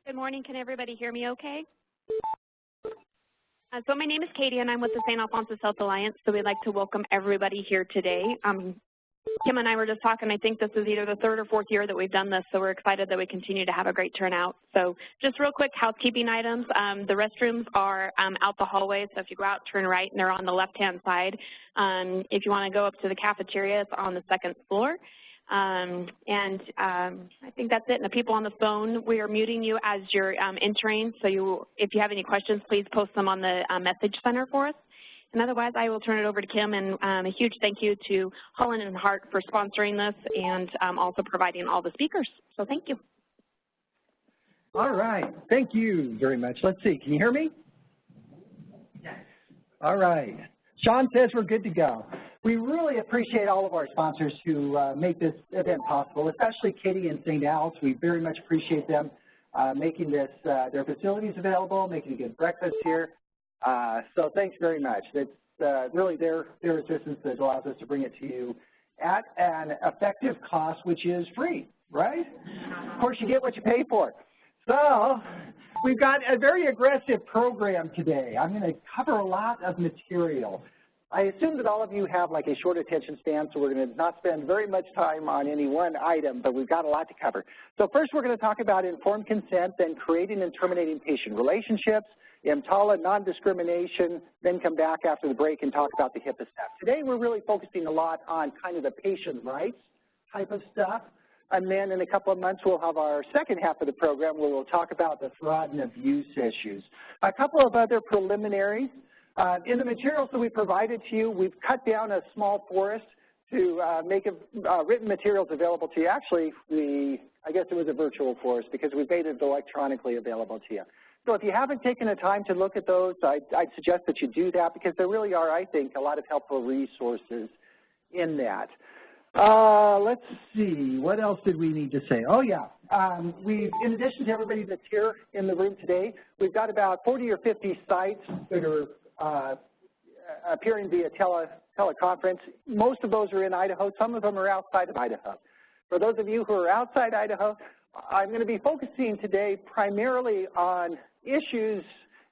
Good morning. Can everybody hear me okay? So my name is Katie, and I'm with the St. Alphonsus Health Alliance, so we'd like to welcome everybody here today. Kim and I were just talking, I think this is either the third or fourth year that we've done this, so we're excited that we continue to have a great turnout. So just real quick housekeeping items. The restrooms are out the hallway, so if you go out, turn right, and they're on the left-hand side. If you want to go up to the cafeteria, it's on the second floor. I think that's it. And the people on the phone, we are muting you as you're entering, so if you have any questions, please post them on the message center for us. And otherwise, I will turn it over to Kim, and a huge thank you to Holland and Hart for sponsoring this and also providing all the speakers. So thank you. All right. Thank you very much. Let's see. Can you hear me? Yes. All right. Sean says we're good to go. We really appreciate all of our sponsors who make this event possible, especially Katie and St. Al's. We very much appreciate them making this, their facilities available, making a good breakfast here. So thanks very much. It's really their assistance that allows us to bring it to you at an effective cost, which is free, right? Of course, you get what you pay for. So we've got a very aggressive program today. I'm going to cover a lot of material. I assume that all of you have like a short attention span, so we're going to not spend very much time on any one item, but we've got a lot to cover. So first we're going to talk about informed consent, then creating and terminating patient relationships, EMTALA, non-discrimination, then come back after the break and talk about the HIPAA stuff. Today we're really focusing a lot on kind of the patient rights type of stuff, and then in a couple of months we'll have our second half of the program where we'll talk about the fraud and abuse issues. A couple of other preliminaries. In the materials that we provided to you, we've cut down a small forest to make written materials available to you. Actually, I guess it was a virtual forest because we've made it electronically available to you. So if you haven't taken the time to look at those, I'd suggest that you do that because there really are, I think, a lot of helpful resources in that. Let's see, what else did we need to say? Oh, yeah. In addition to everybody that's here in the room today, we've got about 40 or 50 sites that are appearing via teleconference. Most of those are in Idaho. Some of them are outside of Idaho. For those of you who are outside Idaho, I'm going to be focusing today primarily on issues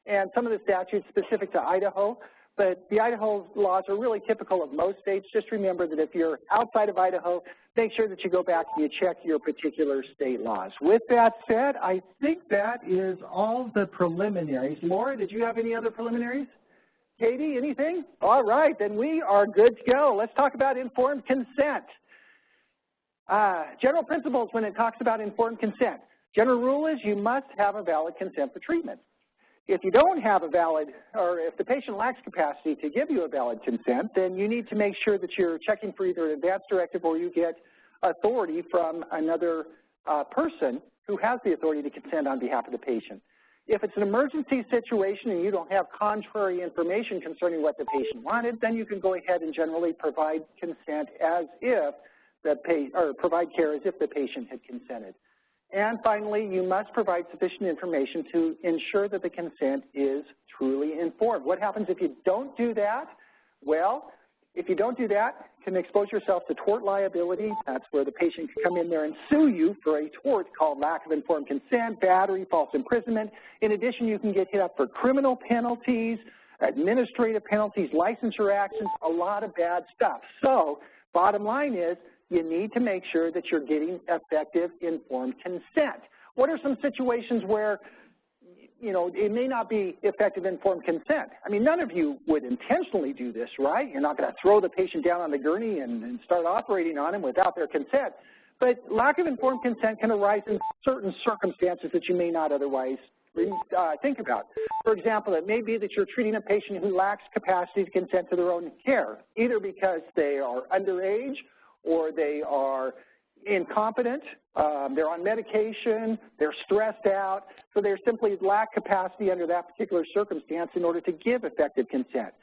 and some of the statutes specific to Idaho, but the Idaho laws are really typical of most states. Just remember that if you're outside of Idaho, make sure that you go back and you check your particular state laws. With that said, I think that is all the preliminaries. Laura, did you have any other preliminaries? Katie, anything? All right, then we are good to go. Let's talk about informed consent. General principles when it talks about informed consent. General rule is you must have a valid consent for treatment. If you don't have a valid, or if the patient lacks capacity to give you a valid consent, then you need to make sure that you're checking for either an advance directive or you get authority from another person who has the authority to consent on behalf of the patient. If it's an emergency situation and you don't have contrary information concerning what the patient wanted, then you can go ahead and generally provide consent as if provide care as if the patient had consented. And finally, you must provide sufficient information to ensure that the consent is truly informed. What happens if you don't do that? Well, if you don't do that, you can expose yourself to tort liability. That's where the patient can come in there and sue you for a tort called lack of informed consent, battery, false imprisonment. In addition, you can get hit up for criminal penalties, administrative penalties, licensure actions, a lot of bad stuff. So, bottom line is, you need to make sure that you're getting effective informed consent. What are some situations where, you know, it may not be effective informed consent? I mean, none of you would intentionally do this, right? You're not going to throw the patient down on the gurney and start operating on him without their consent. But lack of informed consent can arise in certain circumstances that you may not otherwise think about. For example, it may be that you're treating a patient who lacks capacity to consent to their own care, either because they are underage or they are incompetent, they're on medication, they're stressed out, so they simply lack capacity under that particular circumstance in order to give effective consent.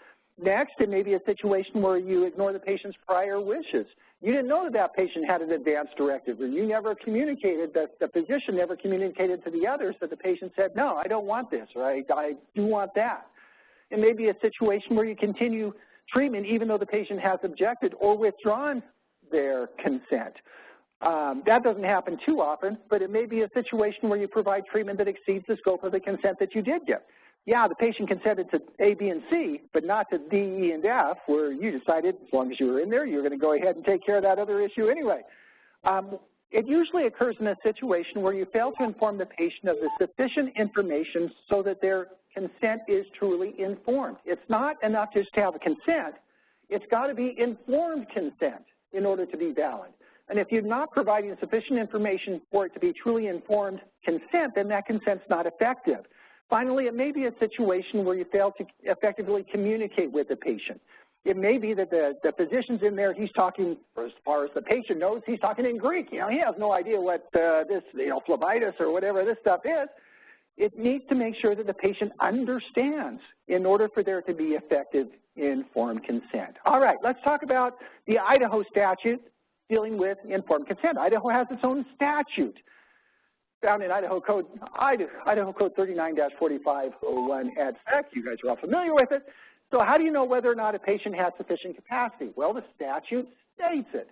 Next, it may be a situation where you ignore the patient's prior wishes. You didn't know that that patient had an advance directive, or you never communicated, the physician never communicated to the others that the patient said, no, I don't want this, or I do want that. It may be a situation where you continue treatment even though the patient has objected or withdrawn their consent. That doesn't happen too often, but it may be a situation where you provide treatment that exceeds the scope of the consent that you did give. Yeah, the patient consented to A, B, and C, but not to D, E, and F, where you decided, as long as you were in there, you're going to go ahead and take care of that other issue anyway. It usually occurs in a situation where you fail to inform the patient of the sufficient information so that their consent is truly informed. It's not enough just to have a consent. It's got to be informed consent in order to be valid. And if you're not providing sufficient information for it to be truly informed consent, then that consent's not effective. Finally, it may be a situation where you fail to effectively communicate with the patient. It may be that the physician's in there, he's talking, as far as the patient knows, he's talking in Greek. You know, he has no idea what this, phlebitis or whatever this stuff is. It needs to make sure that the patient understands in order for there to be effective informed consent. All right, let's talk about the Idaho statute dealing with informed consent. Idaho has its own statute found in Idaho Code 39-4501 et seq. You guys are all familiar with it. So how do you know whether or not a patient has sufficient capacity? Well, the statute states it.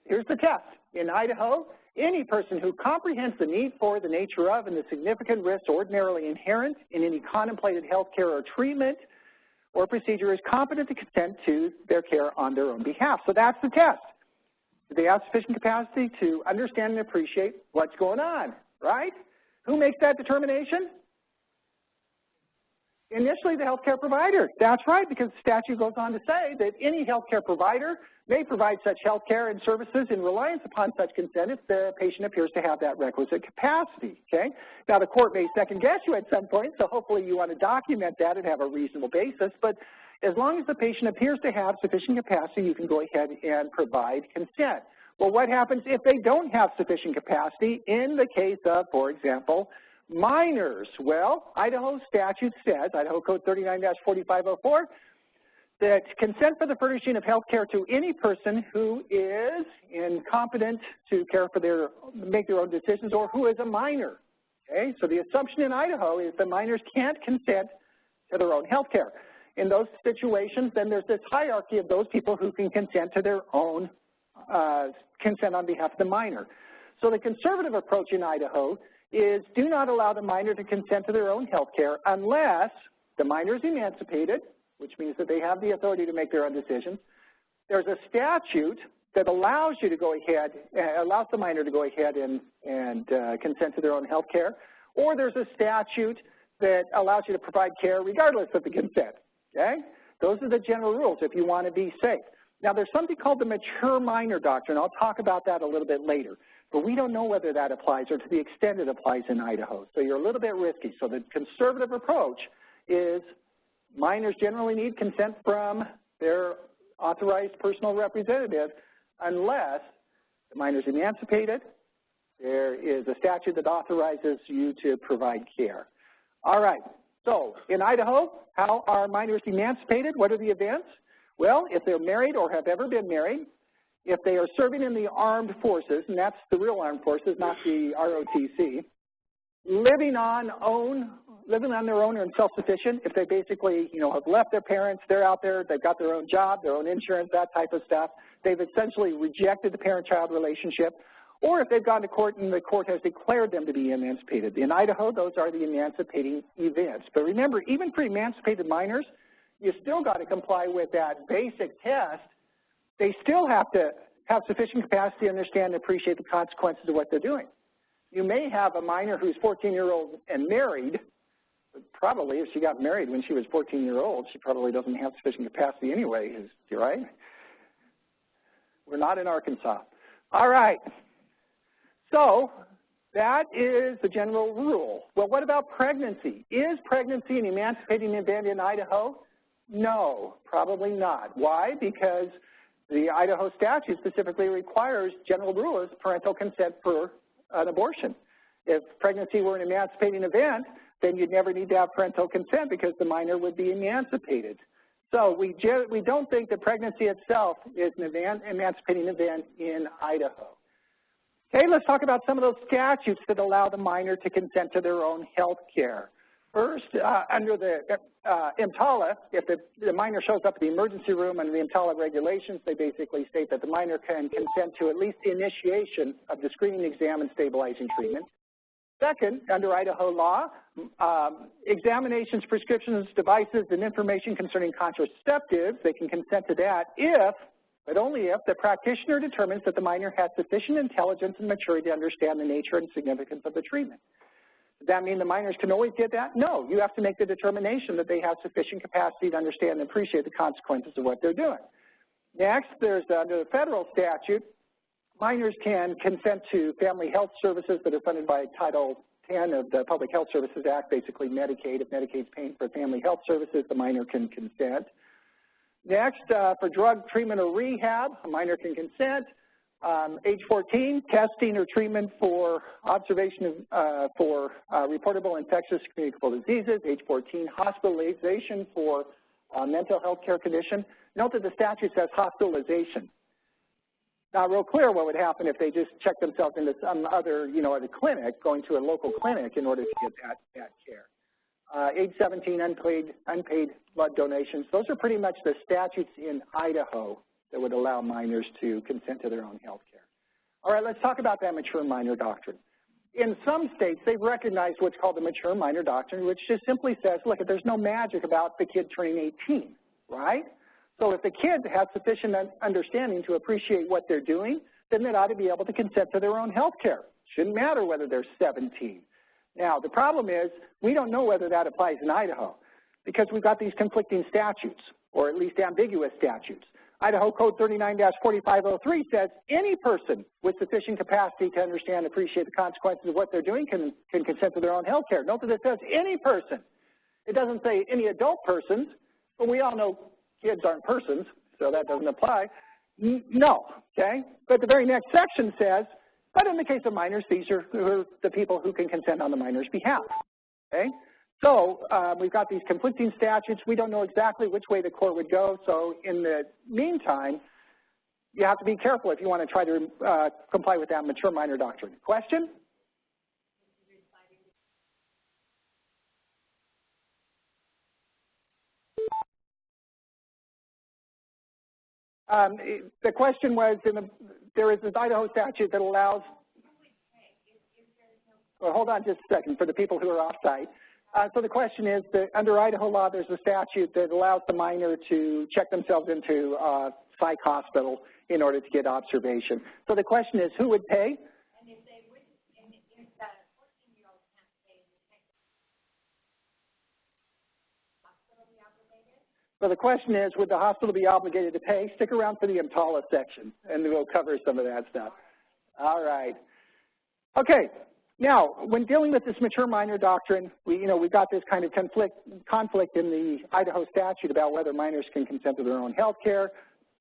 Here's the test. In Idaho, any person who comprehends the need for, the nature of, and the significant risks ordinarily inherent in any contemplated health care or treatment or procedure is competent to consent to their care on their own behalf. So that's the test. Do they have sufficient capacity to understand and appreciate what's going on, right? Who makes that determination? Initially, the healthcare provider. That's right, because the statute goes on to say that any healthcare provider may provide such healthcare and services in reliance upon such consent if the patient appears to have that requisite capacity, okay? Now, the court may second guess you at some point, so hopefully you want to document that and have a reasonable basis, but as long as the patient appears to have sufficient capacity, you can go ahead and provide consent. Well, what happens if they don't have sufficient capacity in the case of, for example, minors? Well, Idaho statute says, Idaho Code 39-4504, that consent for the furnishing of health care to any person who is incompetent to care for make their own decisions or who is a minor. Okay, so the assumption in Idaho is that minors can't consent to their own health care. In those situations, then there's this hierarchy of those people who can consent to their own consent on behalf of the minor. So the conservative approach in Idaho is do not allow the minor to consent to their own health care unless the minor is emancipated, which means that they have the authority to make their own decisions. There's a statute that allows you to go ahead, allows the minor to go ahead and consent to their own health care, or there's a statute that allows you to provide care regardless of the consent, okay? Those are the general rules if you want to be safe. Now, there's something called the mature minor doctrine. I'll talk about that a little bit later, but we don't know whether that applies or to the extent it applies in Idaho, so you're a little bit risky. So the conservative approach is minors generally need consent from their authorized personal representative unless the minor's emancipated. There is a statute that authorizes you to provide care. All right, so in Idaho, how are minors emancipated? What are the events? Well, if they're married or have ever been married, if they are serving in the armed forces, and that's the real armed forces, not the ROTC, living on their own and self-sufficient, if they basically, have left their parents, they're out there, they've got their own job, their own insurance, that type of stuff, they've essentially rejected the parent-child relationship, or if they've gone to court and the court has declared them to be emancipated. In Idaho, those are the emancipating events. But remember, even for emancipated minors, you still got to comply with that basic test. They still have to have sufficient capacity to understand and appreciate the consequences of what they're doing. You may have a minor who's 14-year-old and married, but probably if she got married when she was 14-year-old, she probably doesn't have sufficient capacity anyway, is she right? We're not in Arkansas. All right. So that is the general rule. Well, what about pregnancy? Is pregnancy an emancipating event in Idaho? No, probably not. Why? Because the Idaho statute specifically requires, general rule is parental consent for an abortion. If pregnancy were an emancipating event, then you'd never need to have parental consent because the minor would be emancipated. So we don't think that pregnancy itself is an emancipating event in Idaho. Okay, let's talk about some of those statutes that allow the minor to consent to their own health care. First, under the EMTALA, if the minor shows up at the emergency room under the EMTALA regulations, they basically state that the minor can consent to at least the initiation of the screening exam and stabilizing treatment. Second, under Idaho law, examinations, prescriptions, devices, and information concerning contraceptives, they can consent to that if, but only if, the practitioner determines that the minor has sufficient intelligence and maturity to understand the nature and significance of the treatment. Does that mean the minors can always get that? No, you have to make the determination that they have sufficient capacity to understand and appreciate the consequences of what they're doing. Next, there's under the federal statute, minors can consent to family health services that are funded by Title 10 of the Public Health Services Act, basically Medicaid. If Medicaid's paying for family health services, the minor can consent. Next, for drug treatment or rehab, a minor can consent. Age 14, testing or treatment for observation for reportable infectious communicable diseases. Age 14, hospitalization for mental health care condition. Note that the statute says hospitalization. Not real clear what would happen if they just checked themselves into some other, at a clinic, going to a local clinic in order to get that care. Age 17, unpaid blood donations. Those are pretty much the statutes in Idaho that would allow minors to consent to their own health care. All right, let's talk about that mature minor doctrine. In some states, they've recognized what's called the mature minor doctrine, which just simply says, look, there's no magic about the kid turning 18, right? So if the kid has sufficient understanding to appreciate what they're doing, then they ought to be able to consent to their own health care. Shouldn't matter whether they're 17. Now, the problem is we don't know whether that applies in Idaho because we've got these conflicting statutes, or at least ambiguous statutes. Idaho Code 39-4503 says any person with sufficient capacity to understand and appreciate the consequences of what they're doing can consent to their own health care. Note that it says any person. It doesn't say any adult persons, but we all know kids aren't persons, so that doesn't apply. No, okay? But the very next section says, but in the case of minors, these are the people who can consent on the minor's behalf, okay? So we've got these conflicting statutes. We don't know exactly which way the court would go. So in the meantime, you have to be careful if you want to try to comply with that mature minor doctrine. Question? The question was, there is this Idaho statute that allows, well, hold on just a second for the people who are off-site. So the question is that under Idaho law, there's a statute that allows the minor to check themselves into a psych hospital in order to get observation. So the question is, who would pay? And if they would, if the 14-year-old can't pay, would the hospital be obligated? So the question is, would the hospital be obligated to pay? Stick around for the EMTALA section, and we'll cover some of that stuff. All right. Okay. Now, when dealing with this mature minor doctrine, we've got this kind of conflict in the Idaho statute about whether minors can consent to their own health care.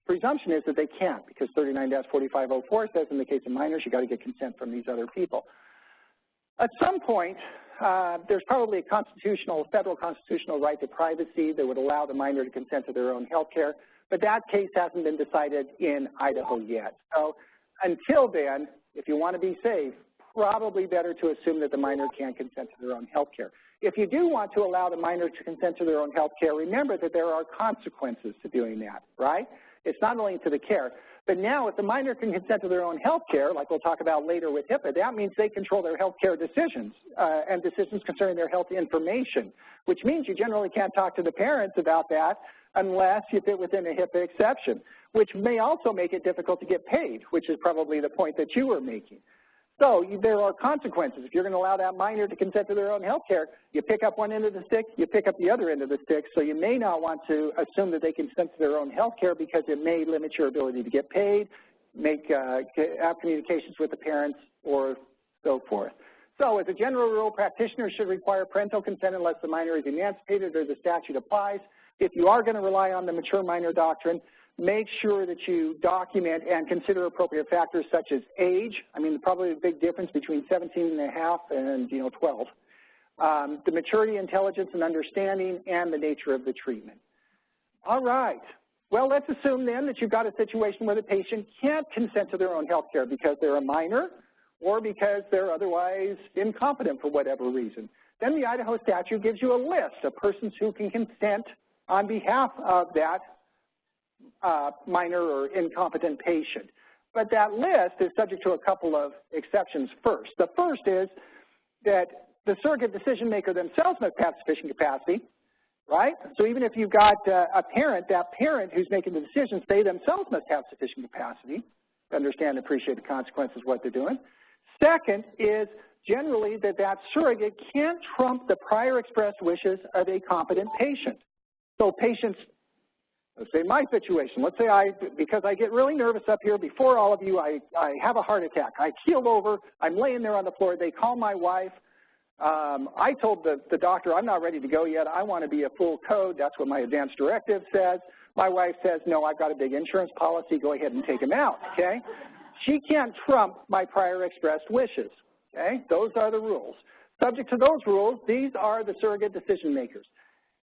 Presumption is that they can't, because 39-4504 says in the case of minors, you've got to get consent from these other people. At some point, there's probably a federal constitutional right to privacy that would allow the minor to consent to their own health care, but that case hasn't been decided in Idaho yet. So until then, if you want to be safe, probably better to assume that the minor can't consent to their own health care. If you do want to allow the minor to consent to their own health care, remember that there are consequences to doing that, right? It's not only to the care, but now if the minor can consent to their own health care, like we'll talk about later with HIPAA, that means they control their health care decisions and decisions concerning their health information, which means you generally can't talk to the parents about that unless you fit within a HIPAA exception, which may also make it difficult to get paid, which is probably the point that you were making. So there are consequences. If you're going to allow that minor to consent to their own health care, you pick up one end of the stick, you pick up the other end of the stick, so you may not want to assume that they consent to their own health care because it may limit your ability to get paid, have communications with the parents, or so forth. So as a general rule, practitioners should require parental consent unless the minor is emancipated or the statute applies. If you are going to rely on the mature minor doctrine, make sure that you document and consider appropriate factors such as age. I mean, probably a big difference between 17 and a half and 12. The maturity, intelligence, and understanding, and the nature of the treatment. All right. Well, let's assume then that you've got a situation where the patient can't consent to their own health care because they're a minor or because they're otherwise incompetent for whatever reason. then the Idaho statute gives you a list of persons who can consent on behalf of that minor or incompetent patient. But that list is subject to a couple of exceptions first. The first is that the surrogate decision maker themselves must have sufficient capacity, right? So even if you've got a parent, that parent who's making the decisions, they themselves must have sufficient capacity to understand and appreciate the consequences of what they're doing. Second is generally that surrogate can't trump the prior expressed wishes of a competent patient. So patients, let's say my situation, let's say because I get really nervous up here before all of you, I have a heart attack. I keel over, I'm laying there on the floor, they call my wife. I told the doctor I'm not ready to go yet, I want to be a full code, that's what my advance directive says. My wife says, no, I've got a big insurance policy, go ahead and take him out, okay? She can't trump my prior expressed wishes, okay? Those are the rules. Subject to those rules, these are the surrogate decision makers.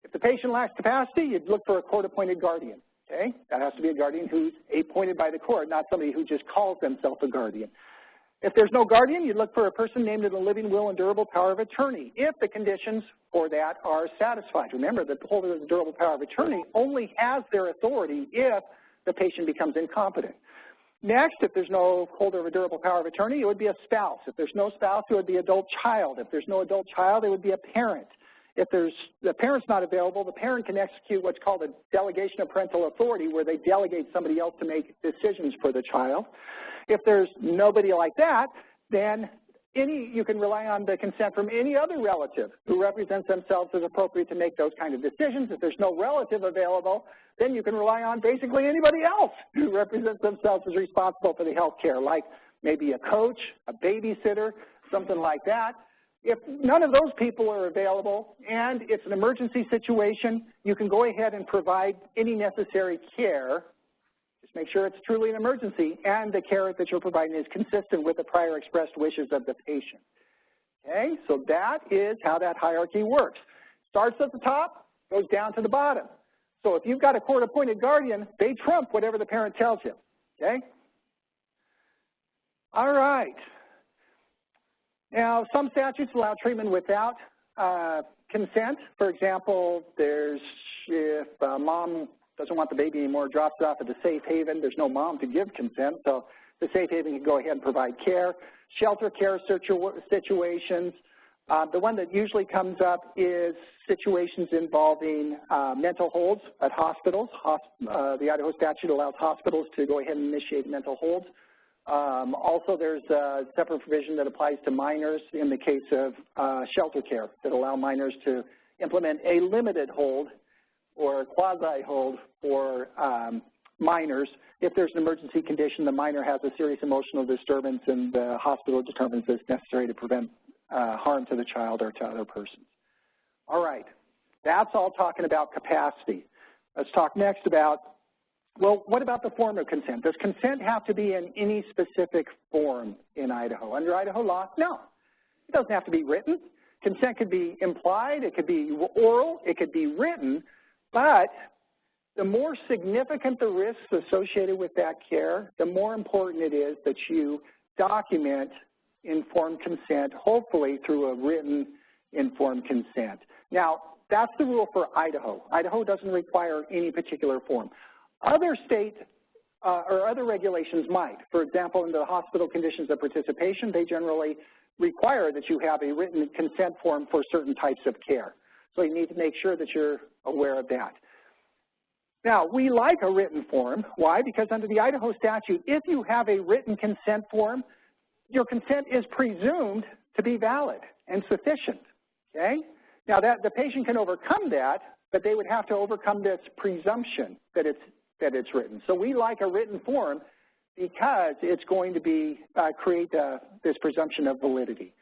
If the patient lacks capacity, you'd look for a court-appointed guardian, okay? That has to be a guardian who's appointed by the court, not somebody who just calls themselves a guardian. If there's no guardian, you'd look for a person named in a living will and durable power of attorney if the conditions for that are satisfied. Remember that the holder of the durable power of attorney only has their authority if the patient becomes incompetent. Next, if there's no holder of a durable power of attorney, it would be a spouse. If there's no spouse, it would be adult child. If there's no adult child, it would be a parent. If the parent's not available, the parent can execute what's called a delegation of parental authority, where they delegate somebody else to make decisions for the child. If there's nobody like that, then you can rely on the consent from any other relative who represents themselves as appropriate to make those kind of decisions. If there's no relative available, then you can rely on basically anybody else who represents themselves as responsible for the health care, like maybe a coach, a babysitter, something like that. If none of those people are available and it's an emergency situation, you can go ahead and provide any necessary care. Just make sure it's truly an emergency and the care that you're providing is consistent with the prior expressed wishes of the patient. Okay, so that is how that hierarchy works. Starts at the top, goes down to the bottom. So if you've got a court-appointed guardian, they trump whatever the parent tells you. Okay? All right. Now, some statutes allow treatment without consent. For example, if mom doesn't want the baby anymore, drops it off at the safe haven, there's no mom to give consent, so the safe haven can go ahead and provide care. Shelter care situations. The one that usually comes up is situations involving mental holds at hospitals. The Idaho statute allows hospitals to go ahead and initiate mental holds. Also, there's a separate provision that applies to minors in the case of shelter care that allow minors to implement a limited hold or quasi-hold for minors. If there's an emergency condition, the minor has a serious emotional disturbance and the hospital determines it's necessary to prevent harm to the child or to other persons. All right, that's all talking about capacity. Let's talk next about, well, what about the form of consent? Does consent have to be in any specific form in Idaho? Under Idaho law, no. It doesn't have to be written. Consent could be implied, it could be oral, it could be written, but the more significant the risks associated with that care, the more important it is that you document informed consent, hopefully through a written informed consent. Now, that's the rule for Idaho. Idaho doesn't require any particular form. Other state or other regulations might. For example, in the hospital conditions of participation, they generally require that you have a written consent form for certain types of care. So you need to make sure that you're aware of that. Now, we like a written form. Why? Because under the Idaho statute, if you have a written consent form, your consent is presumed to be valid and sufficient, okay? Now, the patient can overcome that, but they would have to overcome this presumption that it's written. So we like a written form because it's going to be create this presumption of validity.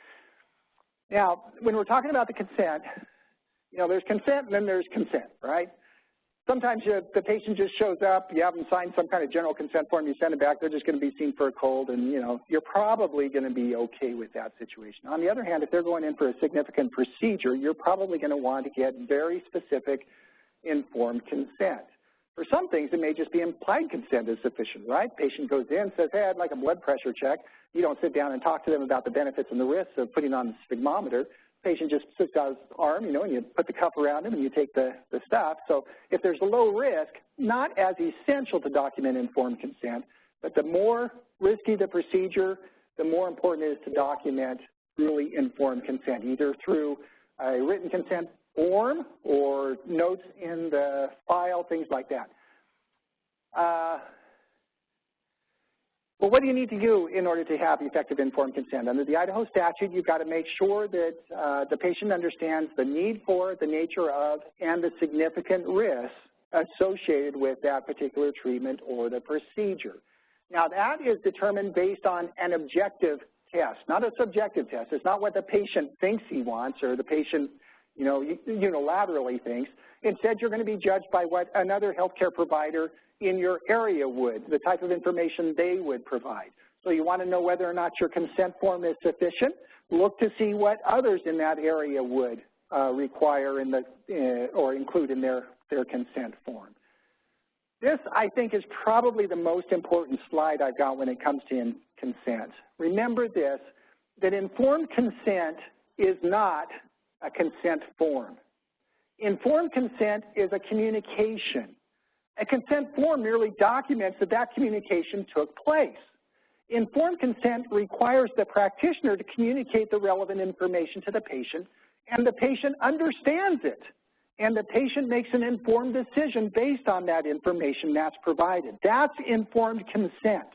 Now, when we're talking about the consent, you know, there's consent and then there's consent, right? Sometimes the patient just shows up, you have them sign some kind of general consent form, you send it back, they're just going to be seen for a cold, and, you know, you're probably going to be okay with that situation. On the other hand, if they're going in for a significant procedure, you're probably going to want to get very specific informed consent. For some things, it may just be implied consent is sufficient, right? Patient goes in, says, hey, I'd like a blood pressure check. You don't sit down and talk to them about the benefits and the risks of putting on the sphygmometer. patient just sits out his arm, you know, and you put the cuff around him and you take the stuff. So if there's a low risk, not as essential to document informed consent, but the more risky the procedure, the more important it is to document really informed consent, either through a written consent form or notes in the file, things like that. Well, what do you need to do in order to have effective informed consent? Under the Idaho statute, you've got to make sure that the patient understands the need for, the nature of, and the significant risks associated with that particular treatment or the procedure. Now, that is determined based on an objective test, not a subjective test. It's not what the patient thinks he wants or the patient, you know, unilaterally thinks. Instead, you're going to be judged by what another healthcare provider in your area would, the type of information they would provide. So you want to know whether or not your consent form is sufficient. Look to see what others in that area would require in the, or include in their consent form. This, I think, is probably the most important slide I've got when it comes to consent. Remember this, that informed consent is not a consent form. Informed consent is a communication. A consent form merely documents that that communication took place. Informed consent requires the practitioner to communicate the relevant information to the patient, and the patient understands it, and the patient makes an informed decision based on that information that's provided. That's informed consent.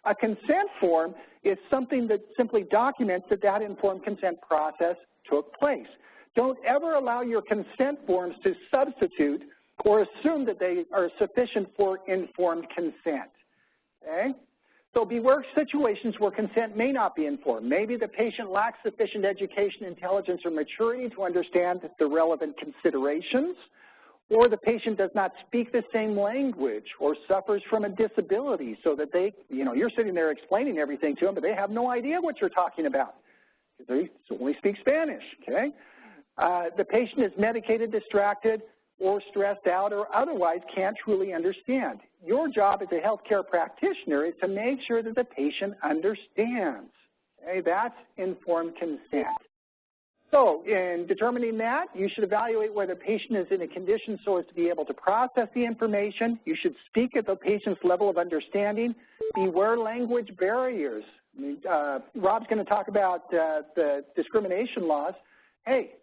A consent form is something that simply documents that that informed consent process took place. Don't ever allow your consent forms to substitute or assume that they are sufficient for informed consent, okay? So beware situations where consent may not be informed. Maybe the patient lacks sufficient education, intelligence, or maturity to understand the relevant considerations, or the patient does not speak the same language or suffers from a disability so that they, you know, you're sitting there explaining everything to them, but they have no idea what you're talking about because they only speak Spanish, okay? The patient is medicated, distracted, or stressed out, or otherwise can't truly understand. Your job as a healthcare practitioner is to make sure that the patient understands. Okay, that's informed consent. So in determining that, you should evaluate whether the patient is in a condition so as to be able to process the information. You should speak at the patient's level of understanding. Beware language barriers. Rob's going to talk about the discrimination laws. Hey,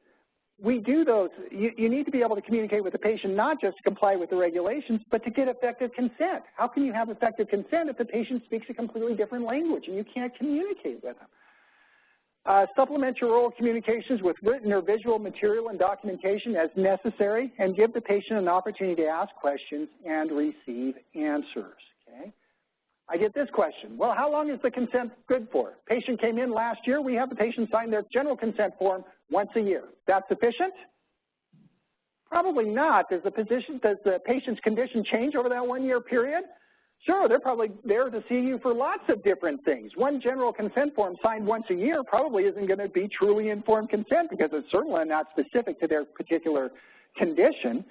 we do those. You need to be able to communicate with the patient not just to comply with the regulations, but to get effective consent. How can you have effective consent if the patient speaks a completely different language and you can't communicate with them? Supplement your oral communications with written or visual material and documentation as necessary, and give the patient an opportunity to ask questions and receive answers, okay? I get this question, well, how long is the consent good for? Patient came in last year, we have the patient sign their general consent form once a year. That's sufficient? Probably not. Does the patient's condition change over that 1 year period? Sure, they're probably there to see you for lots of different things. One general consent form signed once a year probably isn't going to be truly informed consent because it's certainly not specific to their particular condition.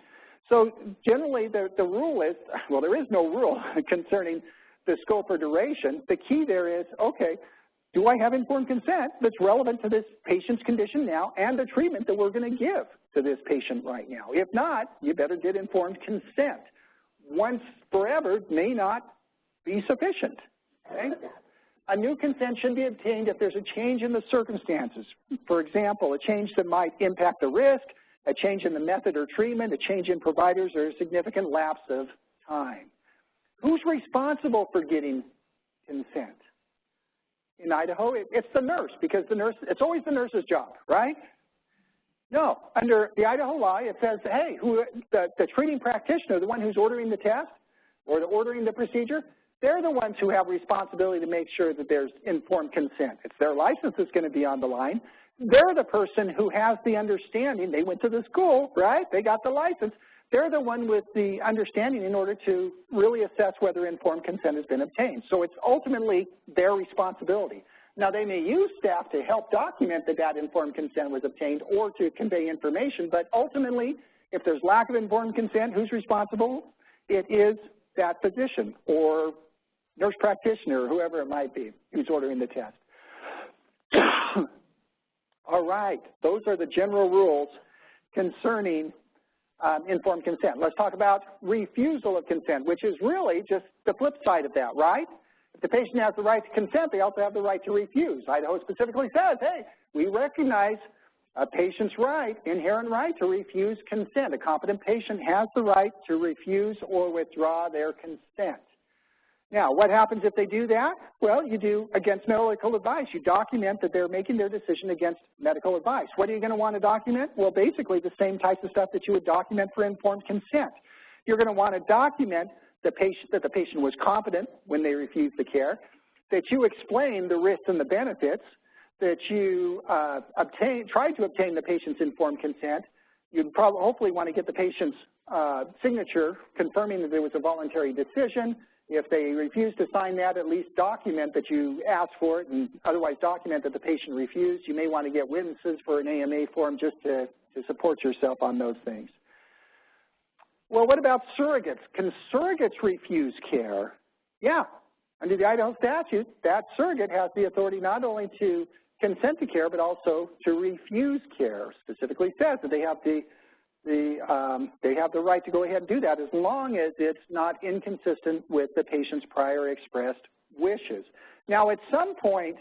So generally the rule is, well, there is no rule concerning the scope or duration. The key there is, okay, do I have informed consent that's relevant to this patient's condition now and the treatment that we're going to give to this patient right now? If not, you better get informed consent. Once forever may not be sufficient, okay? A new consent should be obtained if there's a change in the circumstances. For example, a change that might impact the risk, a change in the method or treatment, a change in providers, or a significant lapse of time. Who's responsible for getting consent? In Idaho, it's the nurse, because the nurse, it's always the nurse's job, right? No, under the Idaho law, it says, hey, the treating practitioner, the one who's ordering the test or ordering the procedure, they're the ones who have responsibility to make sure that there's informed consent. It's their license that's going to be on the line. They're the person who has the understanding. They went to the school, right? They got the license. They're the one with the understanding in order to really assess whether informed consent has been obtained. So it's ultimately their responsibility. Now, they may use staff to help document that that informed consent was obtained or to convey information, but ultimately, if there's lack of informed consent, who's responsible? It is that physician or nurse practitioner or whoever it might be who's ordering the test. All right, those are the general rules concerning informed consent. Let's talk about refusal of consent, which is really just the flip side of that, right? If the patient has the right to consent, they also have the right to refuse. Idaho specifically says, hey, we recognize a patient's right, inherent right to refuse consent. A competent patient has the right to refuse or withdraw their consent. Now, what happens if they do that? Well, you do against medical advice. You document that they're making their decision against medical advice. What are you going to want to document? Well, basically the same types of stuff that you would document for informed consent. You're going to want to document that the patient was competent when they refused the care, that you explain the risks and the benefits, that you tried to obtain the patient's informed consent. You'd probably hopefully want to get the patient's signature confirming that there was a voluntary decision. If they refuse to sign that, at least document that you asked for it and otherwise document that the patient refused. You may want to get witnesses for an AMA form just to support yourself on those things. Well, what about surrogates? Can surrogates refuse care? Yeah. Under the Idaho statute, that surrogate has the authority not only to consent to care, but also to refuse care. Specifically says that they have the right to go ahead and do that as long as it's not inconsistent with the patient's prior expressed wishes. Now, at some point,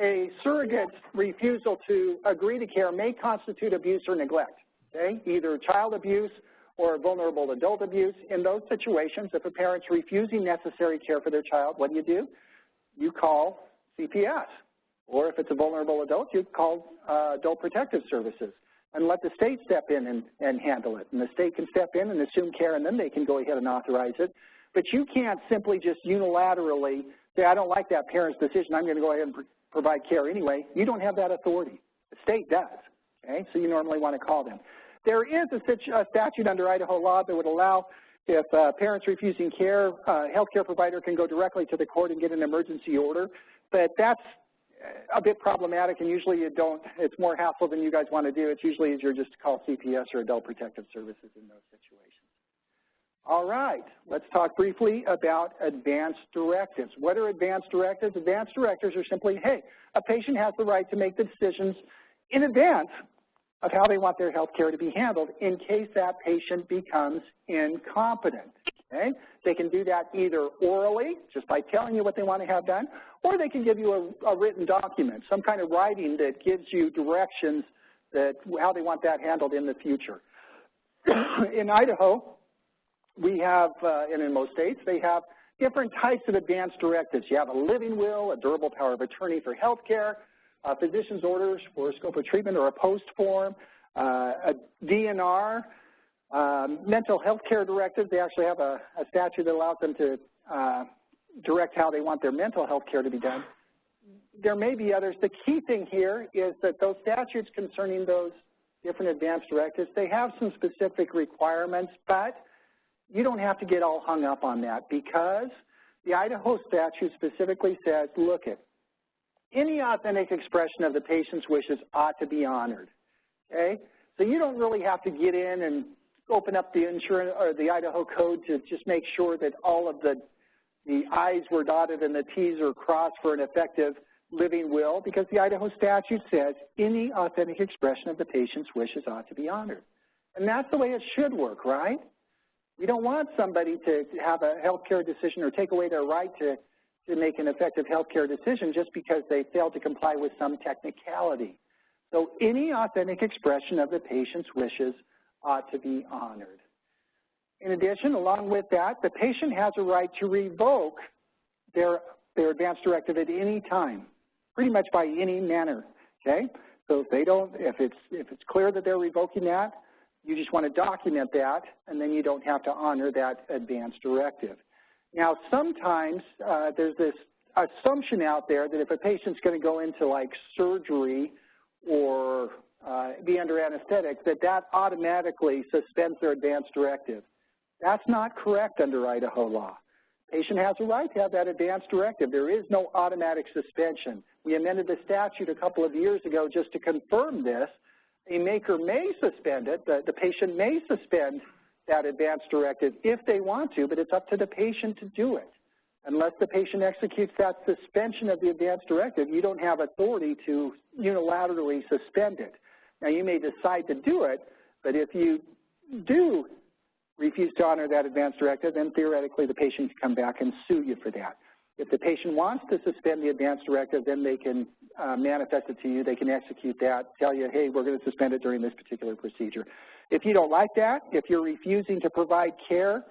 a surrogate's refusal to agree to care may constitute abuse or neglect, okay? Either child abuse or vulnerable adult abuse. In those situations, if a parent's refusing necessary care for their child, what do? You call CPS. Or if it's a vulnerable adult, you call Adult Protective Services and let the state step in and handle it. And the state can step in and assume care, and then they can go ahead and authorize it. But you can't simply just unilaterally say, I don't like that parent's decision, I'm going to go ahead and provide care anyway. You don't have that authority. The state does, okay? So you normally want to call them. There is a statute under Idaho law that would allow, if parents refusing care, a health care provider can go directly to the court and get an emergency order. But that's a bit problematic, and usually you don't, it's more hassle than you guys want to do. It's usually easier just to call CPS or Adult Protective Services in those situations. All right, let's talk briefly about advance directives. What are advance directives? Advance directives are simply, hey, a patient has the right to make the decisions in advance of how they want their health care to be handled in case that patient becomes incompetent. Okay? They can do that either orally, just by telling you what they want to have done, or they can give you a written document, some kind of writing that gives you directions that how they want that handled in the future. In Idaho, we have, and in most states, they have different types of advance directives. You have a living will, a durable power of attorney for health care, physician's orders for a scope of treatment or a post form, a DNR, mental health care directives. They actually have a statute that allows them to direct how they want their mental health care to be done. There may be others. The key thing here is that those statutes concerning those different advance directives, they have some specific requirements, but you don't have to get all hung up on that because the Idaho statute specifically says, look, any authentic expression of the patient's wishes ought to be honored, okay? So you don't really have to get in and open up the insurance or the Idaho code to just make sure that all of the I's were dotted and the T's are crossed for an effective living will, because the Idaho statute says any authentic expression of the patient's wishes ought to be honored. And that's the way it should work, right? We don't want somebody to have a health care decision or take away their right to make an effective health care decision just because they failed to comply with some technicality. So any authentic expression of the patient's wishes ought to be honored. In addition, along with that, the patient has a right to revoke their advance directive at any time, pretty much by any manner, okay? So if they don't, if it's clear that they're revoking that, you just want to document that, and then you don't have to honor that advance directive. Now, sometimes there's this assumption out there that if a patient's going to go into like surgery or be under anesthetic, that automatically suspends their advance directive. That's not correct under Idaho law. Patient has a right to have that advance directive. There is no automatic suspension. We amended the statute a couple of years ago just to confirm this. A maker may suspend it. The patient may suspend that advance directive if they want to, but it's up to the patient to do it. Unless the patient executes that suspension of the advance directive, you don't have authority to unilaterally suspend it. Now, you may decide to do it, but if you do refuse to honor that advance directive, then theoretically the patient can come back and sue you for that. If the patient wants to suspend the advance directive, then they can manifest it to you. They can execute that, tell you, hey, we're going to suspend it during this particular procedure. If you don't like that, if you're refusing to provide care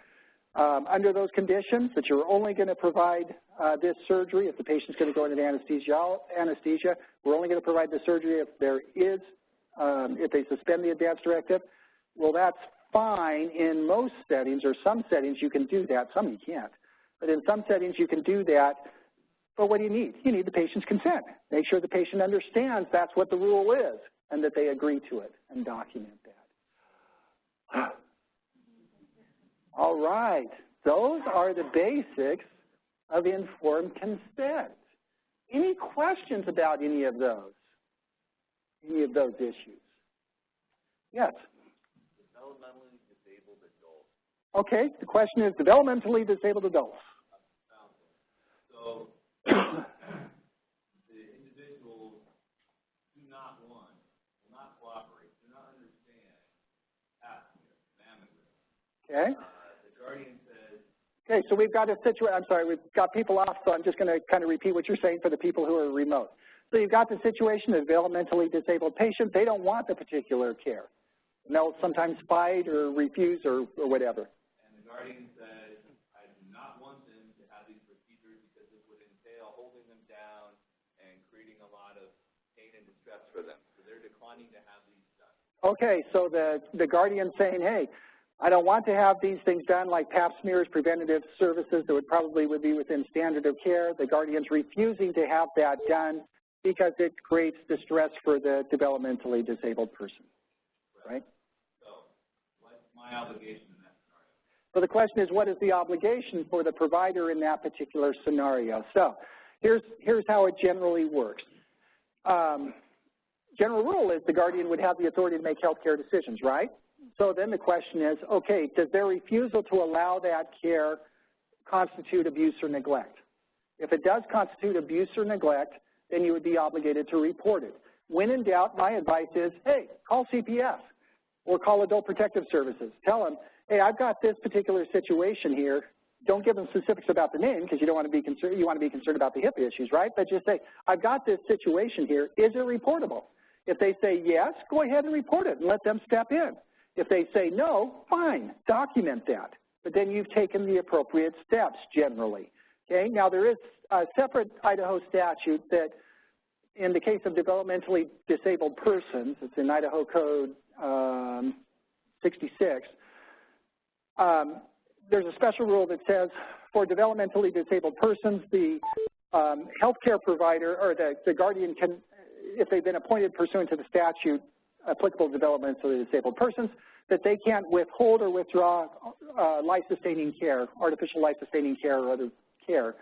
under those conditions, that you're only going to provide this surgery, if the patient's going to go into anesthesia, we're only going to provide the surgery if there is, if they suspend the advance directive, well, that's fine in most settings, or some settings you can do that, some you can't. But in some settings you can do that, but what do you need? You need the patient's consent. Make sure the patient understands that's what the rule is and that they agree to it, and document that. All right, those are the basics of informed consent. Any questions about any of those issues? Yes? Developmentally disabled adults. Okay, the question is developmentally disabled adults. So the individuals do not want, will not cooperate, do not understand mammogram. Okay. The guardian says. Okay, so we've got a situation. I'm sorry, we've got people off, so I'm just going to kind of repeat what you're saying for the people who are remote. So you've got the situation of developmentally disabled patient. They don't want the particular care. And they'll sometimes fight or refuse or whatever. And the guardian says, I do not want them to have these procedures because it would entail holding them down and creating a lot of pain and distress for them. So they're declining to have these done. Okay, so the guardian's saying, hey, I don't want to have these things done, like pap smears, preventative services that would be within standard of care. The guardian's refusing to have that done because it creates distress for the developmentally disabled person, right? So what's my obligation in that scenario? So the question is, what is the obligation for the provider in that particular scenario? So here's how it generally works. General rule is the guardian would have the authority to make healthcare decisions, right? So then the question is, okay, does their refusal to allow that care constitute abuse or neglect? If it does constitute abuse or neglect, then you would be obligated to report it. When in doubt, my advice is, hey, call CPS or call Adult Protective Services. Tell them, hey, I've got this particular situation here. Don't give them specifics about the name because you don't want to be concerned. You want to be concerned about the HIPAA issues, right? But just say, I've got this situation here. Is it reportable? If they say yes, go ahead and report it and let them step in. If they say no, fine, document that. But then you've taken the appropriate steps generally. Okay, now there is a separate Idaho statute that in the case of developmentally disabled persons, it's in Idaho Code 66, there's a special rule that says for developmentally disabled persons, the healthcare provider or the guardian can, if they've been appointed pursuant to the statute applicable to developmentally disabled persons, that they can't withhold or withdraw life-sustaining care, artificial life-sustaining care or other care,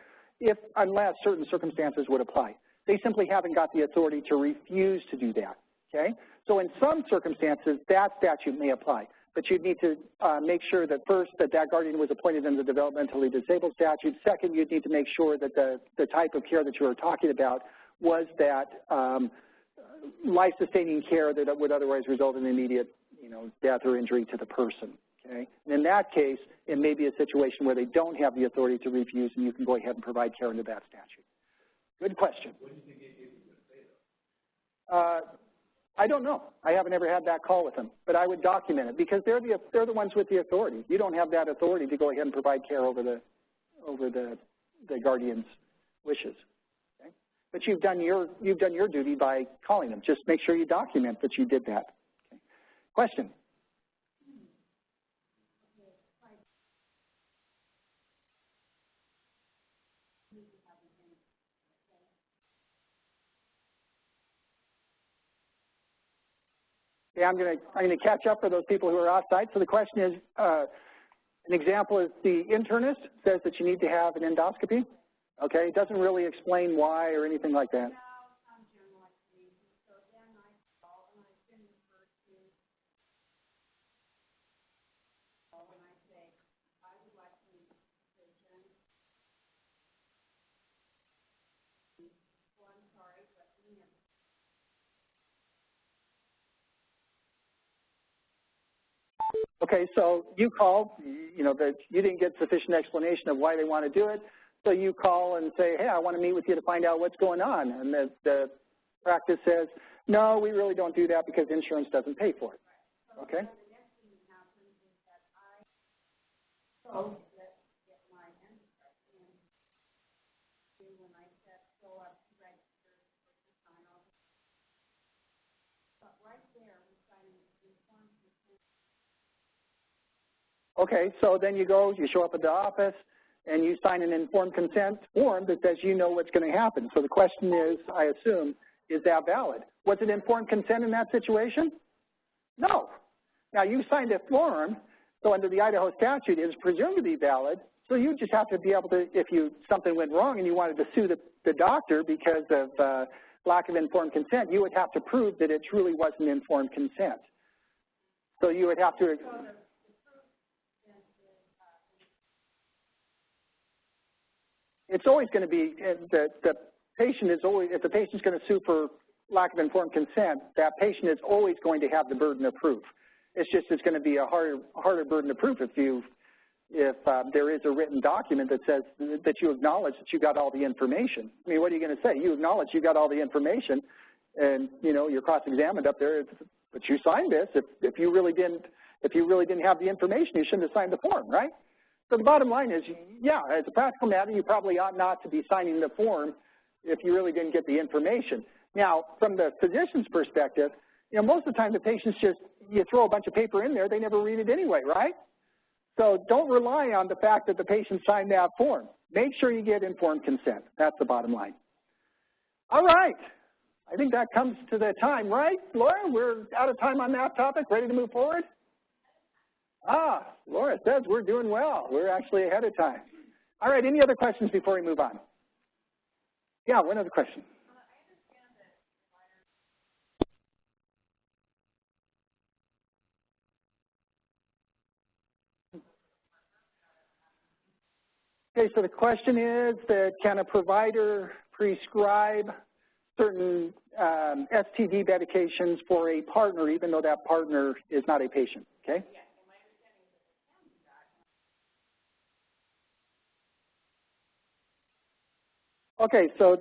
unless certain circumstances would apply. They simply haven't got the authority to refuse to do that, okay? So in some circumstances, that statute may apply, but you'd need to make sure that first that guardian was appointed in the developmentally disabled statute. Second, you'd need to make sure that the type of care that you were talking about was that life-sustaining care that would otherwise result in immediate, death or injury to the person, okay? And in that case, it may be a situation where they don't have the authority to refuse, and you can go ahead and provide care under that statute. Good question. What do you think he was going to say, though? I don't know. I haven't ever had that call with them, but I would document it because they're the ones with the authority. You don't have that authority to go ahead and provide care over the guardian's wishes. Okay? But you've done your duty by calling them. Just make sure you document that you did that. Okay. Question. Okay, I'm going to catch up for those people who are outside. So the question is, an example is the internist says that you need to have an endoscopy. Okay, it doesn't really explain why or anything like that. Okay, so you call, you know, that you didn't get sufficient explanation of why they want to do it, so you call and say, hey, I want to meet with you to find out what's going on. And the practice says, no, we really don't do that because insurance doesn't pay for it. Okay? Okay, so then you go, you show up at the office, and you sign an informed consent form that says you know what's going to happen. So the question is, I assume, is that valid? Was it informed consent in that situation? No. Now, you signed a form, so under the Idaho statute, it is presumed to be valid, so you just have to be able to, if something went wrong and you wanted to sue the doctor because of lack of informed consent, you would have to prove that it truly wasn't informed consent. So you would have to... It's always going to be, the patient is always, if the patient's going to sue for lack of informed consent, that patient is always going to have the burden of proof. It's just, it's going to be a harder burden of proof if there is a written document that says that you acknowledge that you got all the information. I mean, what are you going to say? You acknowledge you got all the information, and you know you're cross-examined up there. But you signed this. If you really didn't have the information, you shouldn't have signed the form, right? So the bottom line is, yeah, as a practical matter, you probably ought not to be signing the form if you really didn't get the information. Now, from the physician's perspective, you know, most of the time the patients just, you throw a bunch of paper in there, they never read it anyway, right? So don't rely on the fact that the patient signed that form. Make sure you get informed consent. That's the bottom line. All right. I think that comes to the time, right, Laura? We're out of time on that topic. Ready to move forward? Ah, Laura says we're doing well. We're actually ahead of time. All right, any other questions before we move on? Yeah, one other question. Okay, so the question is that can a provider prescribe certain STD medications for a partner even though that partner is not a patient, okay? Yeah. Okay, so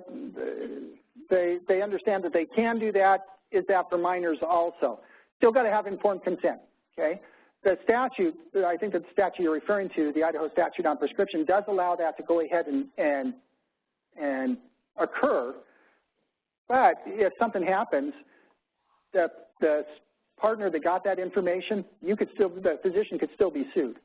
they understand that they can do that. Is that for minors also? Still got to have informed consent, okay? The statute, I think the statute you're referring to, the Idaho statute on prescription, does allow that to go ahead and occur. But if something happens, the partner that got that information, the physician could still be sued.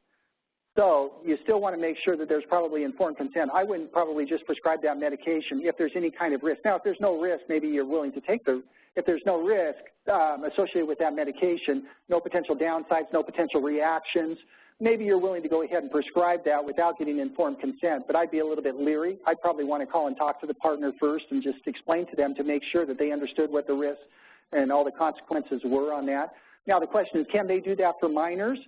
So you still want to make sure that there's probably informed consent. I wouldn't probably just prescribe that medication if there's any kind of risk. Now, if there's no risk, maybe you're willing to take if there's no risk associated with that medication, no potential downsides, no potential reactions, maybe you're willing to go ahead and prescribe that without getting informed consent, but I'd be a little bit leery. I'd probably want to call and talk to the partner first and just explain to them to make sure that they understood what the risks and all the consequences were on that. Now, the question is, can they do that for minors?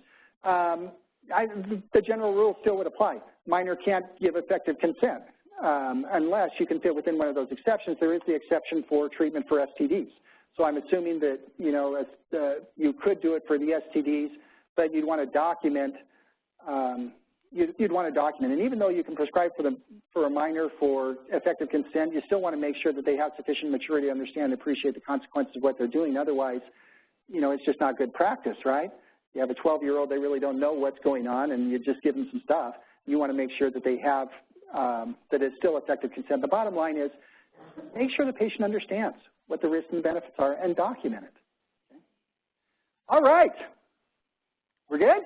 The general rule still would apply. Minor can't give effective consent unless you can fit within one of those exceptions. There is the exception for treatment for STDs. So I'm assuming that, you know, you could do it for the STDs, but you'd want to document. You'd want to document. And even though you can prescribe for a minor for effective consent, you still want to make sure that they have sufficient maturity to understand and appreciate the consequences of what they're doing. Otherwise, you know, it's just not good practice, right? You have a 12-year-old, they really don't know what's going on, and you just give them some stuff. You want to make sure that they have, that it's still effective consent. The bottom line is make sure the patient understands what the risks and benefits are and document it. Okay? All right. We're good?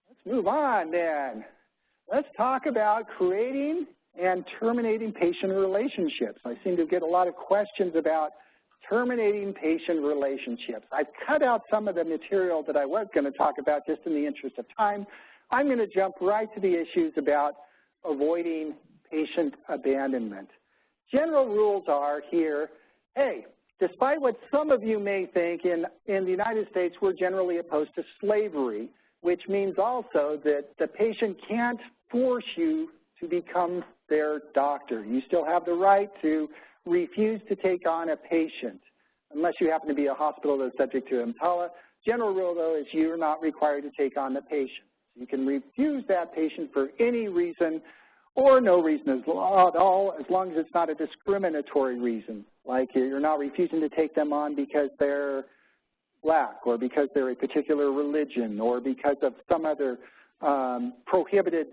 Let's move on then. Let's talk about creating and terminating patient relationships. I seem to get a lot of questions about terminating patient relationships. I've cut out some of the material that I was going to talk about just in the interest of time. I'm going to jump right to the issues about avoiding patient abandonment. General rules are here, hey, despite what some of you may think, in the United States, we're generally opposed to slavery, which means also that the patient can't force you to become their doctor. You still have the right to refuse to take on a patient unless you happen to be a hospital that's subject to EMTALA. General rule, though, is you're not required to take on the patient. You can refuse that patient for any reason or no reason at all, as long as it's not a discriminatory reason, like you're not refusing to take them on because they're black or because they're a particular religion or because of some other prohibited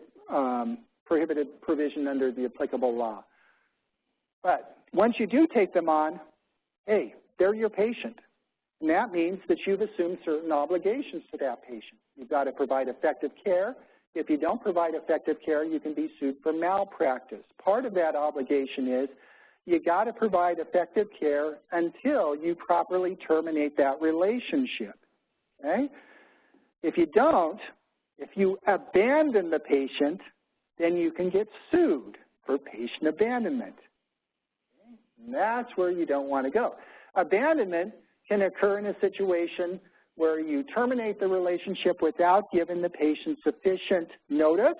provision under the applicable law. But once you do take them on, hey, they're your patient. And that means that you've assumed certain obligations to that patient. You've got to provide effective care. If you don't provide effective care, you can be sued for malpractice. Part of that obligation is you got to provide effective care until you properly terminate that relationship, okay? If you don't, if you abandon the patient, then you can get sued for patient abandonment. Okay? And that's where you don't want to go. Abandonment can occur in a situation where you terminate the relationship without giving the patient sufficient notice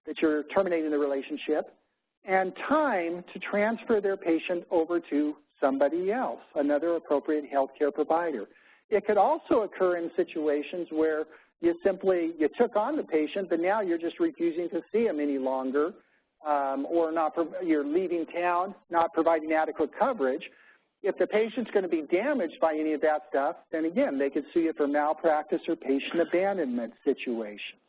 that you're terminating the relationship and time to transfer their patient over to somebody else, another appropriate healthcare provider. It could also occur in situations where you took on the patient, but now you're just refusing to see him any longer, or you're leaving town, not providing adequate coverage. If the patient's going to be damaged by any of that stuff, then again, they could sue you for malpractice or patient abandonment situations.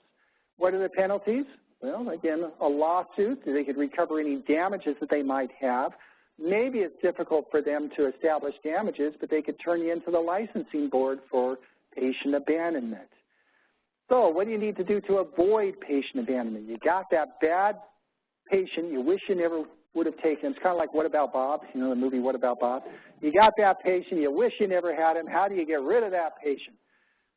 What are the penalties? Well, again, a lawsuit. They could recover any damages that they might have. Maybe it's difficult for them to establish damages, but they could turn you into the licensing board for patient abandonment. So what do you need to do to avoid patient abandonment? You got that bad patient you wish you never would have taken. It's kind of like What About Bob, you know, the movie What About Bob? You got that patient, you wish you never had him. How do you get rid of that patient?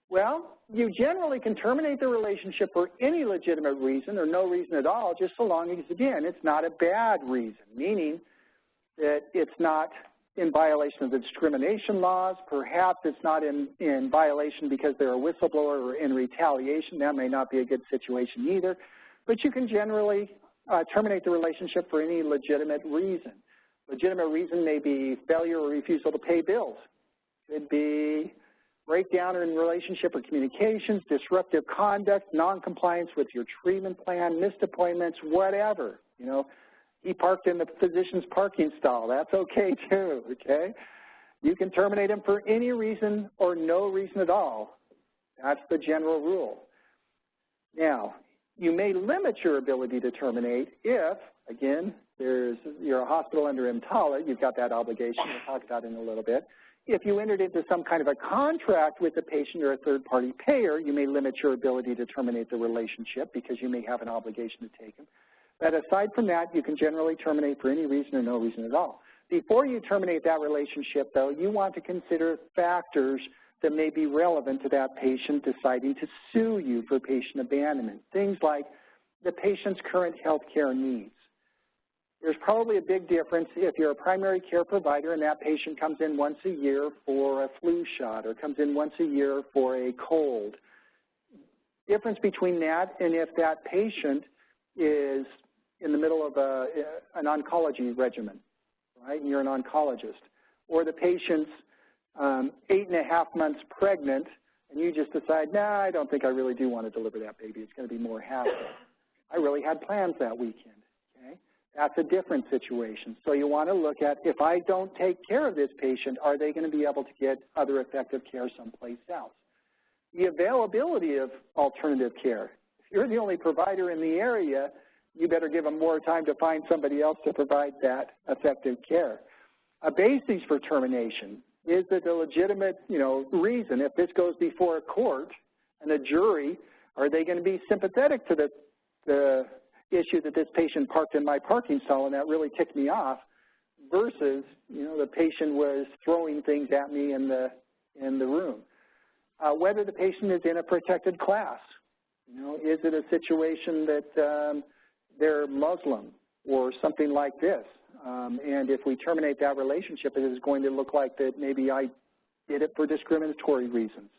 Well, you generally can terminate the relationship for any legitimate reason or no reason at all, just so long as, again, it's not a bad reason, meaning that it's not in violation of the discrimination laws. Perhaps it's not in violation because they're a whistleblower or in retaliation. That may not be a good situation either. But you can generally terminate the relationship for any legitimate reason. Legitimate reason may be failure or refusal to pay bills. Could be breakdown in relationship or communications, disruptive conduct, noncompliance with your treatment plan, missed appointments, whatever. You know, he parked in the physician's parking stall. That's okay too, okay? You can terminate him for any reason or no reason at all. That's the general rule. Now, you may limit your ability to terminate if, again, you're a hospital under EMTALA, you've got that obligation, we'll talk about it in a little bit. If you entered into some kind of a contract with the patient or a third-party payer, you may limit your ability to terminate the relationship because you may have an obligation to take him. But aside from that, you can generally terminate for any reason or no reason at all. Before you terminate that relationship, though, you want to consider factors that may be relevant to that patient deciding to sue you for patient abandonment. Things like the patient's current health care needs. There's probably a big difference if you're a primary care provider and that patient comes in once a year for a flu shot or comes in once a year for a cold. Difference between that and if that patient is in the middle of an oncology regimen, right, and you're an oncologist, or the patient's 8.5 months pregnant and you just decide, nah, I don't think I really do want to deliver that baby. It's going to be more hassle. I really had plans that weekend. That's a different situation. So you want to look at, if I don't take care of this patient, are they going to be able to get other effective care someplace else? The availability of alternative care. If you're the only provider in the area, you better give them more time to find somebody else to provide that effective care. A basis for termination. Is it a legitimate, reason? If this goes before a court and a jury, are they going to be sympathetic to the issue that this patient parked in my parking stall and that really ticked me off versus, the patient was throwing things at me in the room. Whether the patient is in a protected class. Is it a situation that they're Muslim or something like this? And if we terminate that relationship, it is going to look like that maybe I did it for discriminatory reasons.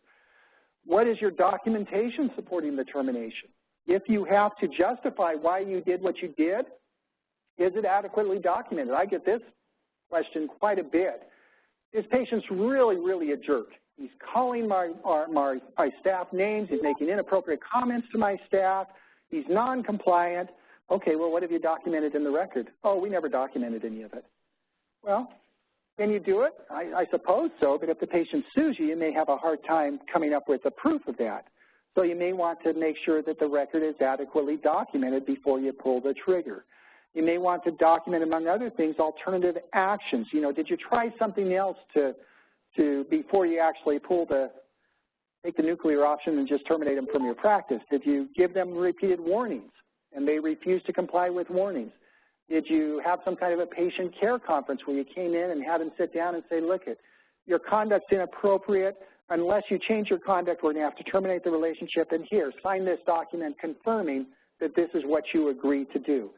What is your documentation supporting the termination? If you have to justify why you did what you did, is it adequately documented? I get this question quite a bit. This patient's really, really a jerk. He's calling my staff names. He's making inappropriate comments to my staff. He's non-compliant. Okay, well, what have you documented in the record? Oh, we never documented any of it. Well, can you do it? I suppose so, but if the patient sues you, you may have a hard time coming up with the proof of that. So you may want to make sure that the record is adequately documented before you pull the trigger. You may want to document, among other things, alternative actions. You know, did you try something else before you actually take the nuclear option and just terminate them from your practice? Did you give them repeated warnings and they refused to comply with warnings? Did you have some kind of a patient care conference where you came in and had them sit down and say, look, your conduct's inappropriate. Unless you change your conduct, we're going to have to terminate the relationship. And here, sign this document confirming that this is what you agreed to do.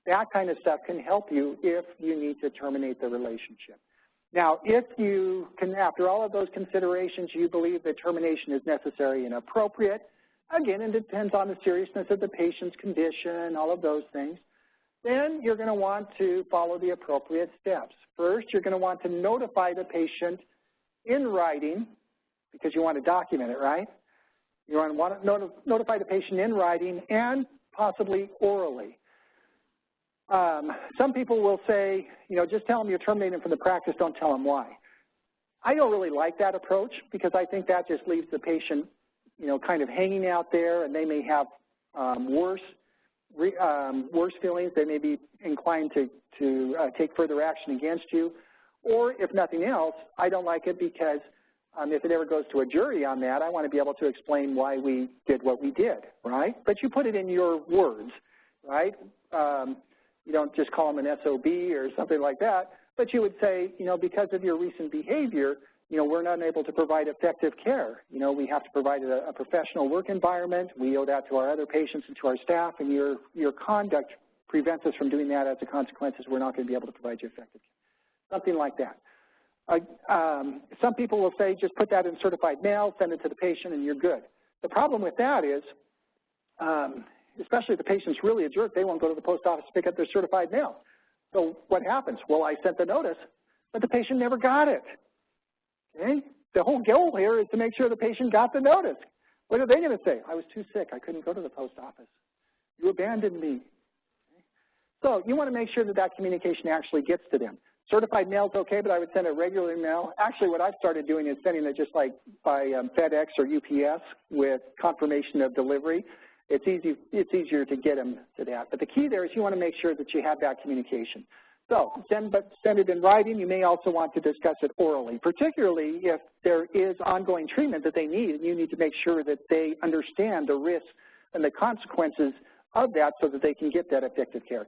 That kind of stuff can help you if you need to terminate the relationship. Now, if you can, after all of those considerations, you believe that termination is necessary and appropriate, again, it depends on the seriousness of the patient's condition, all of those things, then you're going to want to follow the appropriate steps. First, you're going to want to notify the patient in writing, because you want to document it, right? You want to notify the patient in writing and possibly orally. Some people will say, you know, just tell them you're terminating from the practice, don't tell them why. I don't really like that approach because I think that just leaves the patient, you know, kind of hanging out there, and they may have worse feelings. They may be inclined to take further action against you. Or if nothing else, I don't like it because if it ever goes to a jury on that, I want to be able to explain why we did what we did, right? But you put it in your words, right? You don't just call them an SOB or something like that, but you would say, you know, because of your recent behavior, you know, we're not able to provide effective care. You know, we have to provide a professional work environment. We owe that to our other patients and to our staff, and your conduct prevents us from doing that. As a consequence, we're not going to be able to provide you effective care. Something like that. Some people will say, just put that in certified mail, send it to the patient, and you're good. The problem with that is, especially if the patient's really a jerk, they won't go to the post office to pick up their certified mail. So what happens? Well, I sent the notice, but the patient never got it. Okay? The whole goal here is to make sure the patient got the notice. What are they going to say? I was too sick. I couldn't go to the post office. You abandoned me. Okay? So you want to make sure that that communication actually gets to them. Certified mail is okay, but I would send a regular mail. Actually, what I've started doing is sending it just like by FedEx or UPS with confirmation of delivery. It's easier to get them to that. But the key there is you want to make sure that you have that communication. So send it in writing. You may also want to discuss it orally, particularly if there is ongoing treatment that they need, and you need to make sure that they understand the risks and the consequences of that so that they can get that effective care.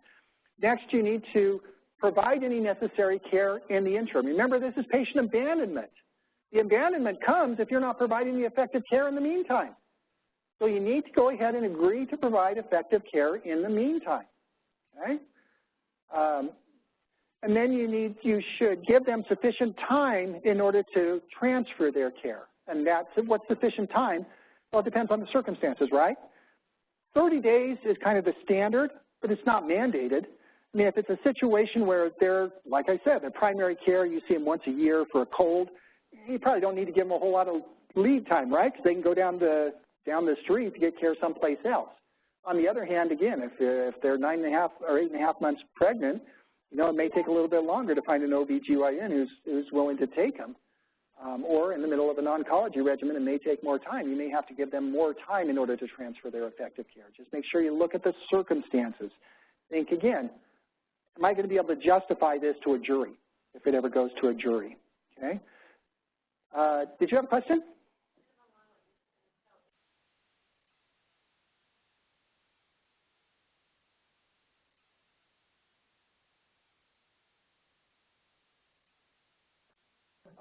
Next, you need to provide any necessary care in the interim. Remember, this is patient abandonment. The abandonment comes if you're not providing the effective care in the meantime. So you need to go ahead and agree to provide effective care in the meantime, okay? And then you should give them sufficient time in order to transfer their care. And that's what's sufficient time? Well, it depends on the circumstances, right? 30 days is kind of the standard, but it's not mandated. I mean, if it's a situation where they're, like I said, their primary care, you see them once a year for a cold, you probably don't need to give them a whole lot of lead time, right? Because they can go down the street to get care someplace else. On the other hand, again, if they're 9.5 or 8.5 months pregnant, you know, it may take a little bit longer to find an OBGYN who's willing to take them. Or in the middle of an oncology regimen, it may take more time. You may have to give them more time in order to transfer their effective care. Just make sure you look at the circumstances. Think again, am I going to be able to justify this to a jury if it ever goes to a jury? Okay. Did you have a question?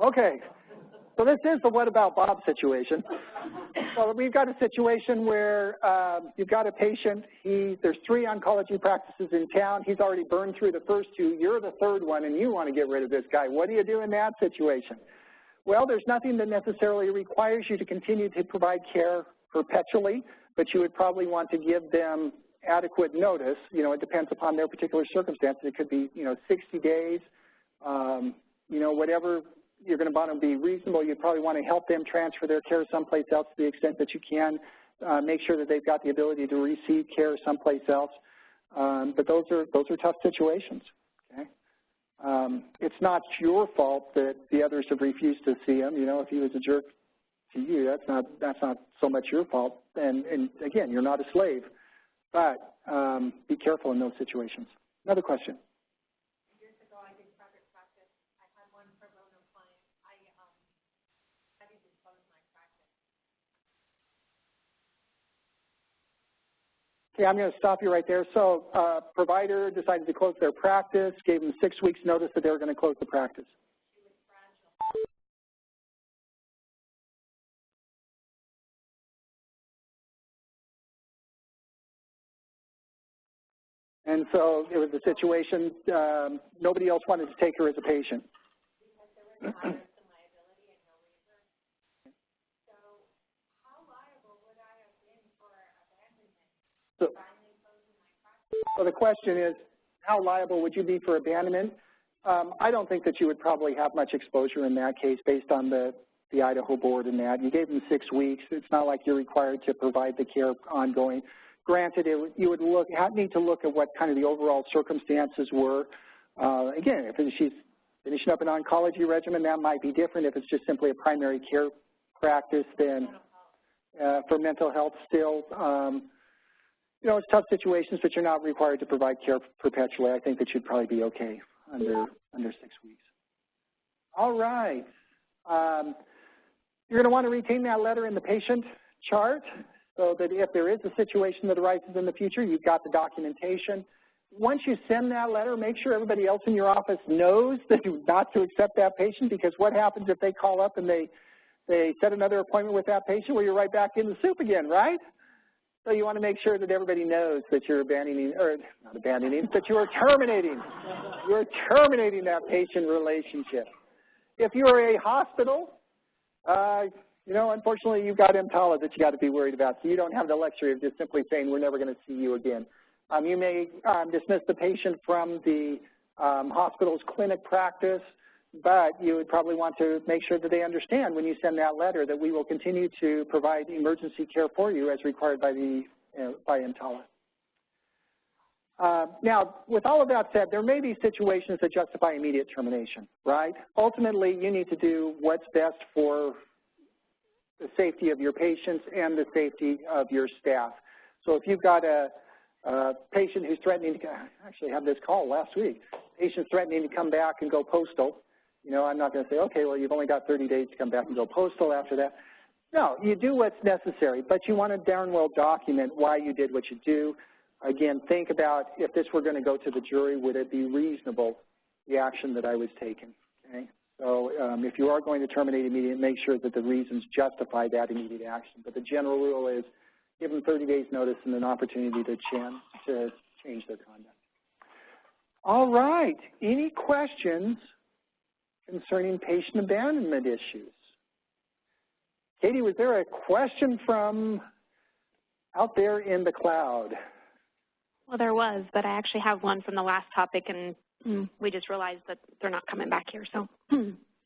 Okay, so this is the what about Bob situation. So we've got a situation where you've got a patient, there's 3 oncology practices in town, he's already burned through the first 2, you're the 3rd one and you want to get rid of this guy. What do you do in that situation? Well, there's nothing that necessarily requires you to continue to provide care perpetually, but you would probably want to give them adequate notice. You know, it depends upon their particular circumstances. It could be, you know, 60 days, you know, whatever you're going to want to be reasonable. You probably want to help them transfer their care someplace else to the extent that you can. Make sure that they've got the ability to receive care someplace else. But those are tough situations. Okay? It's not your fault that the others have refused to see him. You know, if he was a jerk to you, that's not so much your fault. And again, you're not a slave. But be careful in those situations. Another question. Years ago, I did private practice. I had one pro bono client. I didn't close my practice. Okay, I'm going to stop you right there. So provider decided to close their practice, gave them 6 weeks notice that they were going to close the practice. She was fragile. And so it was a situation, nobody else wanted to take her as a patient. Because there was some liability and no waiver. So how liable would I have been for abandonment? Finally closing my practice? So the question is, how liable would you be for abandonment? I don't think that you would probably have much exposure in that case based on the Idaho board and that. You gave them 6 weeks. It's not like you're required to provide the care ongoing. Granted, you would need to look at what kind of the overall circumstances were. Again, if she's finishing up an oncology regimen, that might be different. If it's just simply a primary care practice, then for mental health still, you know, it's tough situations, but you're not required to provide care perpetually. I think that you'd probably be okay under 6 weeks. All right. You're going to want to retain that letter in the patient chart, so that if there is a situation that arises in the future, you've got the documentation. Once you send that letter, make sure everybody else in your office knows that you're not to accept that patient, because what happens if they call up and they set another appointment with that patient? Well, you're right back in the soup again, right? So you want to make sure that everybody knows that you're abandoning, or not abandoning, that you are terminating. You're terminating that patient relationship. If you're a hospital, you know, unfortunately, you've got EMTALA that you got to be worried about, so you don't have the luxury of just simply saying, we're never going to see you again. You may dismiss the patient from the hospital's clinic practice, but you would probably want to make sure that they understand when you send that letter that we will continue to provide emergency care for you as required by EMTALA. Now, with all of that said, there may be situations that justify immediate termination, right? Ultimately, you need to do what's best for the safety of your patients and the safety of your staff. So if you've got a patient who's threatening to, I actually had this call last week, patient threatening to come back and go postal, you know, I'm not going to say, okay, well, you've only got 30 days to come back and go postal after that. No, you do what's necessary, but you want to darn well document why you did what you do. Again, think about if this were going to go to the jury, would it be reasonable, the action that I was taking, okay? So if you are going to terminate immediately, make sure that the reasons justify that immediate action. But the general rule is give them 30 days notice and an opportunity to change their conduct. All right, any questions concerning patient abandonment issues? Katie, was there a question from out there in the cloud? Well, there was, but I actually have one from the last topic, and we just realized that they're not coming back here. So,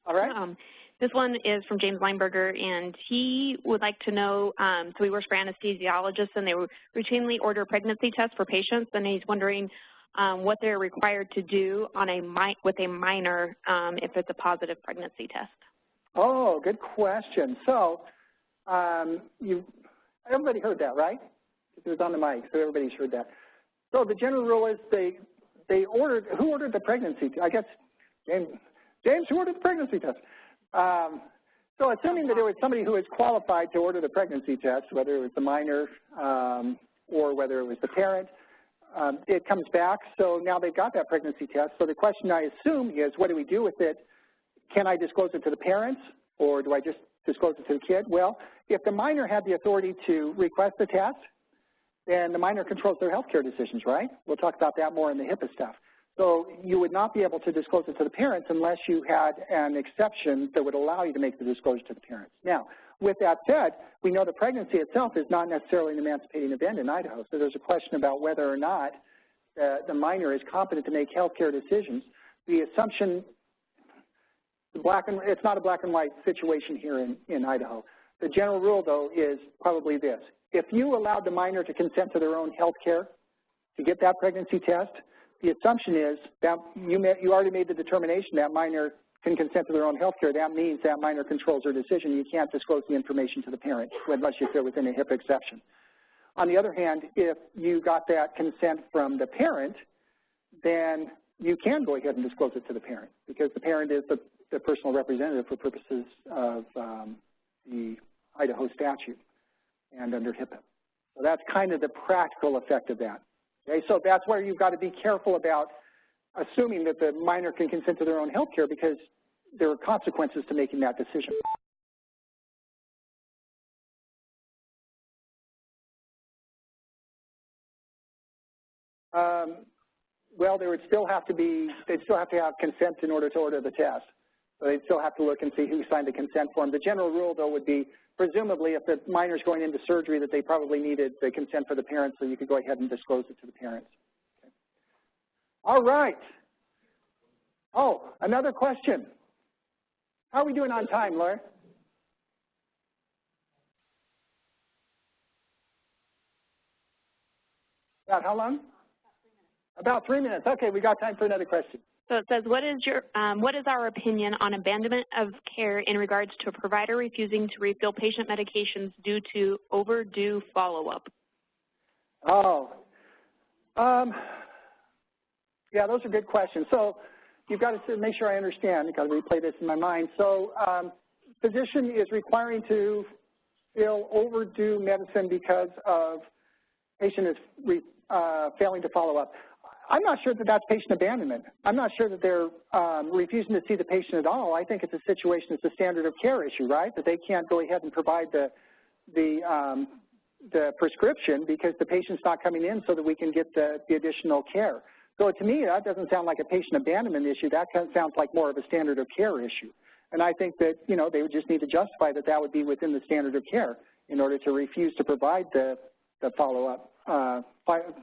all right. This one is from James Lineberger, and he would like to know, so he works for anesthesiologists, and they routinely order pregnancy tests for patients, and he's wondering what they're required to do on with a minor if it's a positive pregnancy test. Oh, good question. So everybody heard that, right? It was on the mic, so everybody's heard that. So the general rule is who ordered the pregnancy? I guess James, who ordered the pregnancy test? So assuming that it was somebody who was qualified to order the pregnancy test, whether it was the minor or whether it was the parent, it comes back. So now they've got that pregnancy test. So the question I assume is, what do we do with it? Can I disclose it to the parents, or do I just disclose it to the kid? Well, if the minor had the authority to request the test, then the minor controls their health care decisions, right? We'll talk about that more in the HIPAA stuff. So you would not be able to disclose it to the parents unless you had an exception that would allow you to make the disclosure to the parents. Now, with that said, we know the pregnancy itself is not necessarily an emancipating event in Idaho, so there's a question about whether or not the minor is competent to make health care decisions. The assumption It's not a black and white situation here in Idaho. The general rule, though, is probably this. If you allowed the minor to consent to their own health care to get that pregnancy test, the assumption is that you already made the determination that minor can consent to their own health care. That means that minor controls their decision. You can't disclose the information to the parent unless you fit within a HIPAA exception. On the other hand, if you got that consent from the parent, then you can go ahead and disclose it to the parent because the parent is the personal representative for purposes of the Idaho statute and under HIPAA. So that's kind of the practical effect of that. Okay, so that's where you've got to be careful about assuming that the minor can consent to their own health care because there are consequences to making that decision. Well, there would still have to be, they'd still have to have consent in order to order the test. So they'd still have to look and see who signed the consent form. The general rule, though, would be presumably if the minor's going into surgery that they probably needed the consent for the parents, so you could go ahead and disclose it to the parents. Okay. All right. Oh, another question. How are we doing on time, Laura? About how long? About 3 minutes. Okay, we got time for another question. So it says, what is our opinion on abandonment of care in regards to a provider refusing to refill patient medications due to overdue follow-up? Oh, yeah, those are good questions. So you've got to make sure I understand. I've got to replay this in my mind. So physician is requiring to fill overdue medicine because of patient is failing to follow up. I'm not sure that that's patient abandonment. I'm not sure that they're refusing to see the patient at all. I think it's a situation, it's a standard of care issue, right? That they can't go ahead and provide the prescription because the patient's not coming in so that we can get the additional care. So to me, that doesn't sound like a patient abandonment issue. That kind of sounds like more of a standard of care issue. And I think that, you know, they would just need to justify that that would be within the standard of care in order to refuse to provide the follow-up,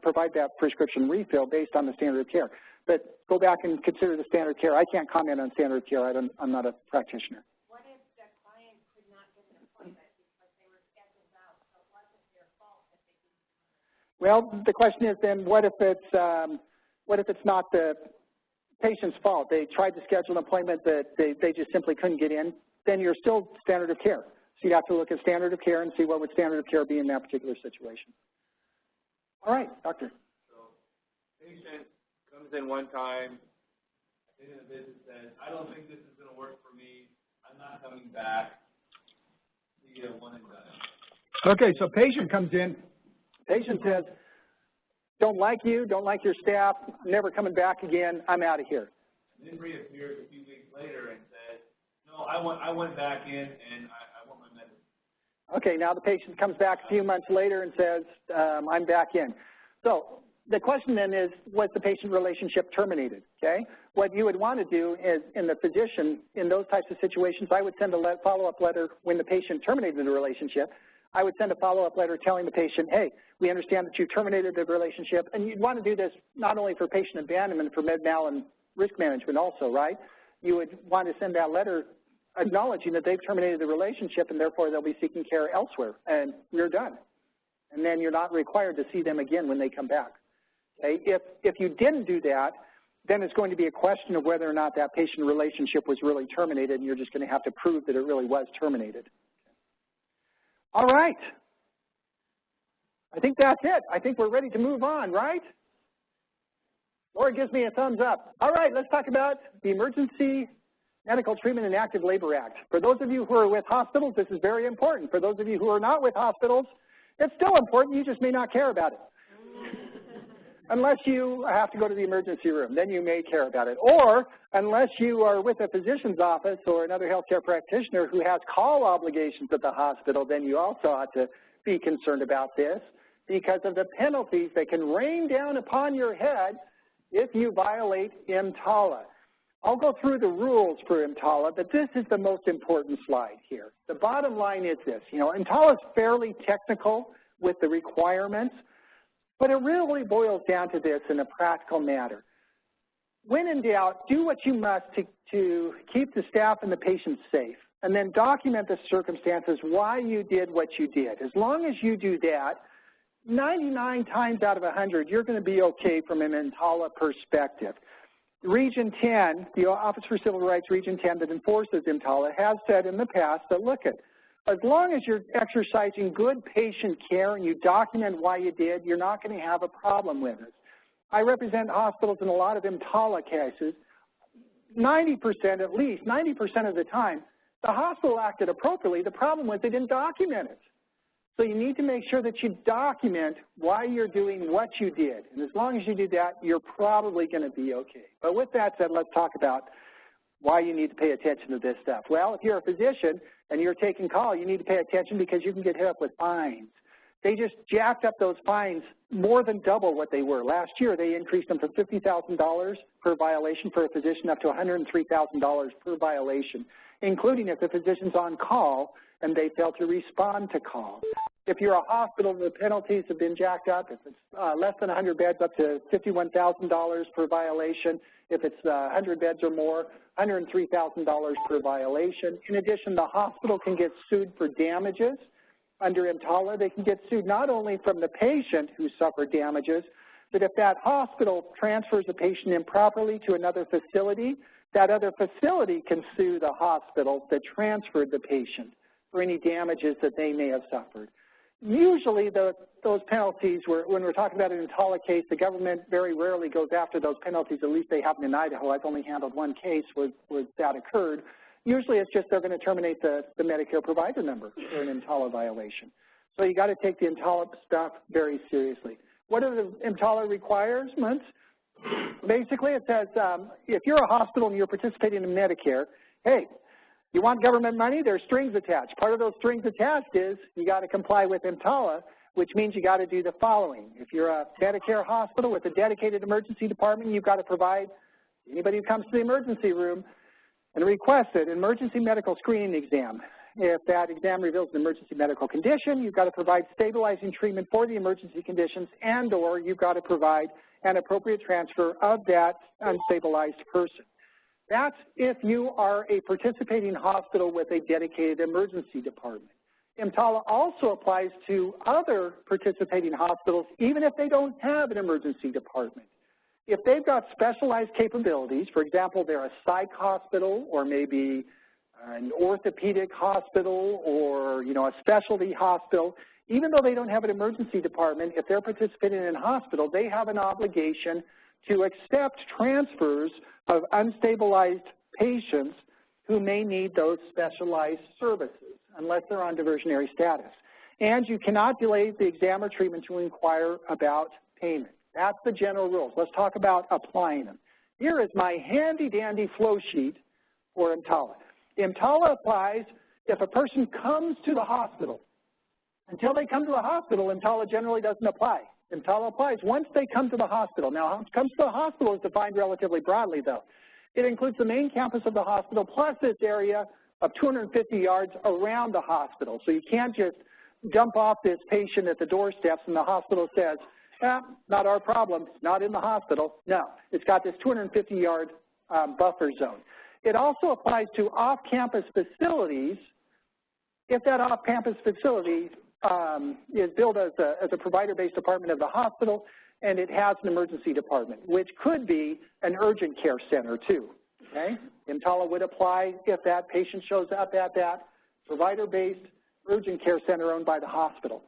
provide that prescription refill based on the standard of care. But go back and consider the standard of care. I can't comment on standard of care. I'm not a practitioner. What if the client could not get an appointment because they were scheduled out, so it wasn't their fault that they didn't? Well, the question is then, what if it's not the patient's fault? They tried to schedule an appointment that they just simply couldn't get in. Then you're still standard of care. So you'd have to look at standard of care and see what would standard of care be in that particular situation. All right, doctor. So patient comes in one time, at the end of the visit says, I don't think this is going to work for me. I'm not coming back. See you one and done. Okay, so patient comes in. Patient says, don't like you, don't like your staff, never coming back again, I'm out of here. And then reappears a few weeks later and says, no, I went back in and I want my medicine. Okay, now the patient comes back a few months later and says, I'm back in. So the question then is, was the patient relationship terminated, okay? What you would want to do is, in the physician, in those types of situations, I would send a follow-up letter when the patient terminated the relationship. I would send a follow-up letter telling the patient, hey, we understand that you terminated the relationship, and you'd want to do this not only for patient abandonment, for med-mal and risk management also, right? You would want to send that letter acknowledging that they've terminated the relationship and therefore they'll be seeking care elsewhere, and we're done. And then you're not required to see them again when they come back. Okay? If you didn't do that, then it's going to be a question of whether or not that patient relationship was really terminated, and you're just going to have to prove that it really was terminated. All right. I think that's it. I think we're ready to move on, right? Laura gives me a thumbs up. All right, let's talk about the Emergency Medical Treatment and Active Labor Act. For those of you who are with hospitals, this is very important. For those of you who are not with hospitals, it's still important. You just may not care about it. Unless you have to go to the emergency room, then you may care about it. Or unless you are with a physician's office or another healthcare practitioner who has call obligations at the hospital, then you also ought to be concerned about this because of the penalties that can rain down upon your head if you violate EMTALA. I'll go through the rules for EMTALA, but this is the most important slide here. The bottom line is this. You know, EMTALA is fairly technical with the requirements, but it really boils down to this in a practical matter. When in doubt, do what you must to keep the staff and the patients safe, and then document the circumstances why you did what you did. As long as you do that, 99 times out of 100, you're going to be okay from an EMTALA perspective. Region 10, the Office for Civil Rights Region 10 that enforces EMTALA, has said in the past that, look, as long as you're exercising good patient care and you document why you did, you're not going to have a problem with it. I represent hospitals in a lot of EMTALA cases. 90%, at least 90% of the time, the hospital acted appropriately. The problem was they didn't document it. So you need to make sure that you document why you're doing what you did. And as long as you do that, you're probably going to be okay. But with that said, let's talk about why you need to pay attention to this stuff. Well, if you're a physician and you're taking call, you need to pay attention because you can get hit up with fines. They just jacked up those fines more than double what they were. Last year, they increased them from $50,000 per violation for a physician up to $103,000 per violation, including if the physician's on call and they fail to respond to calls. If you're a hospital, the penalties have been jacked up. If it's less than 100 beds, up to $51,000 per violation. If it's 100 beds or more, $103,000 per violation. In addition, the hospital can get sued for damages. Under EMTALA, they can get sued not only from the patient who suffered damages, but if that hospital transfers a patient improperly to another facility, that other facility can sue the hospital that transferred the patient for any damages that they may have suffered. Usually those penalties, when we're talking about an EMTALA case, the government very rarely goes after those penalties. At least they happen in Idaho. I've only handled one case where that occurred. Usually it's just they're going to terminate the Medicare provider number for an EMTALA violation. So you got to take the EMTALA stuff very seriously. What are the EMTALA requirements? Basically it says if you're a hospital and you're participating in Medicare, hey, you want government money? There's strings attached. Part of those strings attached is you got to comply with EMTALA, which means you got to do the following. If you're a Medicare hospital with a dedicated emergency department, you've got to provide anybody who comes to the emergency room and requests an emergency medical screening exam. If that exam reveals an emergency medical condition, you've got to provide stabilizing treatment for the emergency conditions, and or you've got to provide an appropriate transfer of that unstabilized person. That's if you are a participating hospital with a dedicated emergency department. EMTALA also applies to other participating hospitals, even if they don't have an emergency department. If they've got specialized capabilities, for example, they're a psych hospital or maybe an orthopedic hospital or, a specialty hospital, even though they don't have an emergency department, if they're participating in a hospital, they have an obligation to accept transfers of unstabilized patients who may need those specialized services unless they're on diversionary status. And you cannot delay the exam or treatment to inquire about payment. That's the general rules. Let's talk about applying them. Here is my handy-dandy flow sheet for EMTALA. EMTALA applies if a person comes to the hospital. Until they come to the hospital, EMTALA generally doesn't apply. EMTALA applies once they come to the hospital. Now, comes to the hospital is defined relatively broadly, though. It includes the main campus of the hospital plus this area of 250 yards around the hospital. So you can't just dump off this patient at the doorsteps and the hospital says, not our problem, not in the hospital. No, it's got this 250-yard buffer zone. It also applies to off-campus facilities if that off-campus facility is billed as a provider-based department of the hospital and it has an emergency department, which could be an urgent care center too, okay? EMTALA would apply if that patient shows up at that provider-based urgent care center owned by the hospital.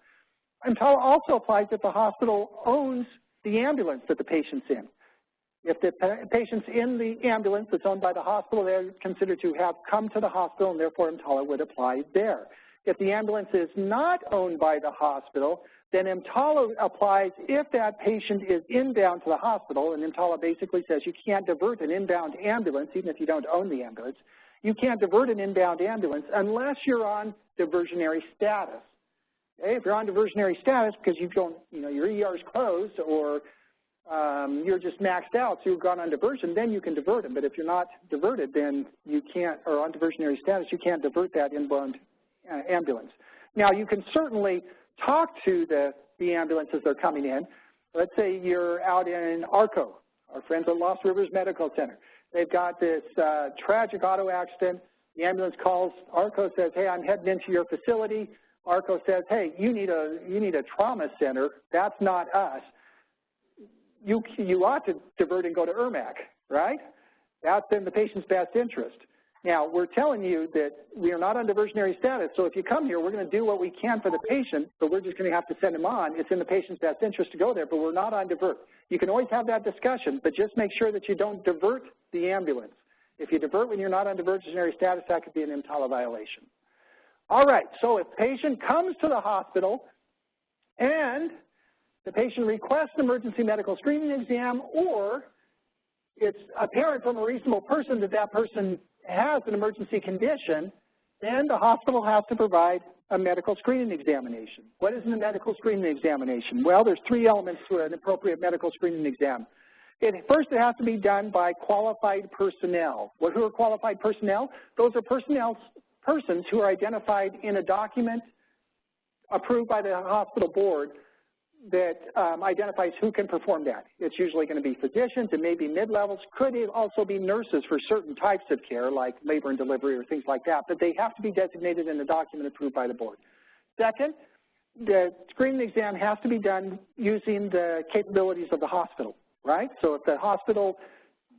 EMTALA also applies if the hospital owns the ambulance that the patient's in. If the patient's in the ambulance that's owned by the hospital, they're considered to have come to the hospital, and therefore EMTALA would apply there. If the ambulance is not owned by the hospital, then EMTALA applies if that patient is inbound to the hospital, and EMTALA basically says you can't divert an inbound ambulance, even if you don't own the ambulance. You can't divert an inbound ambulance unless you're on diversionary status. Okay? If you're on diversionary status because you don't, your ER is closed or you're just maxed out, so you've gone on diversion, then you can divert them. But if you're not diverted, then you can't, or on diversionary status, you can't divert that inbound ambulance. Now, you can certainly talk to the ambulance as they're coming in. Let's say you're out in ARCO, our friends at Lost Rivers Medical Center. They've got this tragic auto accident. The ambulance calls. ARCO says, hey, I'm heading into your facility. ARCO says, hey, you need a trauma center. That's not us. You ought to divert and go to IRMAC, right? That's in the patient's best interest. Now, we're telling you that we are not on diversionary status, so if you come here, we're going to do what we can for the patient, but we're just going to have to send them on. It's in the patient's best interest to go there, but we're not on divert. You can always have that discussion, but just make sure that you don't divert the ambulance. If you divert when you're not on diversionary status, that could be an EMTALA violation. All right, so if patient comes to the hospital and the patient requests an emergency medical screening exam, or it's apparent from a reasonable person that that person has an emergency condition, then the hospital has to provide a medical screening examination. What is a medical screening examination? Well, there's 3 elements to an appropriate medical screening exam. First, it has to be done by qualified personnel. Who are qualified personnel? Those are persons who are identified in a document approved by the hospital board that identifies who can perform that. It's usually going to be physicians, it may be mid-levels, could also be nurses for certain types of care like labor and delivery or things like that, but they have to be designated in a document approved by the board. Second, the screening exam has to be done using the capabilities of the hospital, right? So if the hospital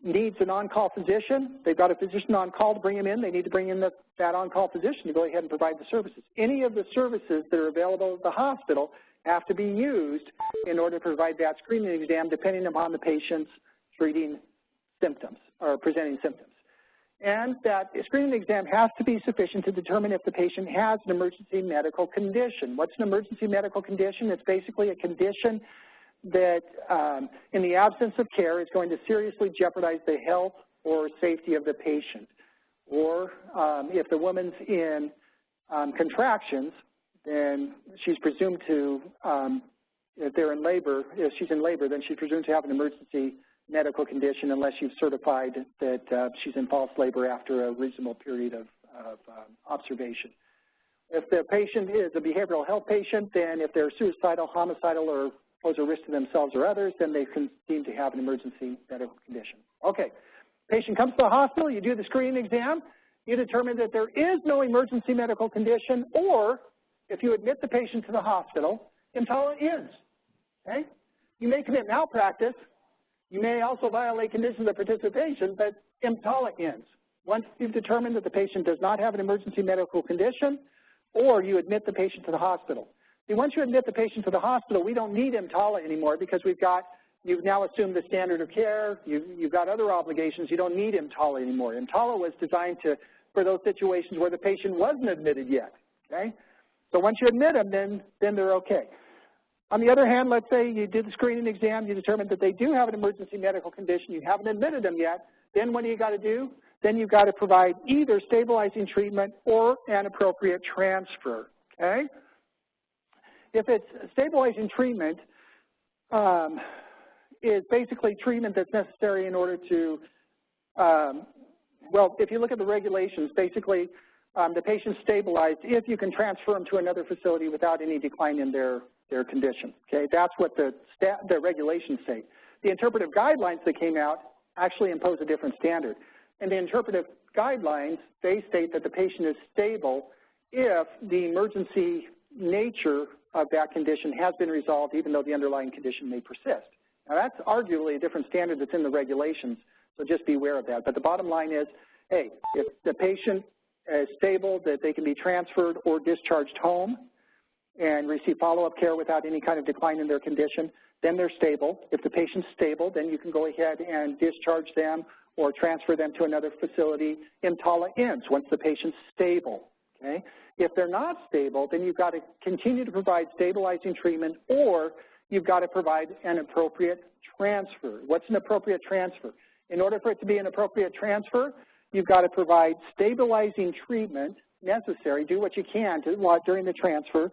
needs an on-call physician, they've got a physician on call to bring him in, they need to bring in that on-call physician to go ahead and provide the services. Any of the services that are available at the hospital have to be used in order to provide that screening exam depending upon the patient's treating symptoms or presenting symptoms. And that screening exam has to be sufficient to determine if the patient has an emergency medical condition. What's an emergency medical condition? It's basically a condition that in the absence of care is going to seriously jeopardize the health or safety of the patient. Or if the woman's in contractions, then she's presumed to, if she's in labor, then she's presumed to have an emergency medical condition unless you've certified that she's in false labor after a reasonable period of observation. If the patient is a behavioral health patient, then if they're suicidal, homicidal, or pose a risk to themselves or others, then they can seem to have an emergency medical condition. Okay, patient comes to the hospital, you do the screening exam, you determine that there is no emergency medical condition, or if you admit the patient to the hospital, EMTALA ends, okay? You may commit malpractice. You may also violate conditions of participation, but EMTALA ends. Once you've determined that the patient does not have an emergency medical condition, or you admit the patient to the hospital. See, once you admit the patient to the hospital, we don't need EMTALA anymore because you've now assumed the standard of care, you've got other obligations, you don't need EMTALA anymore. EMTALA was designed for those situations where the patient wasn't admitted yet, okay? So once you admit them, then they're okay. On the other hand, let's say you did the screening exam, you determined that they do have an emergency medical condition, you haven't admitted them yet, then what do you got to do? Then you've got to provide either stabilizing treatment or an appropriate transfer, okay? If it's stabilizing treatment, is basically treatment that's necessary in order to, well, if you look at the regulations, basically the patient's stabilized if you can transfer them to another facility without any decline in their condition, okay? That's what the regulations say. The interpretive guidelines that came out actually impose a different standard. And the interpretive guidelines, they state that the patient is stable if the emergency nature of that condition has been resolved even though the underlying condition may persist. Now that's arguably a different standard that's in the regulations, so just be aware of that. But the bottom line is, hey, if the patient is stable, that they can be transferred or discharged home and receive follow-up care without any kind of decline in their condition, then they're stable. If the patient's stable, then you can go ahead and discharge them or transfer them to another facility. EMTALA ends once the patient's stable, okay? If they're not stable, then you've got to continue to provide stabilizing treatment or you've got to provide an appropriate transfer. What's an appropriate transfer? In order for it to be an appropriate transfer, you've got to provide stabilizing treatment necessary, do what you can during the transfer.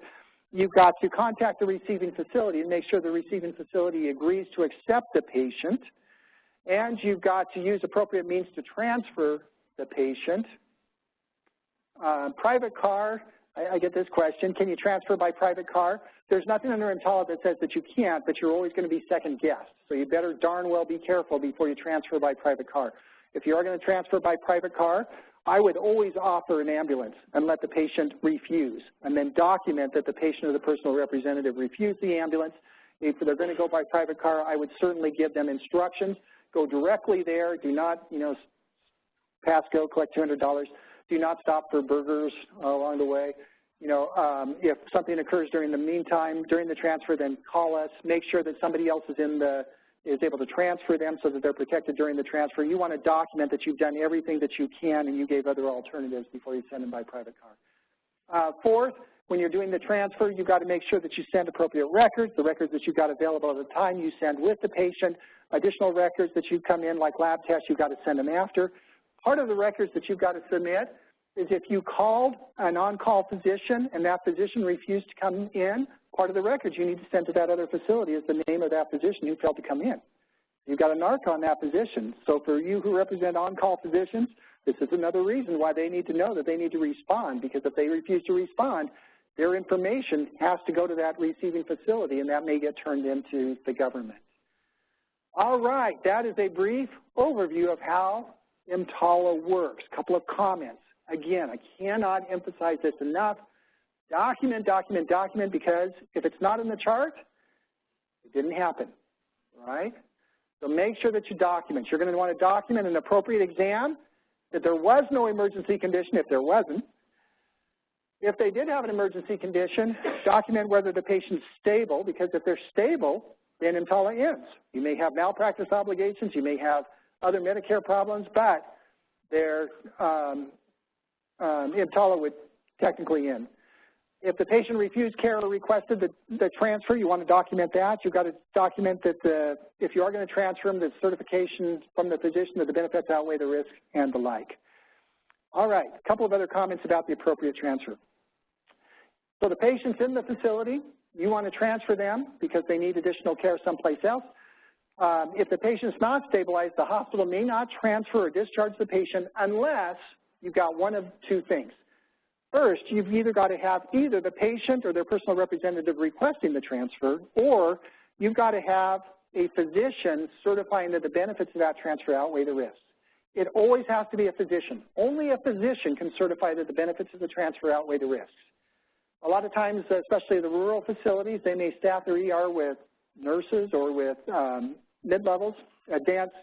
You've got to contact the receiving facility and make sure the receiving facility agrees to accept the patient, and you've got to use appropriate means to transfer the patient. Private car, I get this question, can you transfer by private car? There's nothing under EMTALA that says that you can't, but you're always going to be second guessed. So you better darn well be careful before you transfer by private car. If you are going to transfer by private car, I would always offer an ambulance and let the patient refuse, and then document that the patient or the personal representative refused the ambulance. If they're going to go by private car, I would certainly give them instructions. Go directly there. Do not, pass go, collect $200. Do not stop for burgers along the way. If something occurs during the meantime, during the transfer, then call us. Make sure that somebody else is able to transfer them so that they're protected during the transfer. You want to document that you've done everything that you can and you gave other alternatives before you send them by private car. Fourth, when you're doing the transfer, you've got to make sure that you send appropriate records. The records that you've got available at the time you send with the patient. Additional records that you come in, like lab tests, you've got to send them after. Part of the records that you've got to submit is if you called an on-call physician and that physician refused to come in, part of the records you need to send to that other facility is the name of that physician who failed to come in. You've got a narc on that physician. So for you who represent on-call physicians, this is another reason why they need to know that they need to respond, because if they refuse to respond, their information has to go to that receiving facility, and that may get turned into the government. All right, that is a brief overview of how EMTALA works. A couple of comments. Again, I cannot emphasize this enough. Document, document, document, because if it's not in the chart, it didn't happen, right? So make sure that you document. You're going to want to document an appropriate exam, that there was no emergency condition if there wasn't. If they did have an emergency condition, document whether the patient's stable, because if they're stable, then EMTALA ends. You may have malpractice obligations, you may have other Medicare problems, but their EMTALA would technically end. If the patient refused care or requested the transfer, you want to document that. You've got to document that if you are going to transfer them, the certification from the physician that the benefits outweigh the risk and the like. All right, a couple of other comments about the appropriate transfer. So the patient's in the facility. You want to transfer them because they need additional care someplace else. If the patient's not stabilized, the hospital may not transfer or discharge the patient unless you've got one of two things. First, you've either got to have either the patient or their personal representative requesting the transfer, or you've got to have a physician certifying that the benefits of that transfer outweigh the risks. It always has to be a physician. Only a physician can certify that the benefits of the transfer outweigh the risks. A lot of times, especially the rural facilities, they may staff their ER with nurses or with mid-levels, advanced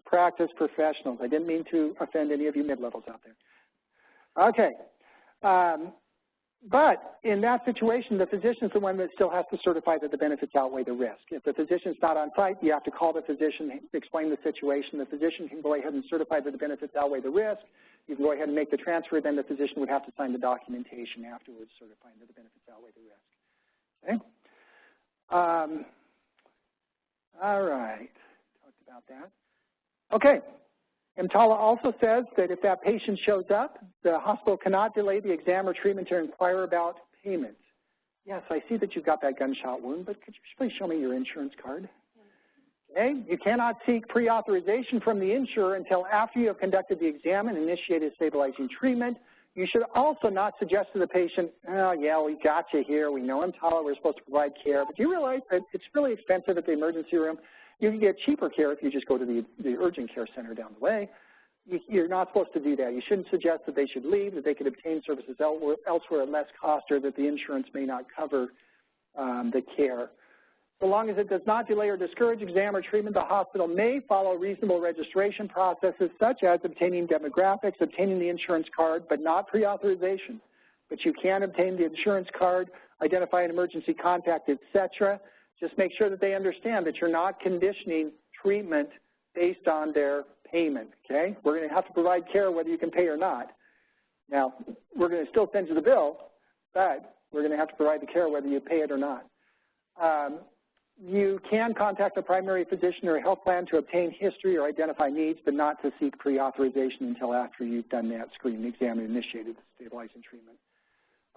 practice professionals. I didn't mean to offend any of you mid-levels out there. Okay. But in that situation, the physician is the one that still has to certify that the benefits outweigh the risk. If the physician is not on site, you have to call the physician, explain the situation. The physician can go ahead and certify that the benefits outweigh the risk. You can go ahead and make the transfer. Then the physician would have to sign the documentation afterwards certifying that the benefits outweigh the risk. Okay. All right. Talked about that. Okay. EMTALA also says that if that patient shows up, the hospital cannot delay the exam or treatment to inquire about payment. Yes, I see that you've got that gunshot wound, but could you please show me your insurance card? Okay. You cannot seek pre-authorization from the insurer until after you have conducted the exam and initiated stabilizing treatment. You should also not suggest to the patient, oh, yeah, we got you here. We know EMTALA, we're supposed to provide care. But do you realize that it's really expensive at the emergency room? You can get cheaper care if you just go to the urgent care center down the way. You're not supposed to do that. You shouldn't suggest that they should leave, that they could obtain services elsewhere at less cost, or that the insurance may not cover the care. So long as it does not delay or discourage exam or treatment, the hospital may follow reasonable registration processes such as obtaining demographics, obtaining the insurance card, but not pre-authorization. But you can obtain the insurance card, identify an emergency contact, etc. Just make sure that they understand that you're not conditioning treatment based on their payment, okay? We're going to have to provide care whether you can pay or not. Now, we're going to still send you the bill, but we're going to have to provide the care whether you pay it or not. You can contact a primary physician or a health plan to obtain history or identify needs, but not to seek pre-authorization until after you've done that screening exam and initiated the stabilizing treatment.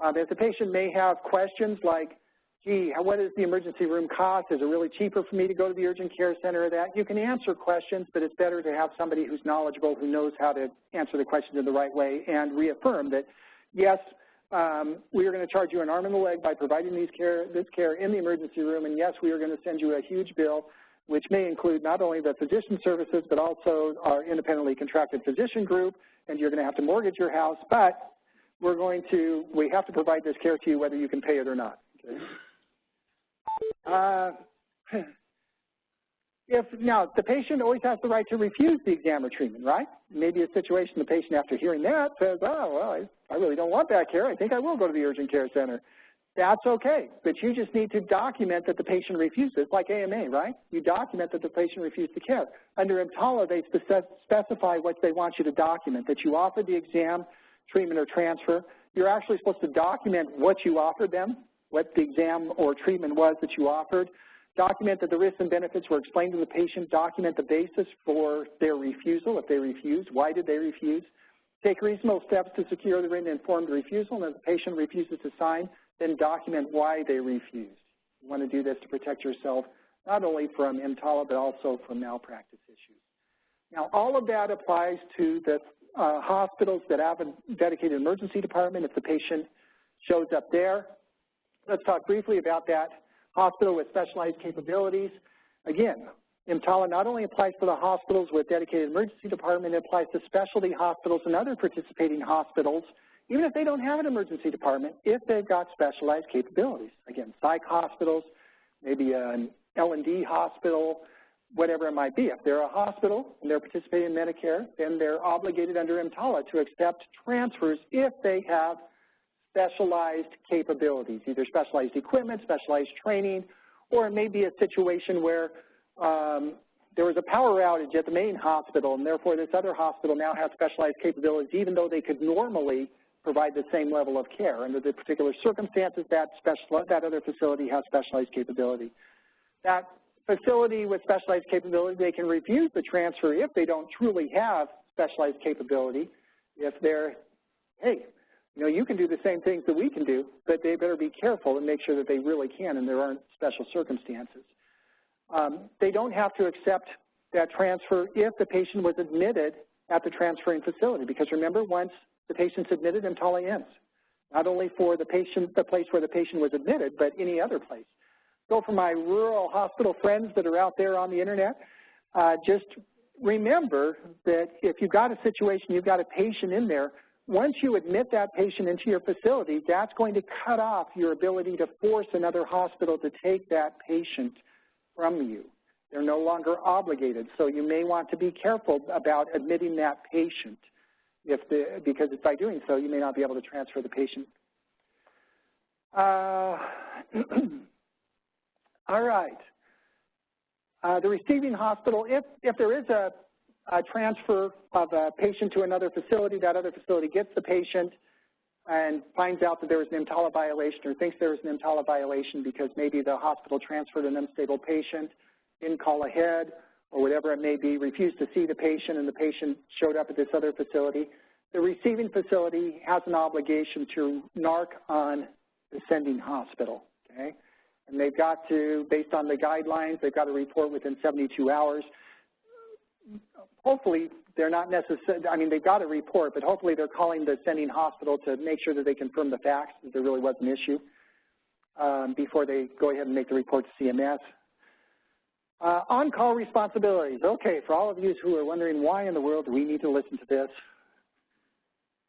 If the patient may have questions like, gee, what does the emergency room cost? Is it really cheaper for me to go to the urgent care center or that? You can answer questions, but it's better to have somebody who's knowledgeable, who knows how to answer the questions in the right way and reaffirm that, yes, we are going to charge you an arm and a leg by providing this care in the emergency room, and yes, we are going to send you a huge bill, which may include not only the physician services, but also our independently contracted physician group, and you're going to have to mortgage your house, but we have to provide this care to you whether you can pay it or not. Okay? Now, the patient always has the right to refuse the exam or treatment, right? Maybe a situation the patient, after hearing that, says, oh, well, I really don't want that care. I think I will go to the urgent care center. That's okay, but you just need to document that the patient refuses. It's like AMA, right? You document that the patient refused the care. Under EMTALA, they specify what they want you to document, that you offered the exam, treatment, or transfer. You're actually supposed to document what you offered them, what the exam or treatment was that you offered. Document that the risks and benefits were explained to the patient. Document the basis for their refusal. If they refused, why did they refuse? Take reasonable steps to secure the written informed refusal, and if the patient refuses to sign, then document why they refused. You want to do this to protect yourself not only from EMTALA, but also from malpractice issues. Now, all of that applies to the hospitals that have a dedicated emergency department if the patient shows up there. Let's talk briefly about that. Hospital with specialized capabilities. Again, EMTALA not only applies to the hospitals with dedicated emergency department, it applies to specialty hospitals and other participating hospitals, even if they don't have an emergency department, if they've got specialized capabilities. Again, psych hospitals, maybe an L&D hospital, whatever it might be. If they're a hospital and they're participating in Medicare, then they're obligated under EMTALA to accept transfers if they have specialized capabilities, either specialized equipment, specialized training, or it may be a situation where there was a power outage at the main hospital, and therefore this other hospital now has specialized capabilities, even though they could normally provide the same level of care. Under the particular circumstances, that other facility has specialized capability. That facility with specialized capability, they can refuse the transfer if they don't truly have specialized capability. If they're, hey, you know, you can do the same things that we can do, but they better be careful and make sure that they really can and there aren't special circumstances. They don't have to accept that transfer if the patient was admitted at the transferring facility, because remember, once the patient's admitted, EMTALA ends, not only for the patient, the place where the patient was admitted, but any other place. So for my rural hospital friends that are out there on the internet, just remember that if you've got a situation, you've got a patient in there, once you admit that patient into your facility, that's going to cut off your ability to force another hospital to take that patient from you. They're no longer obligated, so you may want to be careful about admitting that patient because by doing so, you may not be able to transfer the patient. All right. The receiving hospital, if there is a transfer of a patient to another facility, that other facility gets the patient and finds out that there was an EMTALA violation or thinks there was an EMTALA violation because maybe the hospital transferred an unstable patient, didn't call ahead, or whatever it may be, refused to see the patient and the patient showed up at this other facility. The receiving facility has an obligation to narc on the sending hospital, okay? And they've got to, based on the guidelines, they've got to report within 72 hours. Hopefully, they're not necessarily, I mean, they've got to report, but hopefully they're calling the sending hospital to make sure that they confirm the facts, that there really was an issue before they go ahead and make the report to CMS. On-call responsibilities. Okay, for all of you who are wondering why in the world do we need to listen to this,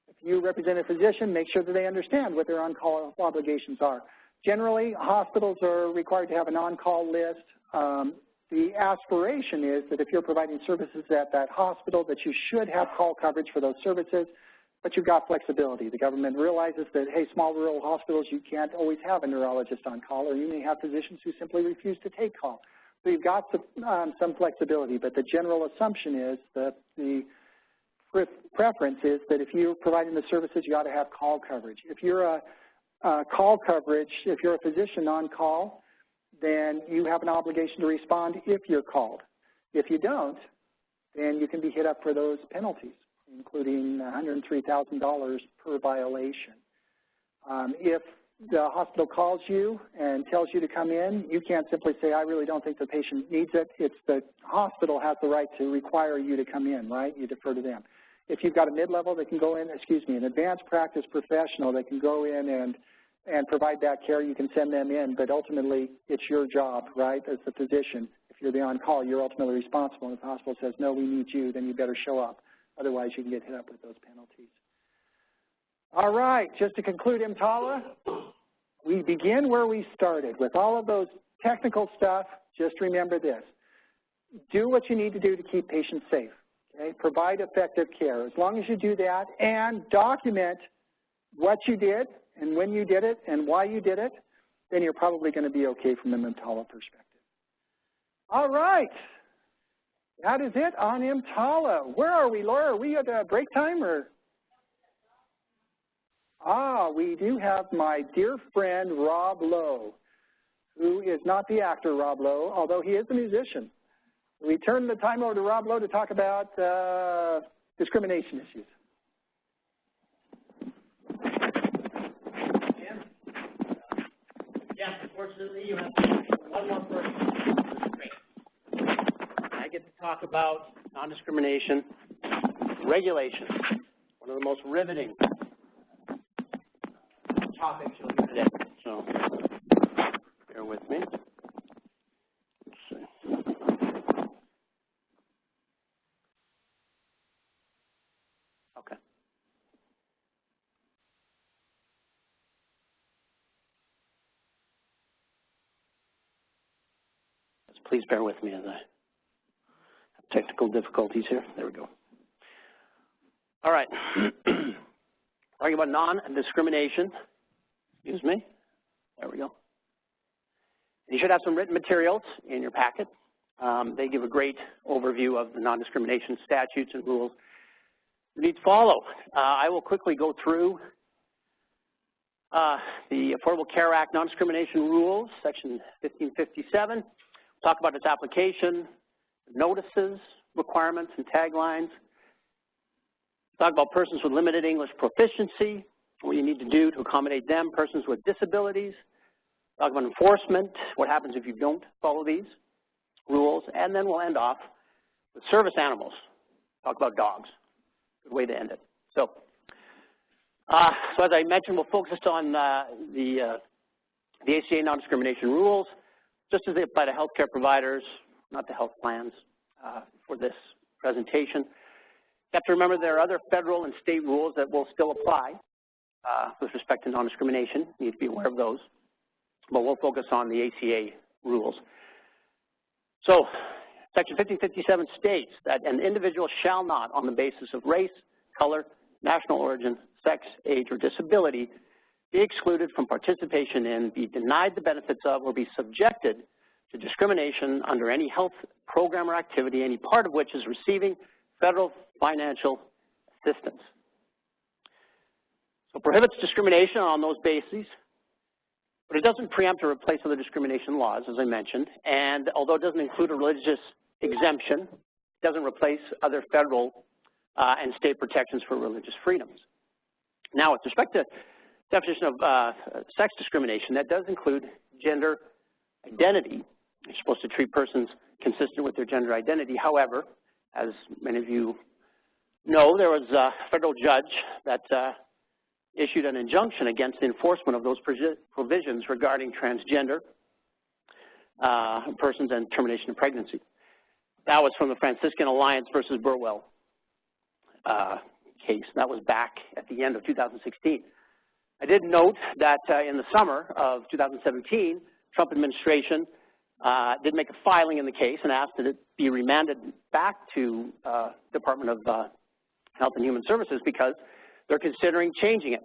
if you represent a physician, make sure that they understand what their on-call obligations are. Generally, hospitals are required to have an on-call list. The aspiration is that if you're providing services at that hospital, that you should have call coverage for those services, but you've got flexibility. The government realizes that, hey, small rural hospitals, you can't always have a neurologist on call, or you may have physicians who simply refuse to take call. So you've got some flexibility, but the general assumption is that the preference is that if you're providing the services, you ought to have call coverage. If you're a call coverage, if you're a physician on call, then you have an obligation to respond if you're called. If you don't, then you can be hit up for those penalties, including $103,000 per violation. If the hospital calls you and tells you to come in, you can't simply say, I really don't think the patient needs it. It's the hospital has the right to require you to come in, right? You defer to them. If you've got a mid-level that can go in, an advanced practice professional that can go in and provide that care, you can send them in, but ultimately it's your job, right, as the physician. If you're the on-call, you're ultimately responsible, and if the hospital says, no, we need you, then you better show up. Otherwise, you can get hit up with those penalties. All right, just to conclude EMTALA, we begin where we started. With all of those technical stuff, just remember this. Do what you need to do to keep patients safe, okay? Provide effective care. As long as you do that and document what you did and when you did it and why you did it, then you're probably going to be okay from an EMTALA perspective. All right. That is it on EMTALA. Where are we, Laura? Are we at break time or? We do have my dear friend Rob Lowe, who is not the actor Rob Lowe, although he is a musician. We turn the time over to Rob Lowe to talk about discrimination issues. Yes, unfortunately, you have one more person. Great. I get to talk about non-discrimination regulations, one of the most riveting topics you'll hear today. So, bear with me. Let's see. Okay. Please bear with me as I have technical difficulties here. There we go. All right. Talking about non-discrimination. Excuse me. There we go. You should have some written materials in your packet. They give a great overview of the non-discrimination statutes and rules you need to follow. I will quickly go through the Affordable Care Act non-discrimination rules, section 1557. Talk about its application, notices, requirements, and taglines. Talk about persons with limited English proficiency, what you need to do to accommodate them, persons with disabilities. Talk about enforcement, what happens if you don't follow these rules, and then we'll end off with service animals. Talk about dogs. Good way to end it. So as I mentioned, we'll focus on the ACA non-discrimination rules, just as they apply to healthcare providers, not the health plans, for this presentation. You have to remember there are other federal and state rules that will still apply with respect to non-discrimination. You need to be aware of those. But we'll focus on the ACA rules. So, section 1557 states that an individual shall not, on the basis of race, color, national origin, sex, age, or disability, be excluded from participation in, be denied the benefits of, or be subjected to discrimination under any health program or activity, any part of which is receiving federal financial assistance. So prohibits discrimination on those bases, but it doesn't preempt or replace other discrimination laws, as I mentioned, and although it doesn't include a religious exemption, it doesn't replace other federal and state protections for religious freedoms. Now, with respect to definition of sex discrimination, that does include gender identity. You're supposed to treat persons consistent with their gender identity. However, as many of you know, there was a federal judge that issued an injunction against the enforcement of those provisions regarding transgender persons and termination of pregnancy. That was from the Franciscan Alliance versus Burwell case. That was back at the end of 2016. I did note that in the summer of 2017, Trump administration did make a filing in the case and asked that it be remanded back to Department of Health and Human Services because they're considering changing it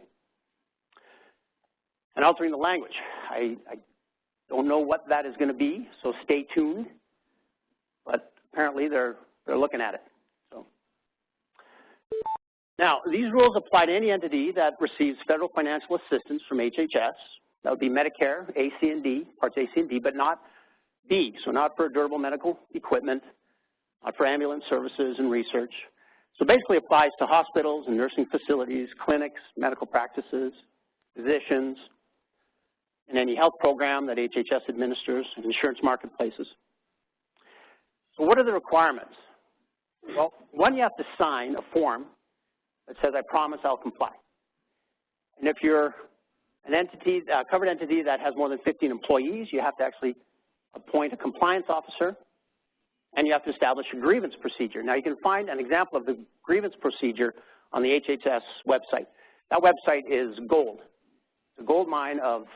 and altering the language. I don't know what that is going to be, so stay tuned. But apparently they're looking at it. So now these rules apply to any entity that receives federal financial assistance from HHS. That would be Medicare, A, C, and D, parts A, C, and D, but not B. So not for durable medical equipment, not for ambulance services and research. So basically applies to hospitals and nursing facilities, clinics, medical practices, physicians, and any health program that HHS administers, and insurance marketplaces. So what are the requirements? Well, one, you have to sign a form that says, I promise I'll comply. And if you're an entity, covered entity that has more than 15 employees, you have to actually appoint a compliance officer, and you have to establish a grievance procedure. Now, you can find an example of the grievance procedure on the HHS website. That website is gold. It's a gold mine of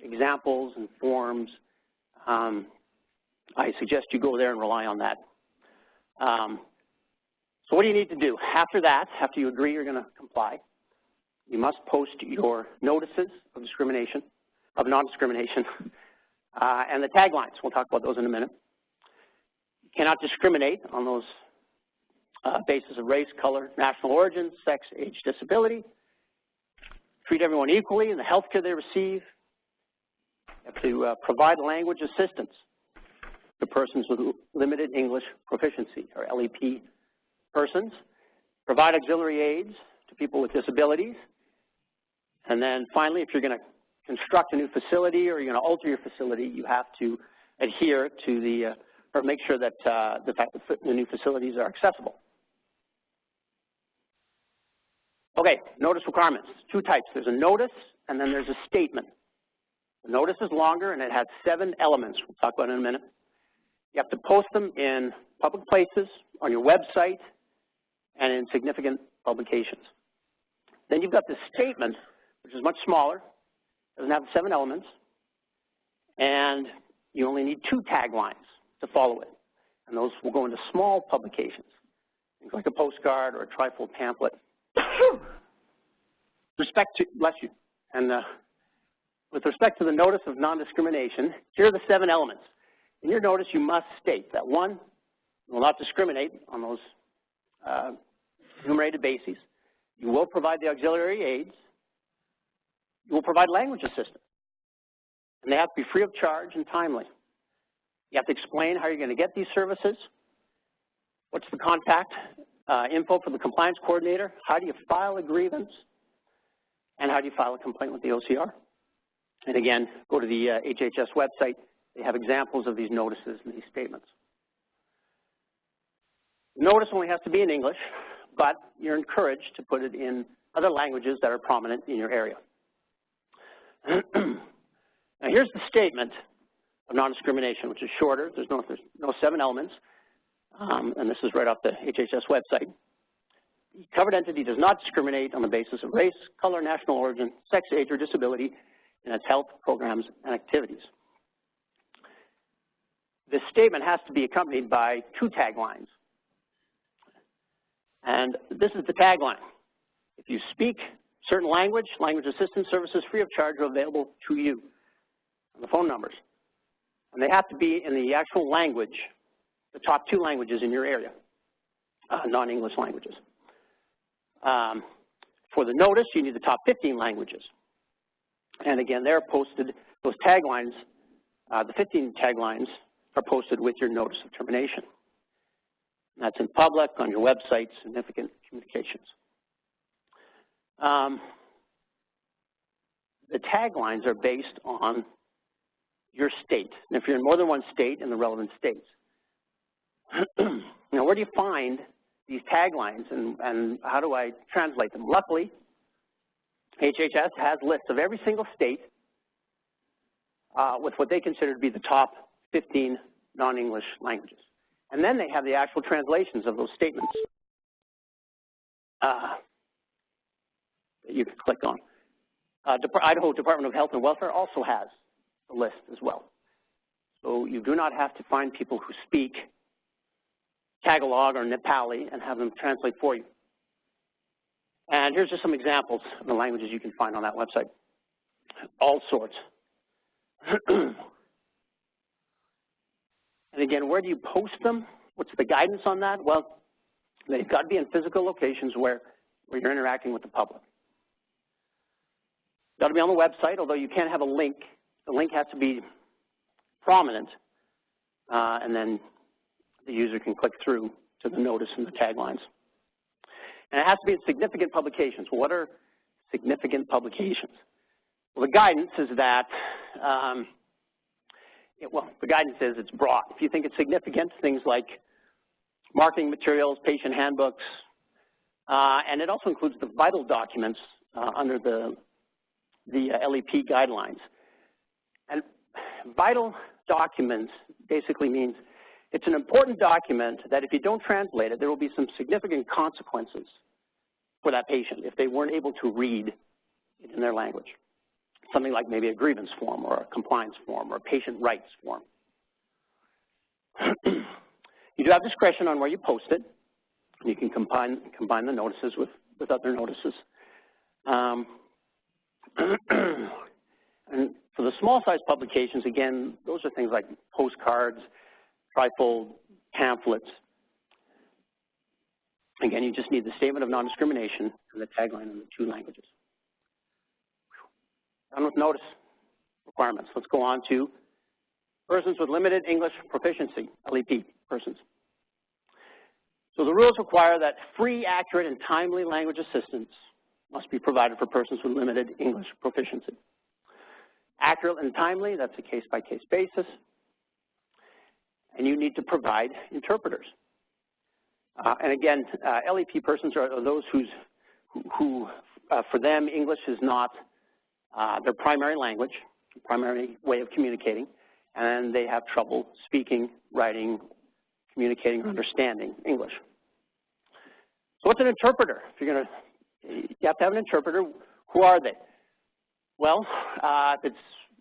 examples and forms. I suggest you go there and rely on that. So what do you need to do? After that, after you agree you're going to comply, you must post your notices of discrimination, of non-discrimination, and the taglines. We'll talk about those in a minute. You cannot discriminate on those basis of race, color, national origin, sex, age, disability. Treat everyone equally in the health care they receive. You have to provide language assistance to persons with limited English proficiency, or LEP persons. Provide auxiliary aids to people with disabilities. And then finally, if you're going to construct a new facility or you're going to alter your facility, you have to adhere to the, or make sure that the new facilities are accessible. Okay, notice requirements, two types. There's a notice and then there's a statement. The notice is longer and it has 7 elements. We'll talk about it in a minute. You have to post them in public places, on your website, and in significant publications. Then you've got the statement, which is much smaller, doesn't have the 7 elements, and you only need 2 taglines to follow it. And those will go into small publications, things like a postcard or a trifold pamphlet. Bless you. And with respect to the notice of non-discrimination, here are the 7 elements. In your notice, you must state that 1, you will not discriminate on those enumerated bases. You will provide the auxiliary aids. You will provide language assistance. And they have to be free of charge and timely. You have to explain how you're going to get these services. What's the contact info for the compliance coordinator? How do you file a grievance? And how do you file a complaint with the OCR? And again, go to the HHS website. They have examples of these notices and these statements. The notice only has to be in English, but you're encouraged to put it in other languages that are prominent in your area. Now here's the statement of non-discrimination, which is shorter. There's no 7 elements, and this is right off the HHS website. The covered entity does not discriminate on the basis of race, color, national origin, sex, age, or disability in its health programs and activities. This statement has to be accompanied by 2 taglines. And this is the tagline. If you speak certain language, language assistance services free of charge are available to you. And the phone numbers. And they have to be in the actual language, the top 2 languages in your area, non-English languages. For the notice, you need the top 15 languages. And again, they're posted, those taglines, the 15 taglines are posted with your notice of termination. And that's in public, on your website, significant communications. The taglines are based on your state. And if you're in more than one state, in the relevant states. Now, where do you find these taglines and how do I translate them? Luckily, HHS has lists of every single state with what they consider to be the top 15 non-English languages. And then they have the actual translations of those statements that you can click on. Idaho Department of Health and Welfare also has a list as well. So you do not have to find people who speak Tagalog or Nepali and have them translate for you. And here's just some examples of the languages you can find on that website. All sorts. And again, where do you post them? What's the guidance on that? Well, they've got to be in physical locations where you're interacting with the public. It's got to be on the website, although you can't have a link. The link has to be prominent, and then the user can click through to the notice and the taglines. And it has to be in significant publications. Well, what are significant publications? Well, the guidance is that, the guidance is it's broad. If you think it's significant, things like marketing materials, patient handbooks, And it also includes the vital documents under the LEP guidelines. And vital documents basically means it's an important document that if you don't translate it, there will be some significant consequences for that patient if they weren't able to read it in their language. Something like maybe a grievance form or a compliance form or a patient rights form. You do have discretion on where you post it. You can combine the notices with other notices. And for the small size publications, again, those are things like postcards, trifold pamphlets. Again, you just need the statement of non-discrimination and the tagline in the 2 languages. Done with notice requirements. Let's go on to persons with limited English proficiency, LEP persons. So the rules require that free, accurate, and timely language assistance must be provided for persons with limited English proficiency. Accurate and timely, that's a case-by-case basis. And you need to provide interpreters. And again, LEP persons are those who for them, English is not their primary language, primary way of communicating, and they have trouble speaking, writing, communicating, or understanding English. So what's an interpreter? If you have to have an interpreter. Who are they? Well, if it's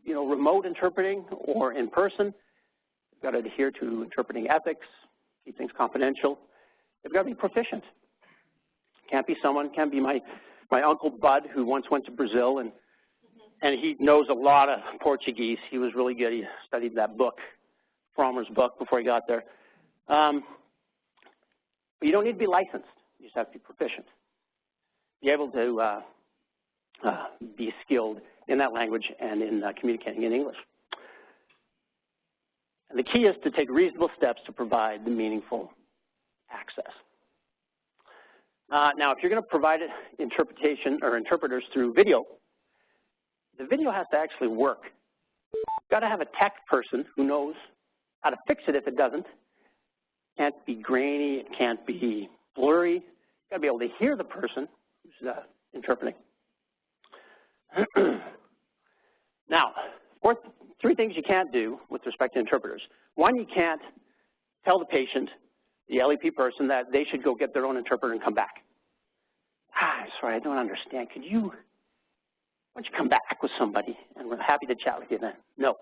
remote interpreting or in person, you've got to adhere to interpreting ethics, keep things confidential. They've got to be proficient. Can't be my Uncle Bud who once went to Brazil and he knows a lot of Portuguese. He was really good. He studied that book, Frommer's book, before he got there. But you don't need to be licensed. You just have to be proficient. Be able to be skilled in that language and in communicating in English. And the key is to take reasonable steps to provide the meaningful access. Now, if you're going to provide interpretation or interpreters through video, the video has to actually work. You've got to have a tech person who knows how to fix it if it doesn't. It can't be grainy, it can't be blurry. You've got to be able to hear the person who's interpreting. Now, 3 things you can't do with respect to interpreters. 1, you can't tell the patient, the LEP person, that they should go get their own interpreter and come back. Sorry, I don't understand. Why don't you come back with somebody, and we're happy to chat with you then. No.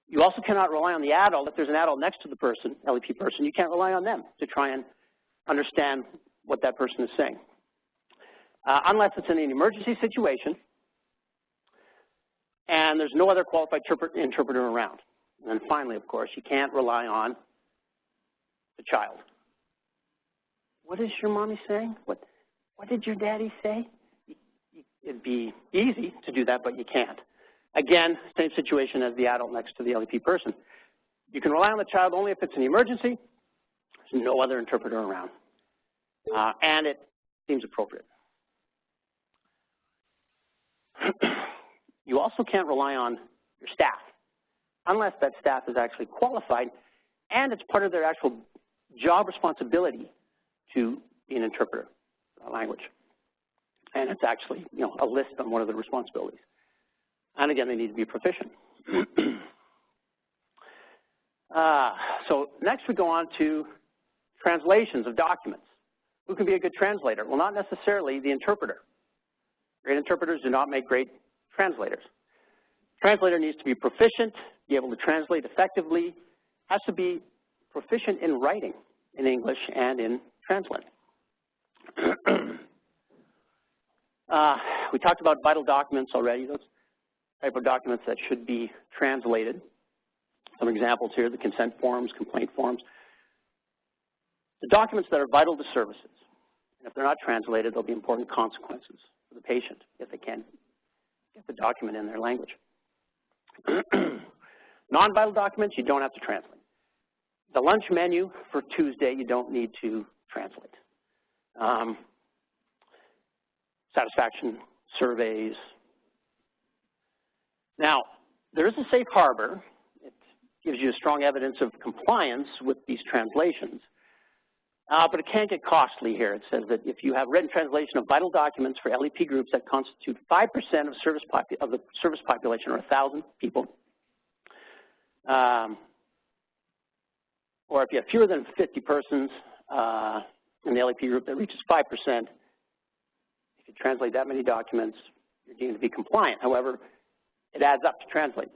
You also cannot rely on the adult. If there's an adult next to the person, LEP person, you can't rely on them to try and understand what that person is saying. Unless it's in an emergency situation, and there's no other qualified interpreter around. And then finally, of course, you can't rely on the child. What is your mommy saying? What did your daddy say? It'd be easy to do that, but you can't. Again, same situation as the adult next to the LEP person. You can rely on the child only if it's an emergency. There's no other interpreter around. And it seems appropriate. You also can't rely on your staff, unless that staff is actually qualified and it's part of their actual job responsibility to be an interpreter of language. And it's actually, a list on one of the responsibilities. And again, they need to be proficient. So next we go on to translations of documents. Who can be a good translator? Well, not necessarily the interpreter. Great interpreters do not make great translators. Translator needs to be proficient, be able to translate effectively, has to be proficient in writing in English and in translating. We talked about vital documents already, those type of documents that should be translated. Some examples here, the consent forms, complaint forms. The documents that are vital to services. And if they're not translated, there'll be important consequences for the patient if they can't get the document in their language. Non-vital documents, you don't have to translate. The lunch menu for Tuesday, you don't need to translate. Satisfaction surveys. Now, there is a safe harbor. It gives you a strong evidence of compliance with these translations. But it can get costly here. It says that if you have written translation of vital documents for LEP groups that constitute 5% of the service population, or 1,000 people, or if you have fewer than 50 persons in the LEP group that reaches 5%, if you translate that many documents, you're deemed to be compliant. However, it adds up to translate.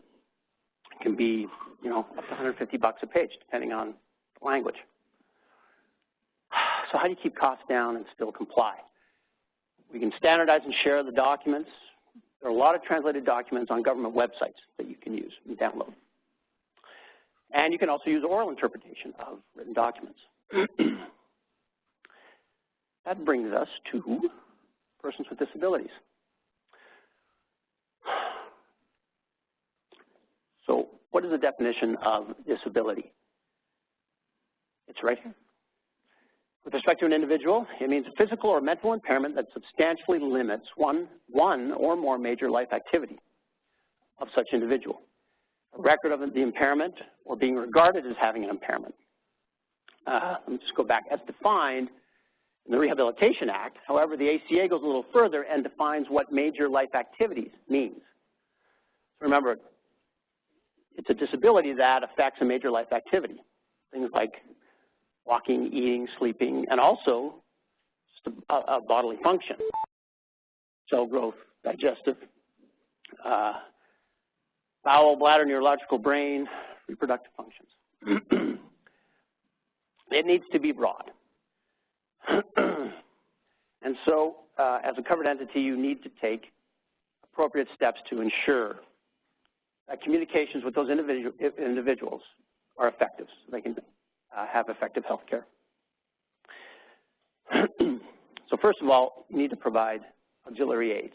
It can be, you know, up to $150 a page, depending on the language. So how do you keep costs down and still comply? We can standardize and share the documents. There are a lot of translated documents on government websites that you can use and download. And you can also use oral interpretation of written documents. That brings us to persons with disabilities. So what is the definition of disability? It's right here. With respect to an individual, it means a physical or mental impairment that substantially limits one or more major life activity of such individual. A record of the impairment or being regarded as having an impairment. Let me just go back. As defined in the Rehabilitation Act, however, the ACA goes a little further and defines what major life activities means. Remember, it's a disability that affects a major life activity. Things like walking, eating, sleeping, and also just a bodily function. Cell growth, digestive, bowel, bladder, neurological, brain, reproductive functions. It needs to be broad. And so, as a covered entity, you need to take appropriate steps to ensure that communications with those individuals are effective, so they can have effective health care. So first of all, you need to provide auxiliary aids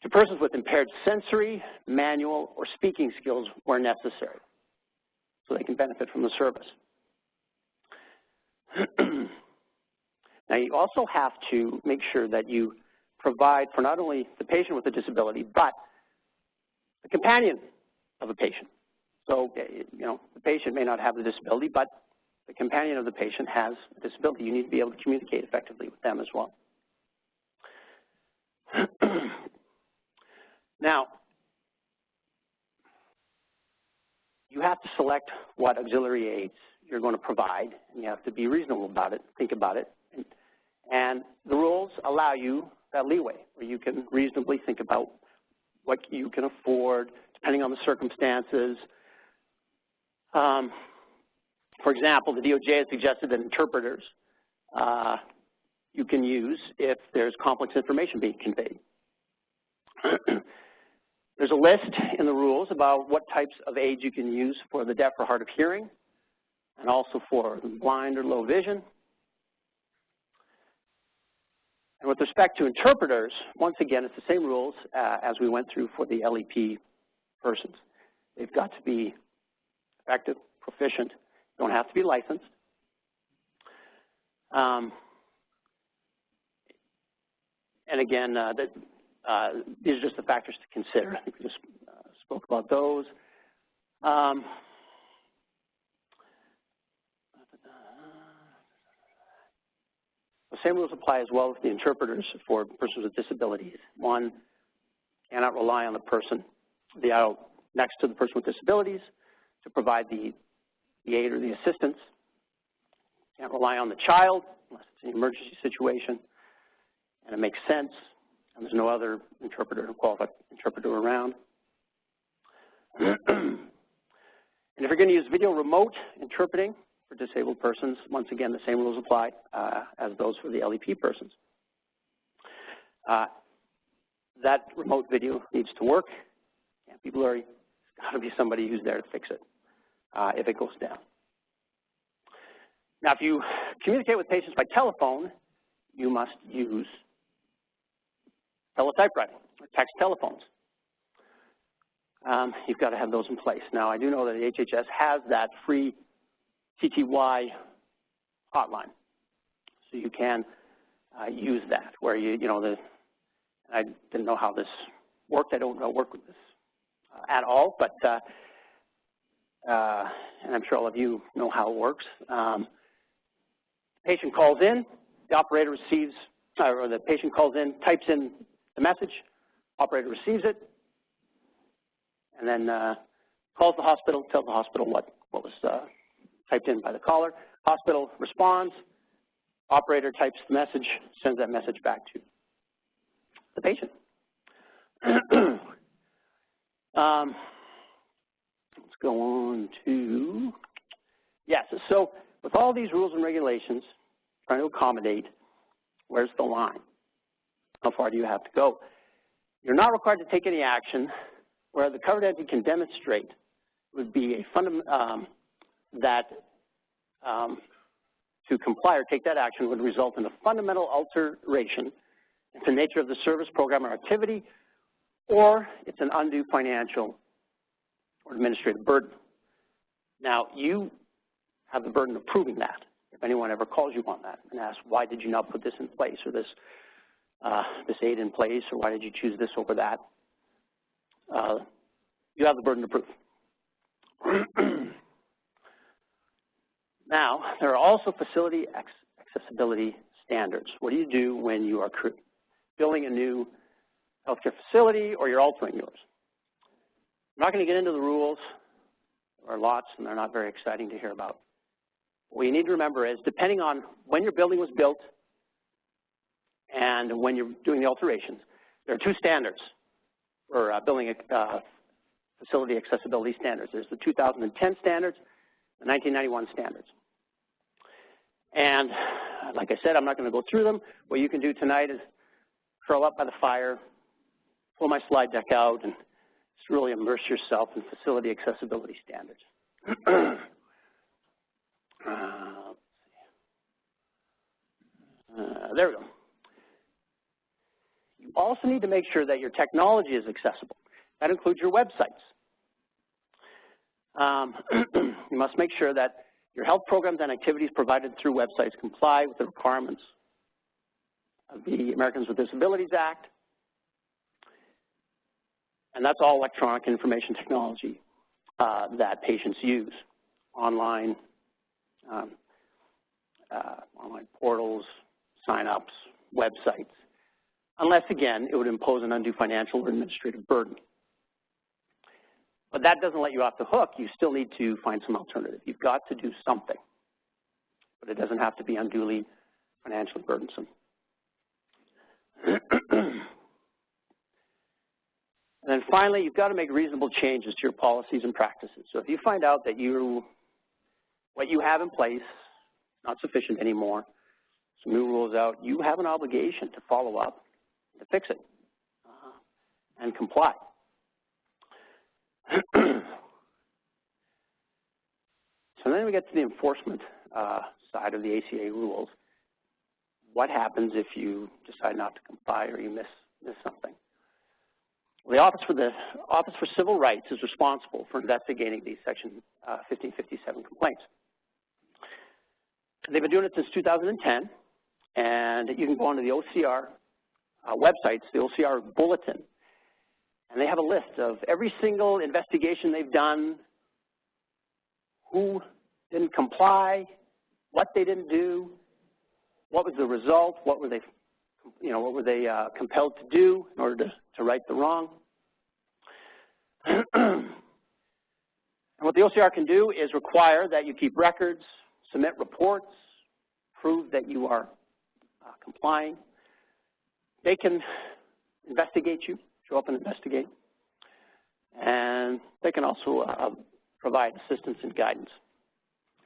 to persons with impaired sensory, manual, or speaking skills where necessary, so they can benefit from the service. Now, you also have to make sure that you provide for not only the patient with a disability, but the companion of a patient. So, you know, the patient may not have the disability, but the companion of the patient has a disability. You need to be able to communicate effectively with them as well. Now, you have to select what auxiliary aids you're going to provide, and you have to be reasonable about it, think about it. And the rules allow you that leeway where you can reasonably think about what you can afford, depending on the circumstances. For example, the DOJ has suggested that interpreters you can use if there's complex information being conveyed. There's a list in the rules about what types of aids you can use for the deaf or hard of hearing, and also for blind or low vision. And with respect to interpreters, once again, it's the same rules as we went through for the LEP persons. They've got to be effective, proficient, don't have to be licensed. And again, these are just the factors to consider. I think we just spoke about those. The same rules apply as well as the interpreters for persons with disabilities. One, cannot rely on the person, the adult next to the person with disabilities to provide the aid or the assistance. Can't rely on the child unless it's an emergency situation and it makes sense and there's no other interpreter, qualified interpreter around. And if you're going to use video remote interpreting for disabled persons, once again, the same rules apply as those for the LEP persons. That remote video needs to work. Can't be blurry. There's got to be somebody who's there to fix it if it goes down. Now, if you communicate with patients by telephone, you must use teletypewriting or text telephones. You've got to have those in place. Now, I do know that the HHS has that free TTY hotline, so you can use that. Where I didn't know how this worked. I don't work with this at all, but and I'm sure all of you know how it works. Patient calls in, the operator receives, or the patient calls in, types in the message, operator receives it, and then calls the hospital, tells the hospital what was typed in by the caller. Hospital responds, operator types the message, sends that message back to the patient. Let's go on to, yes, so with all these rules and regulations, trying to accommodate, where's the line? How far do you have to go? You're not required to take any action where the covered entity can demonstrate would be a to comply or take that action would result in a fundamental alteration in the nature of the service, program, or activity, or it's an undue financial or administrative burden. Now, you have the burden of proving that. If anyone ever calls you on that and asks, why did you not put this in place or this aid in place, or why did you choose this over that, you have the burden of proof. Now, there are also facility accessibility standards. What do you do when you are building a new healthcare facility or you're altering yours? I'm not going to get into the rules. There are lots, and they're not very exciting to hear about. What you need to remember is, depending on when your building was built and when you're doing the alterations, there are two standards for building facility accessibility standards. There's the 2010 standards, the 1991 standards. And like I said, I'm not going to go through them. What you can do tonight is curl up by the fire, pull my slide deck out, and just really immerse yourself in facility accessibility standards. There we go. You also need to make sure that your technology is accessible. That includes your websites. You must make sure that your health programs and activities provided through websites comply with the requirements of the Americans with Disabilities Act. And that's all electronic information technology that patients use, online portals, sign-ups, websites, unless, again, it would impose an undue financial or administrative burden. But that doesn't let you off the hook. You still need to find some alternative. You've got to do something, but it doesn't have to be unduly financially burdensome. And then finally, you've got to make reasonable changes to your policies and practices. So if you find out that what you have in place is not sufficient anymore, some new rules out, you have an obligation to follow up, to fix it, and comply. So then we get to the enforcement side of the ACA rules. What happens if you decide not to comply or you miss something? Well, the Office for Civil Rights is responsible for investigating these Section 1557 complaints. They've been doing it since 2010, and you can go onto the OCR websites, the OCR bulletin, and they have a list of every single investigation they've done, who didn't comply, what they didn't do, what was the result, what were they compelled to do in order to right the wrong. And what the OCR can do is require that you keep records, submit reports, prove that you are complying. They can investigate you, show up and investigate, and they can also provide assistance and guidance.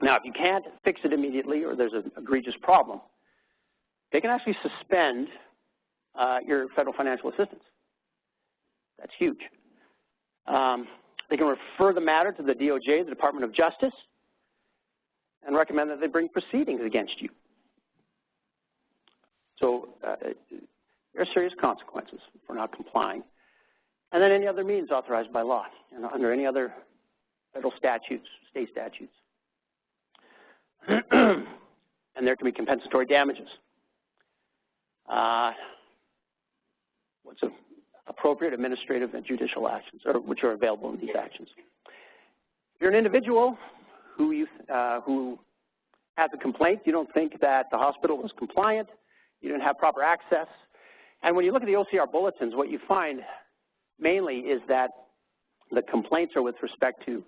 Now, if you can't fix it immediately or there's an egregious problem, they can actually suspend your federal financial assistance. That's huge. They can refer the matter to the DOJ, the Department of Justice, and recommend that they bring proceedings against you. So there are serious consequences for not complying. And then any other means authorized by law, and under any other federal statutes, state statutes. And there can be compensatory damages. What's appropriate administrative and judicial actions, or which are available in these actions. If you're an individual who have the complaint, you don't think that the hospital was compliant, you didn't have proper access. And when you look at the OCR bulletins, what you find mainly is that the complaints are with respect to,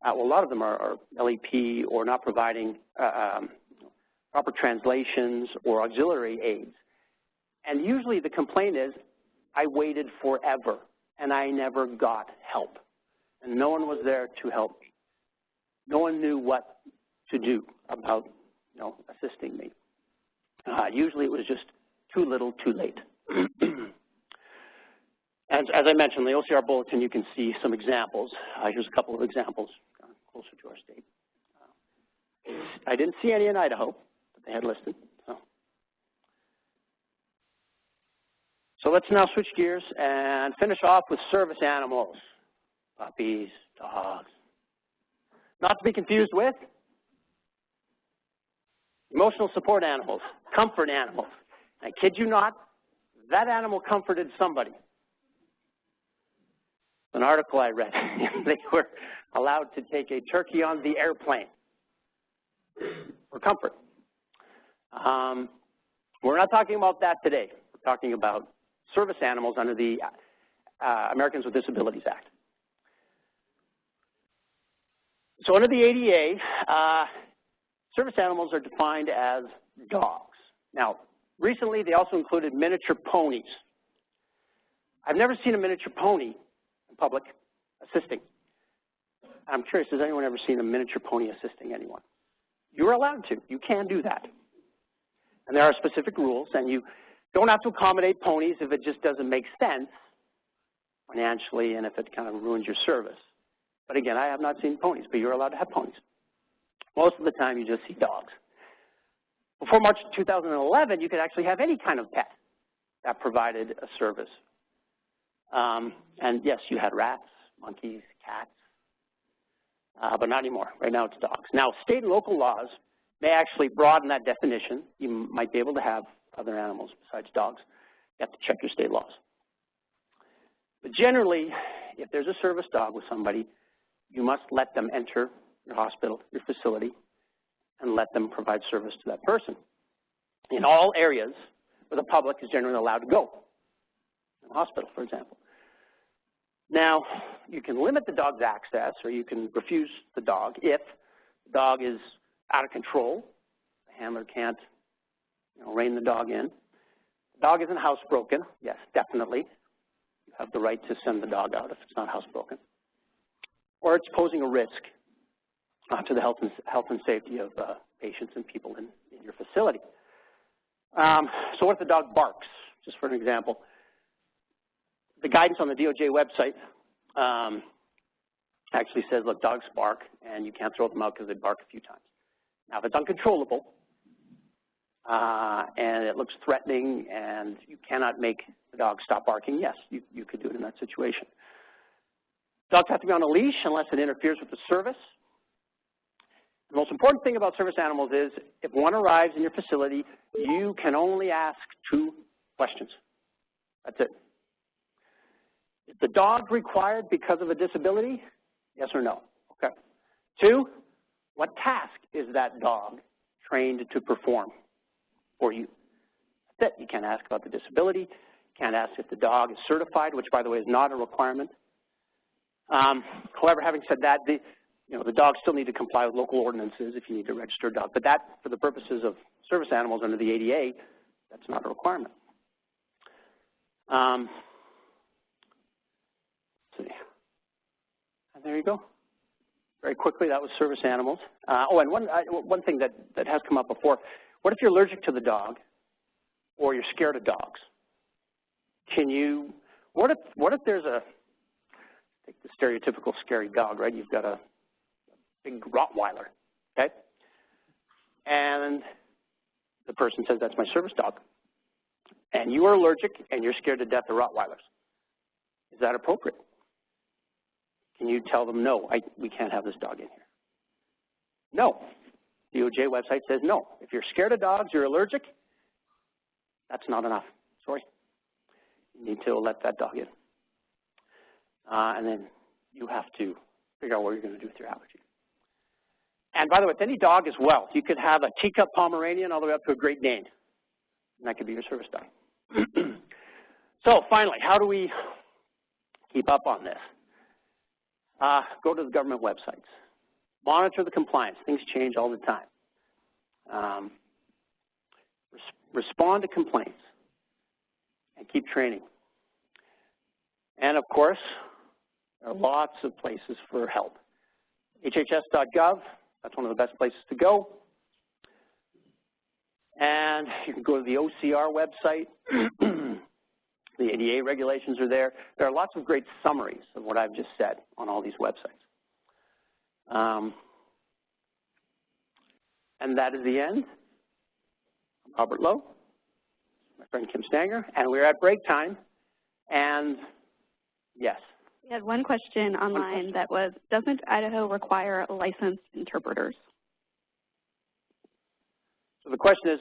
well, a lot of them are LEP or not providing proper translations or auxiliary aids. And usually the complaint is, I waited forever and I never got help. And no one was there to help me. No one knew what to do about, assisting me. Usually it was just too little, too late. As I mentioned, the OCR bulletin, you can see some examples. Here's a couple of examples closer to our state. I didn't see any in Idaho, but they had listed. So let's now switch gears and finish off with service animals, puppies, dogs. Not to be confused with emotional support animals, comfort animals. I kid you not, that animal comforted somebody. An article I read, they were allowed to take a turkey on the airplane for comfort. We're not talking about that today. We're talking about service animals under the Americans with Disabilities Act. So under the ADA, service animals are defined as dogs. Now, recently they also included miniature ponies. I've never seen a miniature pony in public assisting. I'm curious, has anyone ever seen a miniature pony assisting anyone? You're allowed to. You can do that. And there are specific rules, and you don't have to accommodate ponies if it just doesn't make sense financially and if it kind of ruins your service. But again, I have not seen ponies, but you're allowed to have ponies. Most of the time, you just see dogs. Before March 2011, you could actually have any kind of pet that provided a service. And yes, you had rats, monkeys, cats, but not anymore. Right now, it's dogs. Now, state and local laws may actually broaden that definition. You might be able to have other animals besides dogs. You have to check your state laws. But generally, if there's a service dog with somebody, you must let them enter your hospital, your facility, and let them provide service to that person in all areas where the public is generally allowed to go. In the hospital, for example. Now, you can limit the dog's access, or you can refuse the dog if the dog is out of control. The handler can't, rein the dog in. The dog isn't housebroken. Yes, definitely. You have the right to send the dog out if it's not housebroken. Or it's posing a risk to the health and safety of patients and people in your facility. So what if the dog barks? Just for an example. The guidance on the DOJ website actually says, look, dogs bark, and you can't throw them out because they bark a few times. Now, if it's uncontrollable and it looks threatening and you cannot make the dog stop barking, yes, you could do it in that situation. Dogs have to be on a leash unless it interferes with the service. The most important thing about service animals is if one arrives in your facility, you can only ask 2 questions. That's it. Is the dog required because of a disability? Yes or no? Okay. 2, what task is that dog trained to perform for you? That's it. You can't ask about the disability. You can't ask if the dog is certified, which, by the way, is not a requirement. However, having said that, the dogs still need to comply with local ordinances if you need to register a dog. But that, for the purposes of service animals under the ADA, that's not a requirement. Let's see. And there you go. Very quickly, that was service animals. And one thing that has come up before, what if you're allergic to the dog or you're scared of dogs? What if there's take the stereotypical scary dog, right? You've got a big Rottweiler, okay? And the person says, that's my service dog. And you are allergic and you're scared to death of Rottweilers. Is that appropriate? Can you tell them, no, we can't have this dog in here? No. The DOJ website says no. If you're scared of dogs, you're allergic, that's not enough. Sorry. You need to let that dog in. And then you have to figure out what you're going to do with your allergy. And by the way, it's any dog as well. You could have a teacup Pomeranian all the way up to a Great Dane, and that could be your service dog. So finally, how do we keep up on this? Go to the government websites. Monitor the compliance. Things change all the time. Respond to complaints and keep training. And of course, there are lots of places for help. HHS.gov, that's one of the best places to go. And you can go to the OCR website. The ADA regulations are there. There are lots of great summaries of what I've just said on all these websites. And that is the end. I'm Robert Lowe, my friend Kim Stanger, and we're at break time. And yes. We had one question online that was, doesn't Idaho require licensed interpreters? So the question is,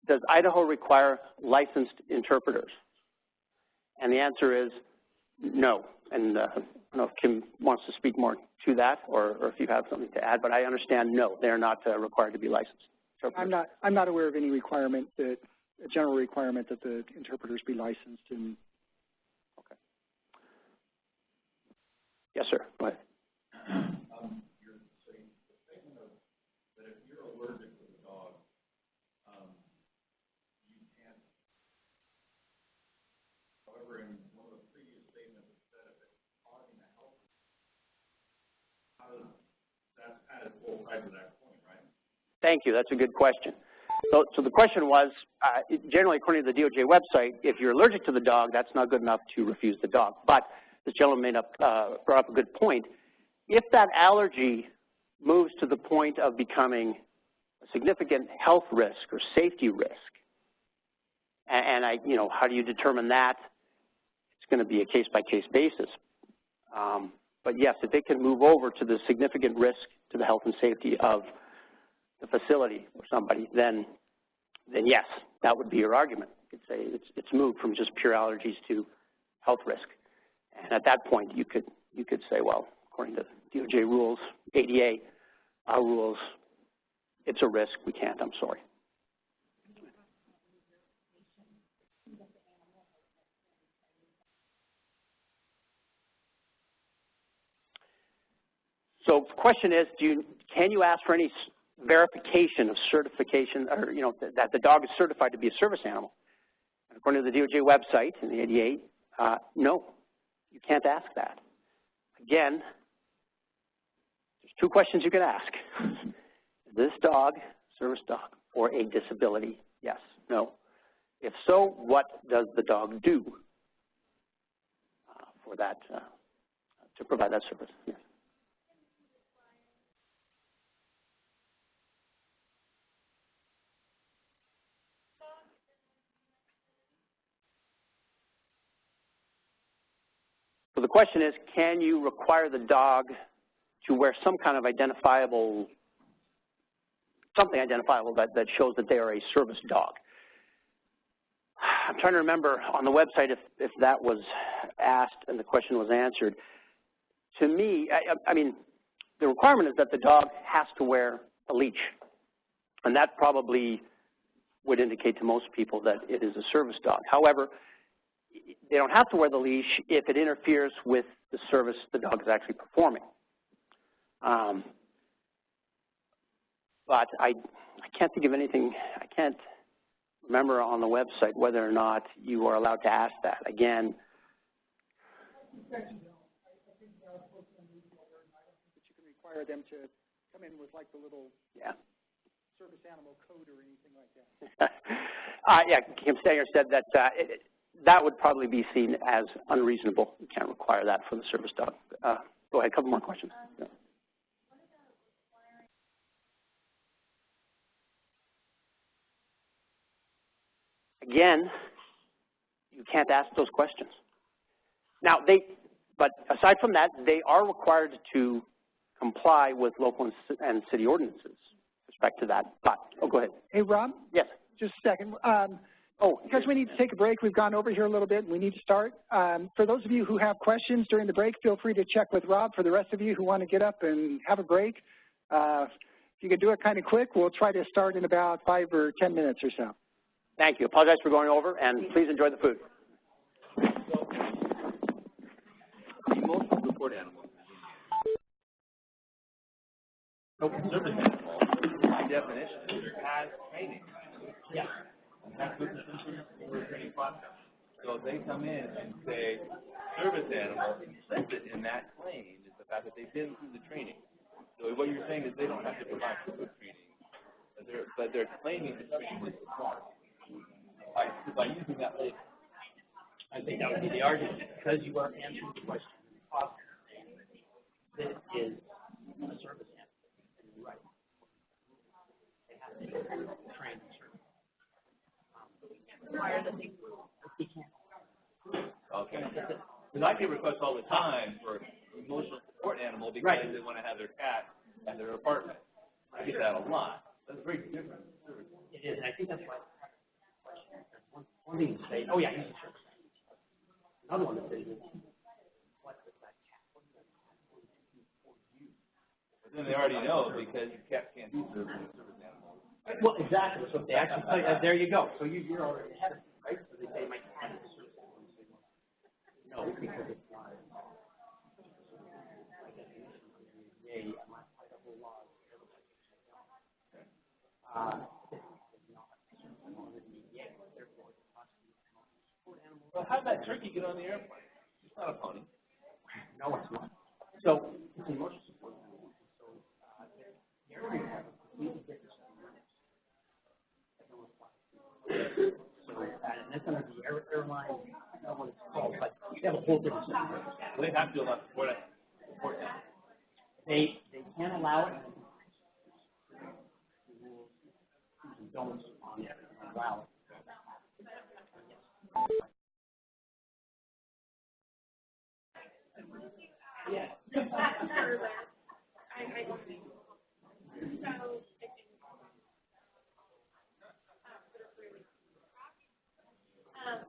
does Idaho require licensed interpreters? And the answer is no. And I don't know if Kim wants to speak more to that, or if you have something to add, but I understand no, they're not required to be licensed. I'm not aware of any requirement that, a general requirement that the interpreters be licensed. And okay. Yes, sir. Go ahead. You're saying the statement of that if you're allergic to the dog, you can't. However, in one of the previous statements, it said if it's causing a health, how does that's kind of both sides of that coin, right? Thank you. That's a good question. So the question was, generally according to the DOJ website, if you're allergic to the dog, that's not good enough to refuse the dog. But this gentleman brought up a good point. If that allergy moves to the point of becoming a significant health risk or safety risk, and how do you determine that? It's going to be a case-by-case basis. But yes, if it can move over to the significant risk to the health and safety of the facility or somebody, then yes, that would be your argument. You could say it's moved from just pure allergies to health risk. And at that point, you could say, well, according to DOJ rules, ADA, our rules, it's a risk. We can't. I'm sorry. So the question is, can you ask for any verification of certification, or that the dog is certified to be a service animal? And according to the DOJ website and the ADA, no, you can't ask that. Again, there's two questions you can ask. Is this dog service dog or a disability? Yes, no. If so, what does the dog do for that, to provide that service? Yes. So the question is, can you require the dog to wear some kind of identifiable, something identifiable that shows that they are a service dog? I'm trying to remember on the website if that was asked and the question was answered. To me, I mean, the requirement is that the dog has to wear a leash. And that probably would indicate to most people that it is a service dog. However, they don't have to wear the leash if it interferes with the service the dog is actually performing. But I can't think of anything, I can't remember on the website whether or not you are allowed to ask that. Again, I think that you can require them to come in with like the little service animal code or anything like that. Yeah, Kim Stanger said that that would probably be seen as unreasonable. You can't require that for the service dog. Go ahead, a couple more questions. Yeah. Again, you can't ask those questions. Now, but aside from that, they are required to comply with local and city ordinances with respect to that. But, go ahead. Hey, Rob? Yes. Just a second. Because we need to take a break, we've gone over here a little bit, and we need to start. For those of you who have questions during the break, feel free to check with Rob. For the rest of you who want to get up and have a break, If you could do it kind of quick, we'll try to start in about 5 or 10 minutes or so. Thank you. Apologize for going over, and please enjoy the food. Emotional support animals. So service animal, by definition, has training. Yeah. That's what the training process. So if they come in and say service animal, implicit in that claim is the fact that they've been through the training. So what you're saying is they don't have to provide food training, but they're claiming the training was required. By using that label. I think that would be the argument, because you are answering the question. This is a service animal, and you're right. They have to train the service. Require that they can't. Okay. Because I get requests all the time for emotional support animal because they want to have their cat at their apartment. I get that a lot. That's very different. It is, and I think that's why. One thing to say, oh yeah, he's a service animal. Another one to say is, what does that cat? What does that cat do for you? But then they already know because your cat can't do service animals. Well, exactly. So if they actually tell you, there you go. So you're already ahead of it, right? So they say, my cat is a service animal. You say, well, no, because it's not. By definition, under the Idaho law, Well, how'd that turkey get on the airplane? It's not a pony. No, it's not. So it's emotional support. So the airline has a completely different set of rules that don't apply. So and that's under the airline, I don't know what it's called, but they have a whole different set of rules. Well, they have to allow support animals. They can't allow it. The rules don't allow it. Yeah.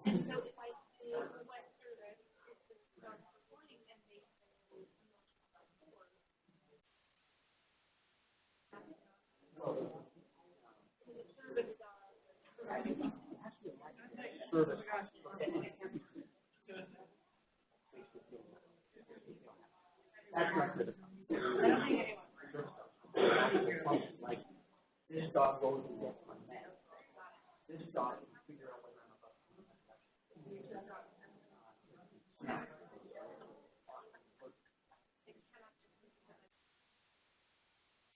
And so if I do what service is the start performing and they Service. That's not good. Like, this dog goes and gets my man. This dog can figure out whether I'm about to move.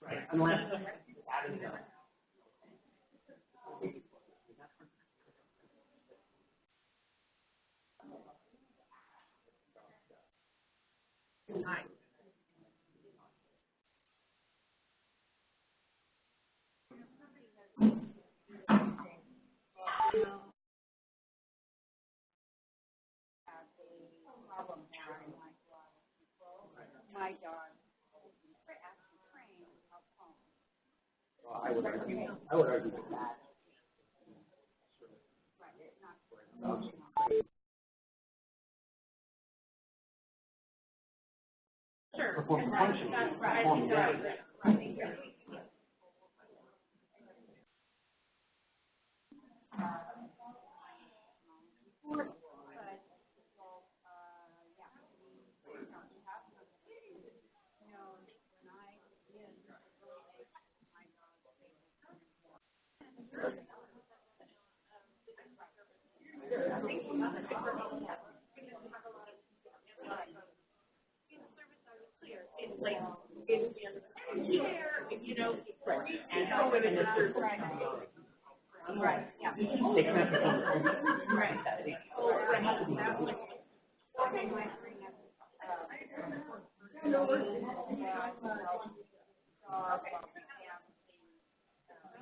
Right, unless that is done. my dog actually trained how home. Well, I would argue that Right, it's not sure. performing function. Right. It's like, it's the other chair, you know, right, yeah. They can't perform Right.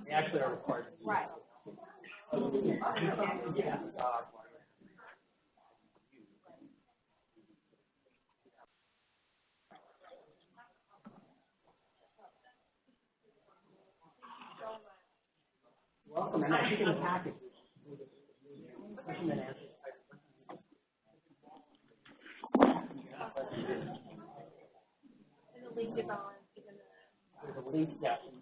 They actually are required to do Right. Yeah. Welcome, and I think in the package, question and answer. And the link is on, even There's a link, yes, in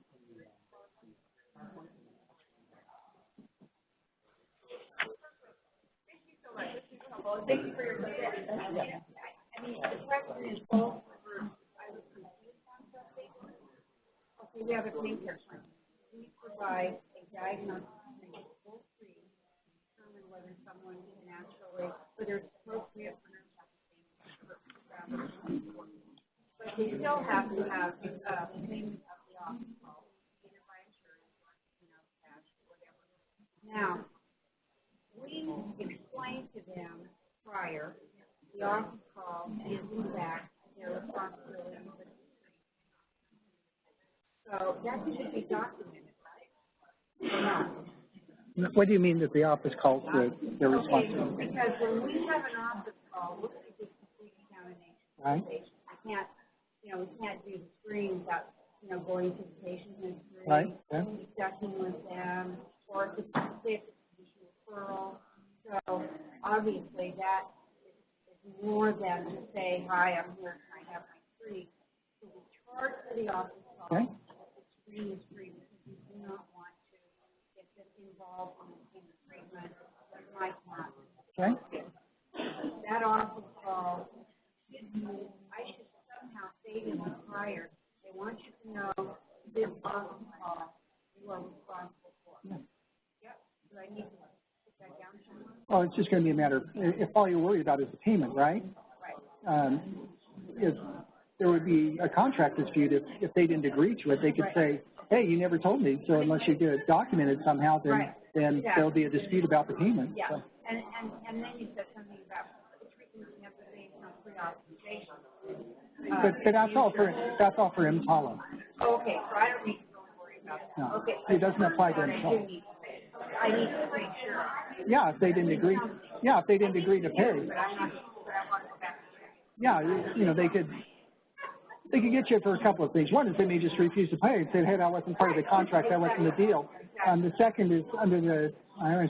Well, thank you for your suggestion. I mean, the question is both for, I was confused on something. Okay, we have a pain care plan. We provide a diagnostic screen, full screen, to determine whether someone can actually, whether it's appropriate for nurse application. But they still have to have payment of the office call, either by insurance or, cash or whatever. Now, we explain to them prior the office call is in fact their responsibility for the screen. So that should be documented, right? Or not? What do you mean that the office calls their responsibility? Okay, because when we have an office call, we're going to do complete examination. Right. We can't, we can't do the screen without, going to the patient history, right. Yeah. discussing with them, or if it's a referral. So obviously that is more than to say, hi, I'm here, can I have my screen? So we charge for the office call. Okay. The screen is free because we do not want to get them involved in the treatment that might not. Okay. That office call should be, I should somehow say to them prior, they want you to know this office call you are responsible for. Yeah. Yep. Do I need to put that down somewhere? Well, it's just going to be a matter of, if all you're worried about is the payment, right? Right. If there would be a contract dispute, if they didn't agree to it, they could say, hey, you never told me, so unless you get it documented somehow, then there'll be a dispute about the payment. Yeah, so. and then you said something about the treatment you have to pay some pre-authorization. But that's all for EMTALA. Okay, so I don't need to really worry about that. No, Okay. it doesn't apply to EMTALA. I need to make sure. Yeah, if they didn't agree. Yeah, if they didn't agree to pay. But I'm not, but I want to go back. Yeah, they could get you for a couple of things. One is they may just refuse to pay and say, hey, that wasn't part of the contract, that wasn't the deal. The second is I'm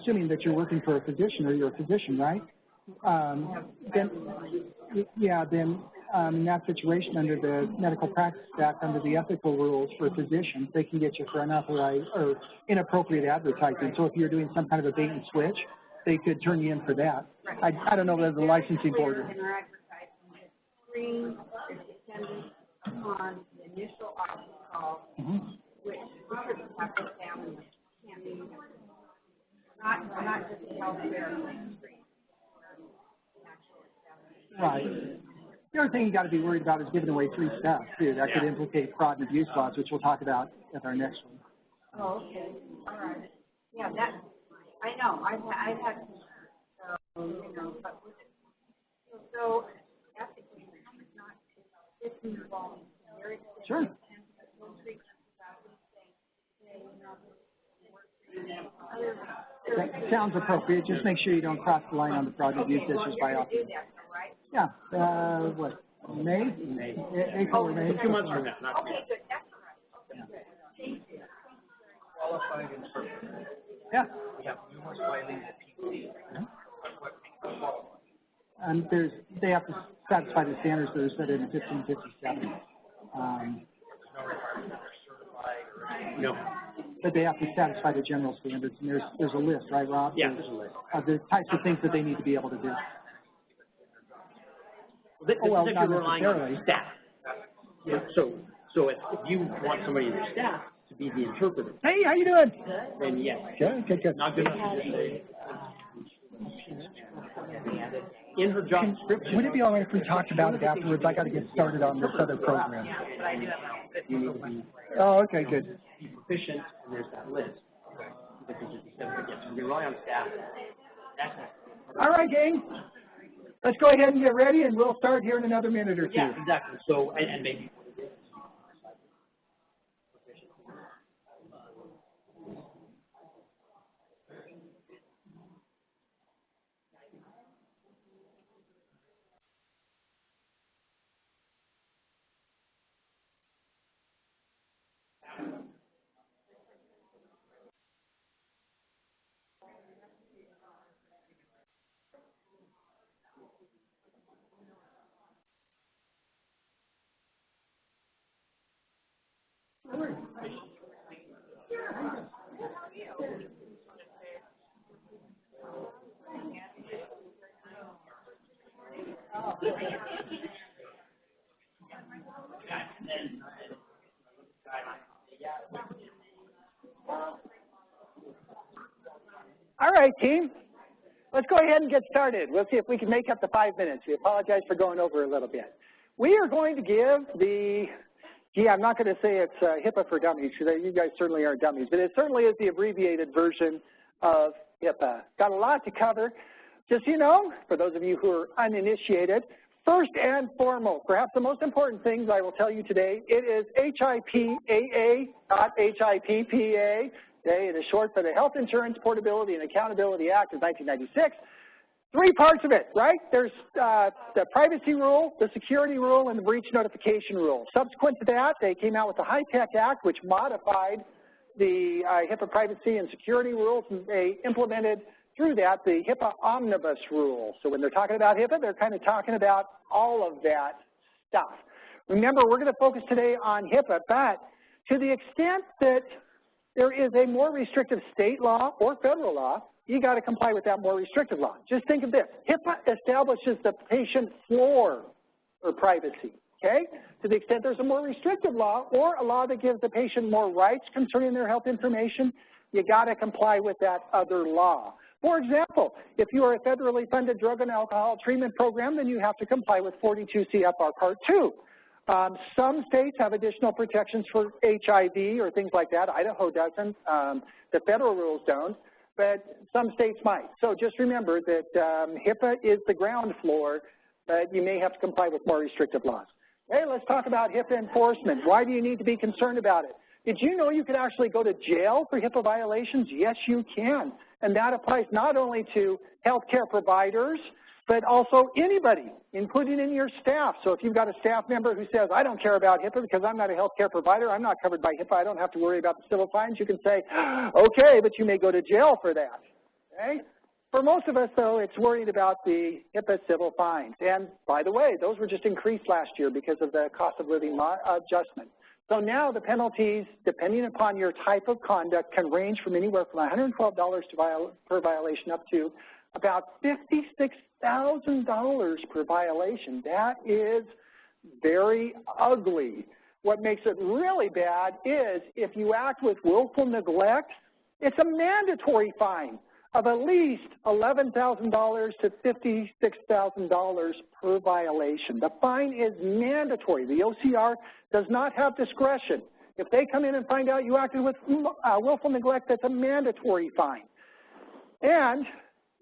assuming that you're working for a physician or you're a physician, right? Then in that situation, under the Medical Practice Act, under the ethical rules for physicians, they can get you for unauthorized or inappropriate advertising. So if you're doing some kind of a bait and switch, they could turn you in for that. I don't know whether the licensing board. In our advertising, the screen is dependent upon the initial office call, which we shouldn't have to examine. Can't be not just a healthcare screen. Right. The other thing you got to be worried about is giving away free stuff too. That could implicate fraud and abuse laws, which we'll talk about at our next one. Oh, okay. All right. Yeah, that I know. I've had concerns. But so ethically, it's not it's involved very sure. That sounds appropriate. Just make sure you don't cross the line on the fraud and abuse issues by offering. Yeah. What? May? April or May? 2 months from now. Not okay, good. That's all right. Okay, good. Thank you. Qualified interpreter. Yeah. We have numerous filings at PPD. And they have to satisfy the standards that are set in 1557. No. But they have to satisfy the general standards, and there's a list, right, Rob? Yeah, there's a list. Of the types of things that they need to be able to do. Well, not you're relying on necessarily. staff. Yeah. So if you want somebody in your staff to be the interpreter, Hey, how you doing? then yes. Good. Not good enough to just say. In her job description. Would it be all right if we talked about it afterwards? I got to get started on this other program. You need to be Okay, good. proficient, and there's that list. Because you rely on staff. All right, gang. Let's go ahead and get ready, and we'll start here in another minute or two. Yeah, exactly. So, and maybe. right, team. Let's go ahead and get started. We'll see if we can make up the 5 minutes. We apologize for going over a little bit. We are going to give the, I'm not going to say it's HIPAA for dummies, because you guys certainly aren't dummies, but it certainly is the abbreviated version of HIPAA. Got a lot to cover. Just so you know, for those of you who are uninitiated, first and foremost, perhaps the most important things I will tell you today, it is HIPAA, not HIPPA. Okay, it is short for the Health Insurance Portability and Accountability Act of 1996. 3 parts of it, right? There's the privacy rule, the security rule, and the breach notification rule. Subsequent to that, they came out with the HITECH Act, which modified the HIPAA privacy and security rules, and they implemented through that the HIPAA omnibus rule. So when they're talking about HIPAA, they're kind of talking about all of that stuff. Remember, we're going to focus today on HIPAA, but to the extent that there is a more restrictive state law or federal law, you got to comply with that more restrictive law. Just think of this. HIPAA establishes the patient floor for privacy, okay? To the extent there's a more restrictive law or a law that gives the patient more rights concerning their health information, you got to comply with that other law. For example, if you are a federally funded drug and alcohol treatment program, then you have to comply with 42 CFR Part 2. Some states have additional protections for HIV or things like that. Idaho doesn't. The federal rules don't, but some states might. So just remember that HIPAA is the ground floor, but you may have to comply with more restrictive laws. Hey, let's talk about HIPAA enforcement. Why do you need to be concerned about it? Did you know you could actually go to jail for HIPAA violations? Yes, you can. And that applies not only to healthcare providers, but also anybody, including in your staff. So if you've got a staff member who says, I don't care about HIPAA because I'm not a healthcare provider, I'm not covered by HIPAA, I don't have to worry about the civil fines, you can say, okay, but you may go to jail for that, okay? For most of us, though, it's worried about the HIPAA civil fines. And by the way, those were just increased last year because of the cost of living adjustment. So now the penalties, depending upon your type of conduct, can range from anywhere from $112 per violation up to about $56,000 per violation. That is very ugly. What makes it really bad is if you act with willful neglect, it's a mandatory fine of at least $11,000 to $56,000 per violation. The fine is mandatory. The OCR does not have discretion. If they come in and find out you acted with willful neglect, that's a mandatory fine. And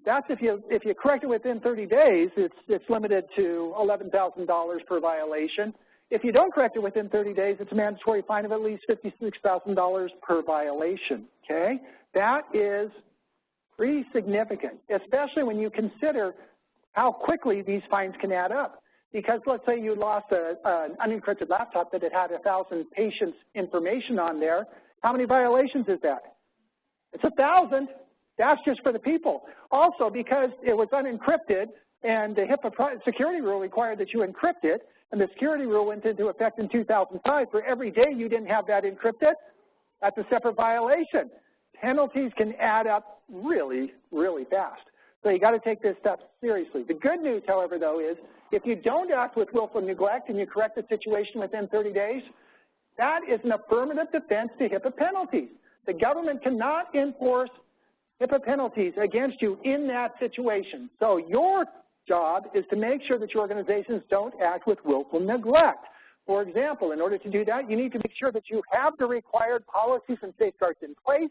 that's if you correct it within 30 days, it's limited to $11,000 per violation. If you don't correct it within 30 days, it's a mandatory fine of at least $56,000 per violation, okay? That is pretty significant, especially when you consider how quickly these fines can add up. Because let's say you lost an unencrypted laptop that had 1,000 patients' information on there. How many violations is that? It's 1,000. That's just for the people. Also, because it was unencrypted and the HIPAA security rule required that you encrypt it, and the security rule went into effect in 2005, for every day you didn't have that encrypted, that's a separate violation. Penalties can add up really, really fast. So you got to take this stuff seriously. The good news, however, though, is if you don't act with willful neglect and you correct the situation within 30 days, that is an affirmative defense to HIPAA penalties. The government cannot enforce HIPAA penalties against you in that situation. So your job is to make sure that your organizations don't act with willful neglect. For example, in order to do that, you need to make sure that you have the required policies and safeguards in place,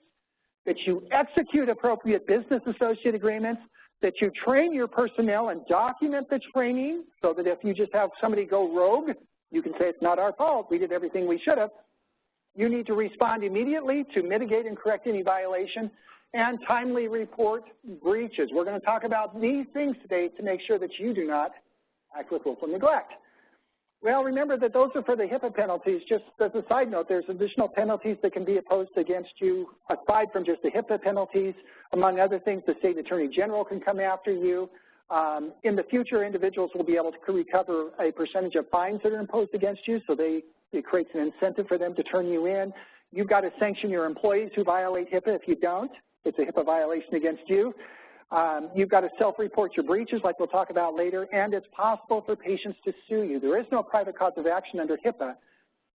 that you execute appropriate business associate agreements, that you train your personnel and document the training so that if you just have somebody go rogue, you can say it's not our fault, we did everything we should have. You need to respond immediately to mitigate and correct any violation, and timely report breaches. We're going to talk about these things today to make sure that you do not act with willful neglect. Well, remember that those are for the HIPAA penalties. Just as a side note, there's additional penalties that can be imposed against you aside from just the HIPAA penalties. Among other things, the State Attorney General can come after you. In the future, individuals will be able to recover a percentage of fines that are imposed against you, so it creates an incentive for them to turn you in. You've got to sanction your employees who violate HIPAA. If you don't, it's a HIPAA violation against you. You've got to self-report your breaches, like we'll talk about later, and it's possible for patients to sue you. There is no private cause of action under HIPAA,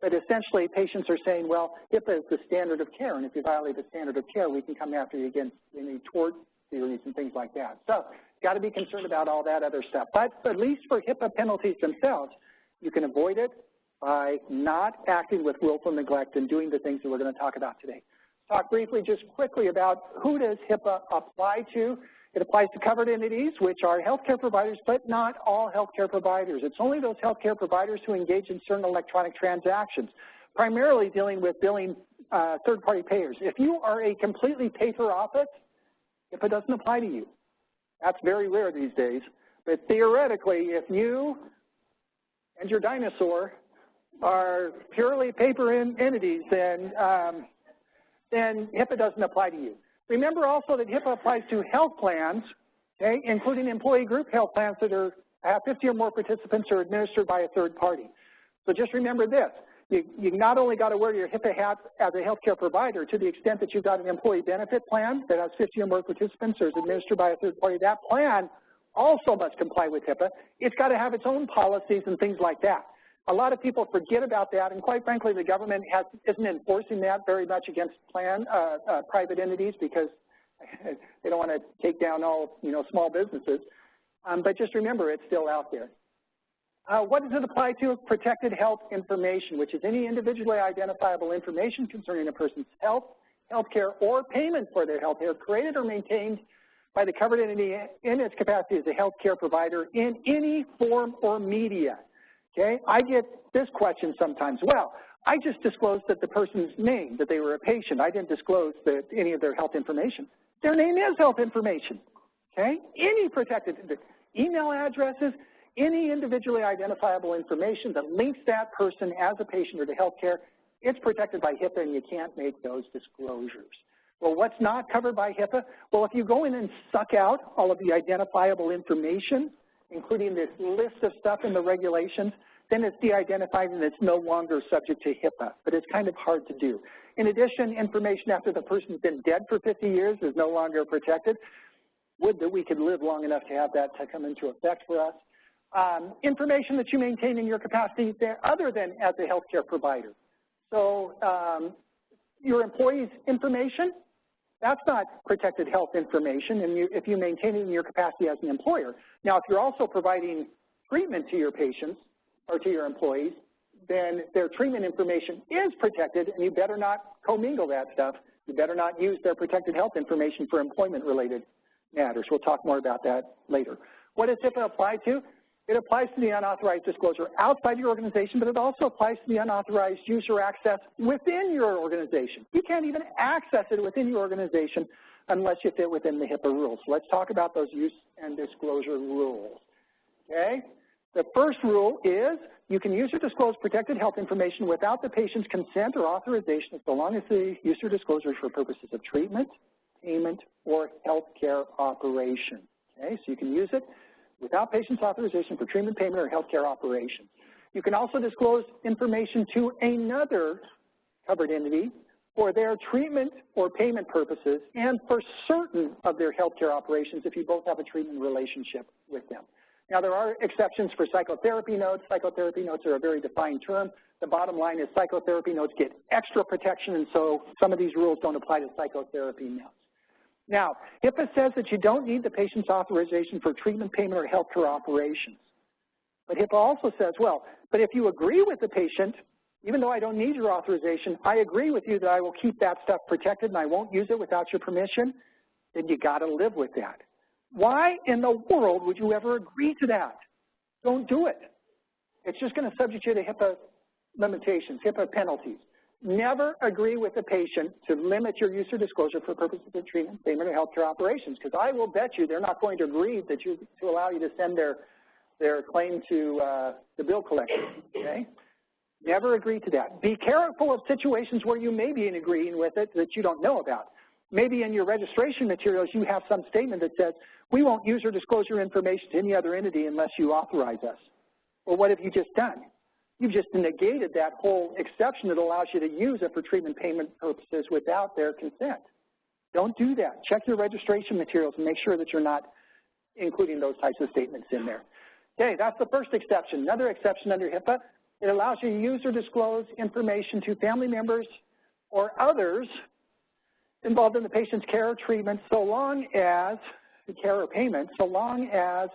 but essentially patients are saying, well, HIPAA is the standard of care, and if you violate the standard of care, we can come after you against any tort theories and things like that. So got to be concerned about all that other stuff. But at least for HIPAA penalties themselves, you can avoid it by not acting with willful neglect and doing the things that we're going to talk about today. Talk briefly, just quickly, about who does HIPAA apply to. It applies to covered entities, which are healthcare providers, but not all healthcare providers. It's only those healthcare providers who engage in certain electronic transactions, primarily dealing with billing third-party payers. If you are a completely paper office, HIPAA doesn't apply to you. That's very rare these days. But theoretically, if you and your dinosaur are purely paper entities, then HIPAA doesn't apply to you. Remember also that HIPAA applies to health plans, okay, including employee group health plans that have 50 or more participants or administered by a third party. So just remember this. You not only got to wear your HIPAA hat as a healthcare provider to the extent that you've got an employee benefit plan that has 50 or more participants or is administered by a third party. That plan also must comply with HIPAA. It's got to have its own policies and things like that. A lot of people forget about that, and quite frankly, the government isn't enforcing that very much against private entities because they don't want to take down all small businesses. But just remember, it's still out there. What does it apply to? Protected health information, which is any individually identifiable information concerning a person's health, healthcare, or payment for their healthcare created or maintained by the covered entity in its capacity as a healthcare provider in any form or media. Okay, I get this question sometimes. Well, I just disclosed that the person's name, that they were a patient. I didn't disclose that any of their health information. Their name is health information. Okay, any protected email addresses, any individually identifiable information that links that person as a patient or to health care, it's protected by HIPAA, and you can't make those disclosures. Well, what's not covered by HIPAA? Well, if you go in and suck out all of the identifiable information, including this list of stuff in the regulations, then it's de-identified and it's no longer subject to HIPAA, but it's kind of hard to do. In addition, information after the person's been dead for 50 years is no longer protected. Would that we could live long enough to have that to come into effect for us. Information that you maintain in your capacity there other than as a healthcare provider. So your employees' information, that's not protected health information, and if you maintain it in your capacity as an employer. Now, if you're also providing treatment to your patients or to your employees, then their treatment information is protected, and you better not commingle that stuff. You better not use their protected health information for employment-related matters. We'll talk more about that later. What does HIPAA apply to? It applies to the unauthorized disclosure outside your organization, but it also applies to the unauthorized use or access within your organization. You can't even access it within your organization unless you fit within the HIPAA rules. So let's talk about those use and disclosure rules. Okay? The first rule is you can use or disclose protected health information without the patient's consent or authorization so long as the use or disclosure is for purposes of treatment, payment, or health care operation. Okay? So you can use it without patient's authorization for treatment, payment, or healthcare operations. You can also disclose information to another covered entity for their treatment or payment purposes and for certain of their healthcare operations if you both have a treatment relationship with them. Now, there are exceptions for psychotherapy notes. Psychotherapy notes are a very defined term. The bottom line is psychotherapy notes get extra protection, and so some of these rules don't apply to psychotherapy notes. Now, HIPAA says that you don't need the patient's authorization for treatment, payment, or healthcare operations. But HIPAA also says, well, but if you agree with the patient, even though I don't need your authorization, I agree with you that I will keep that stuff protected and I won't use it without your permission, then you got to live with that. Why in the world would you ever agree to that? Don't do it. It's just going to subject you to HIPAA limitations, HIPAA penalties. Never agree with the patient to limit your use or disclosure for purposes of treatment, payment, or healthcare operations, because I will bet you they're not going to agree that to allow you to send their claim to the bill collector, okay? Never agree to that. Be careful of situations where you may be agreeing with it that you don't know about. Maybe in your registration materials you have some statement that says, we won't use or disclose your information to any other entity unless you authorize us. Well, what have you just done? You've just negated that whole exception that allows you to use it for treatment payment purposes without their consent. Don't do that. Check your registration materials and make sure that you're not including those types of statements in there. Okay, that's the first exception. Another exception under HIPAA, it allows you to use or disclose information to family members or others involved in the patient's care or treatment so long as, care or payment, so long as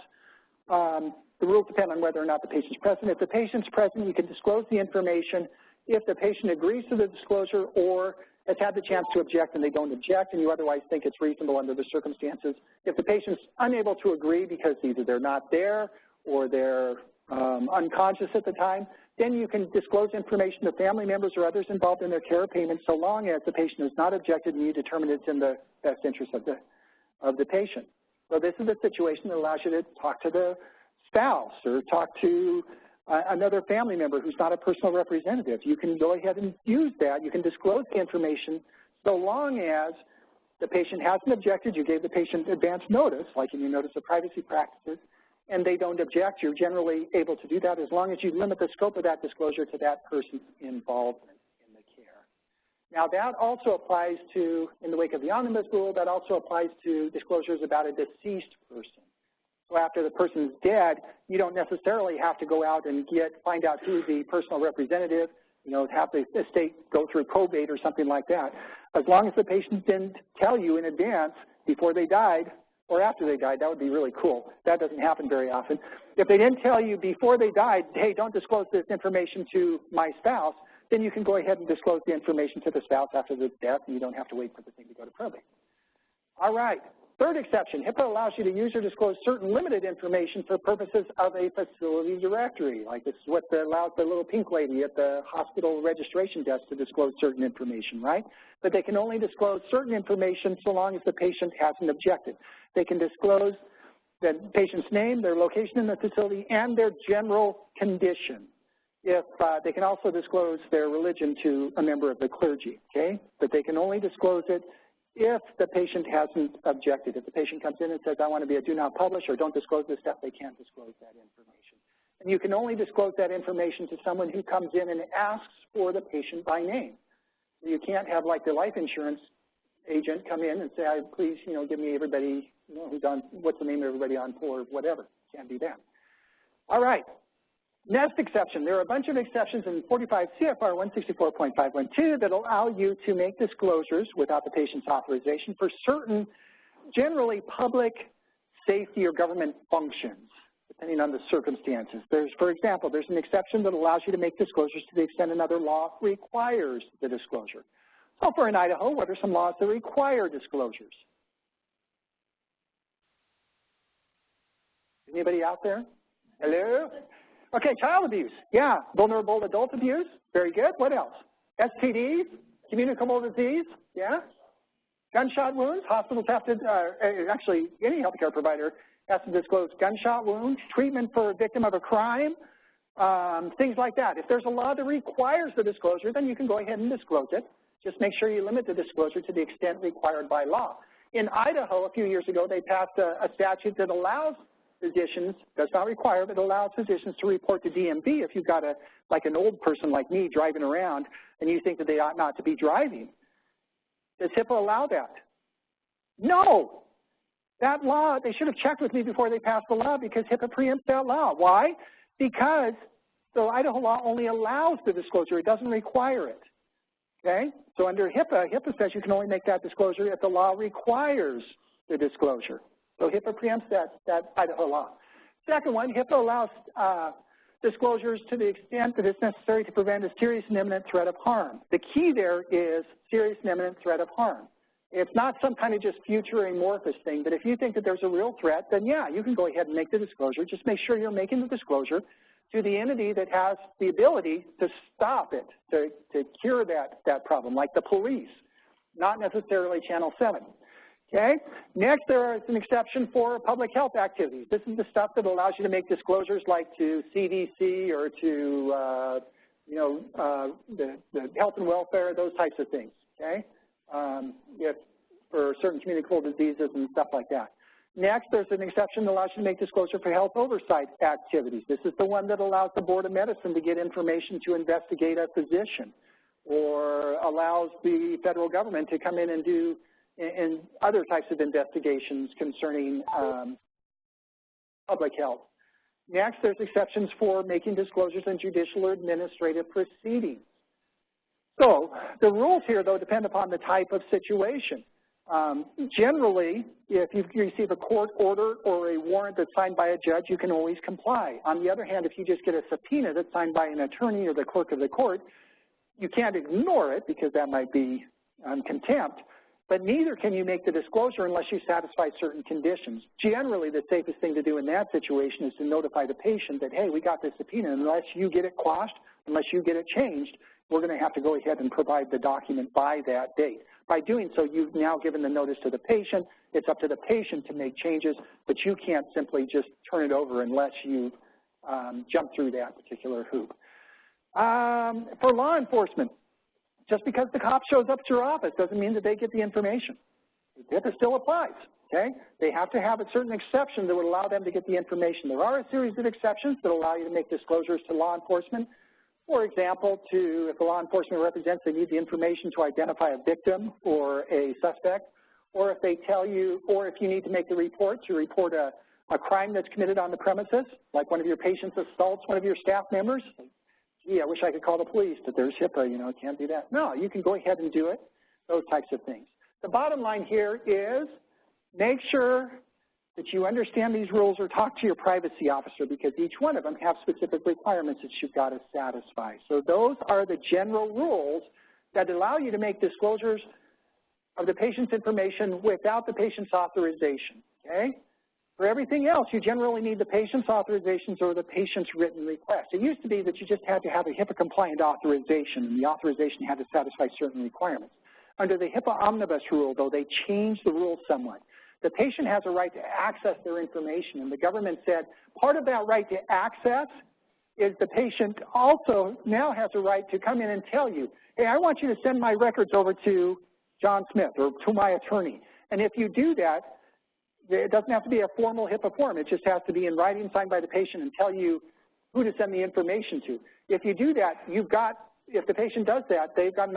the rules depend on whether or not the patient's present. If the patient's present, you can disclose the information if the patient agrees to the disclosure or has had the chance to object and they don't object and you otherwise think it's reasonable under the circumstances. If the patient's unable to agree because either they're not there or they're unconscious at the time, then you can disclose information to family members or others involved in their care or payment so long as the patient has not objected and you determine it's in the best interest of the patient. So this is a situation that allows you to talk to the spouse or talk to another family member who's not a personal representative. You can go ahead and use that. You can disclose the information so long as the patient hasn't objected, you gave the patient advance notice, like in your notice of privacy practices, and they don't object. You're generally able to do that as long as you limit the scope of that disclosure to that person's involvement in the care. Now that also applies to, in the wake of the omnibus rule, that also applies to disclosures about a deceased person. So after the person's dead, you don't necessarily have to go out and find out who the personal representative, have the estate go through probate or something like that. As long as the patient didn't tell you in advance before they died or after they died, that would be really cool. That doesn't happen very often. If they didn't tell you before they died, hey, don't disclose this information to my spouse, then you can go ahead and disclose the information to the spouse after the death, and you don't have to wait for the thing to go to probate. All right. Third exception, HIPAA allows you to use or disclose certain limited information for purposes of a facility directory. Like this is what allows the little pink lady at the hospital registration desk to disclose certain information, right? But they can only disclose certain information so long as the patient hasn't objected. They can disclose the patient's name, their location in the facility, and their general condition. If they can also disclose their religion to a member of the clergy, okay? But they can only disclose it if the patient hasn't objected. If the patient comes in and says, I want to be a do not publish or don't disclose this stuff, they can't disclose that information. And you can only disclose that information to someone who comes in and asks for the patient by name. So you can't have like the life insurance agent come in and say, please, give me everybody, who's on, what's the name of everybody on for whatever. Can't do that. All right. Next exception, there are a bunch of exceptions in 45 CFR 164.512 that allow you to make disclosures without the patient's authorization for certain generally public safety or government functions, depending on the circumstances. For example, there's an exception that allows you to make disclosures to the extent another law requires the disclosure. So for in Idaho, what are some laws that require disclosures? Anybody out there? Hello? Okay, child abuse, yeah. Vulnerable adult abuse, very good. What else? STDs, communicable disease, yeah. Gunshot wounds, hospitals have to, actually any healthcare provider has to disclose gunshot wounds, treatment for a victim of a crime, things like that. If there's a law that requires the disclosure, then you can go ahead and disclose it. Just make sure you limit the disclosure to the extent required by law. In Idaho, a few years ago, they passed a statute that allows physicians, does not require, but allows physicians to report to DMV if you've got like an old person like me driving around and you think that they ought not to be driving. Does HIPAA allow that? No. That law, they should have checked with me before they passed the law because HIPAA preempts that law. Why? Because the Idaho law only allows the disclosure. It doesn't require it. Okay? So under HIPAA, HIPAA says you can only make that disclosure if the law requires the disclosure. So HIPAA preempts that Idaho law. Second one, HIPAA allows disclosures to the extent that it's necessary to prevent a serious and imminent threat of harm. The key there is serious and imminent threat of harm. It's not some kind of just future amorphous thing, but if you think that there's a real threat, then yeah, you can go ahead and make the disclosure. Just make sure you're making the disclosure to the entity that has the ability to stop it, to cure that problem, like the police, not necessarily Channel 7. Okay. Next, there is an exception for public health activities. This is the stuff that allows you to make disclosures like to CDC or to, the health and welfare, those types of things. Okay. For certain communicable diseases and stuff like that. Next, there's an exception that allows you to make disclosure for health oversight activities. This is the one that allows the Board of Medicine to get information to investigate a physician, or allows the federal government to come in and do and other types of investigations concerning public health. Next, there's exceptions for making disclosures in judicial or administrative proceedings. So the rules here, though, depend upon the type of situation. Generally, if you receive a court order or a warrant that's signed by a judge, you can always comply. On the other hand, if you just get a subpoena that's signed by an attorney or the clerk of the court, you can't ignore it because that might be contempt, but neither can you make the disclosure unless you satisfy certain conditions. Generally, the safest thing to do in that situation is to notify the patient that, hey, we got this subpoena, unless you get it quashed, unless you get it changed, we're going to have to go ahead and provide the document by that date. By doing so, you've now given the notice to the patient. It's up to the patient to make changes, but you can't simply just turn it over unless you jump through that particular hoop. For law enforcement, just because the cop shows up at your office doesn't mean that they get the information. HIPAA still applies, okay? They have to have a certain exception that would allow them to get the information. There are a series of exceptions that allow you to make disclosures to law enforcement. For example, if the law enforcement represents they need the information to identify a victim or a suspect, or if they tell you, or if you need to make the report to report a crime that's committed on the premises, like one of your patients assaults one of your staff members. Gee, I wish I could call the police, but there's HIPAA, you know, I can't do that. No, you can go ahead and do it, those types of things. The bottom line here is make sure that you understand these rules or talk to your privacy officer because each one of them have specific requirements that you've got to satisfy. So those are the general rules that allow you to make disclosures of the patient's information without the patient's authorization, okay? For everything else, you generally need the patient's authorizations or the patient's written request. It used to be that you just had to have a HIPAA-compliant authorization, and the authorization had to satisfy certain requirements. Under the HIPAA omnibus rule, though, they changed the rules somewhat. The patient has a right to access their information, and the government said part of that right to access is the patient also now has a right to come in and tell you, hey, I want you to send my records over to John Smith or to my attorney. And if you do that, it doesn't have to be a formal HIPAA form. It just has to be in writing, signed by the patient, and tell you who to send the information to. If you do that, if the patient does that, you've got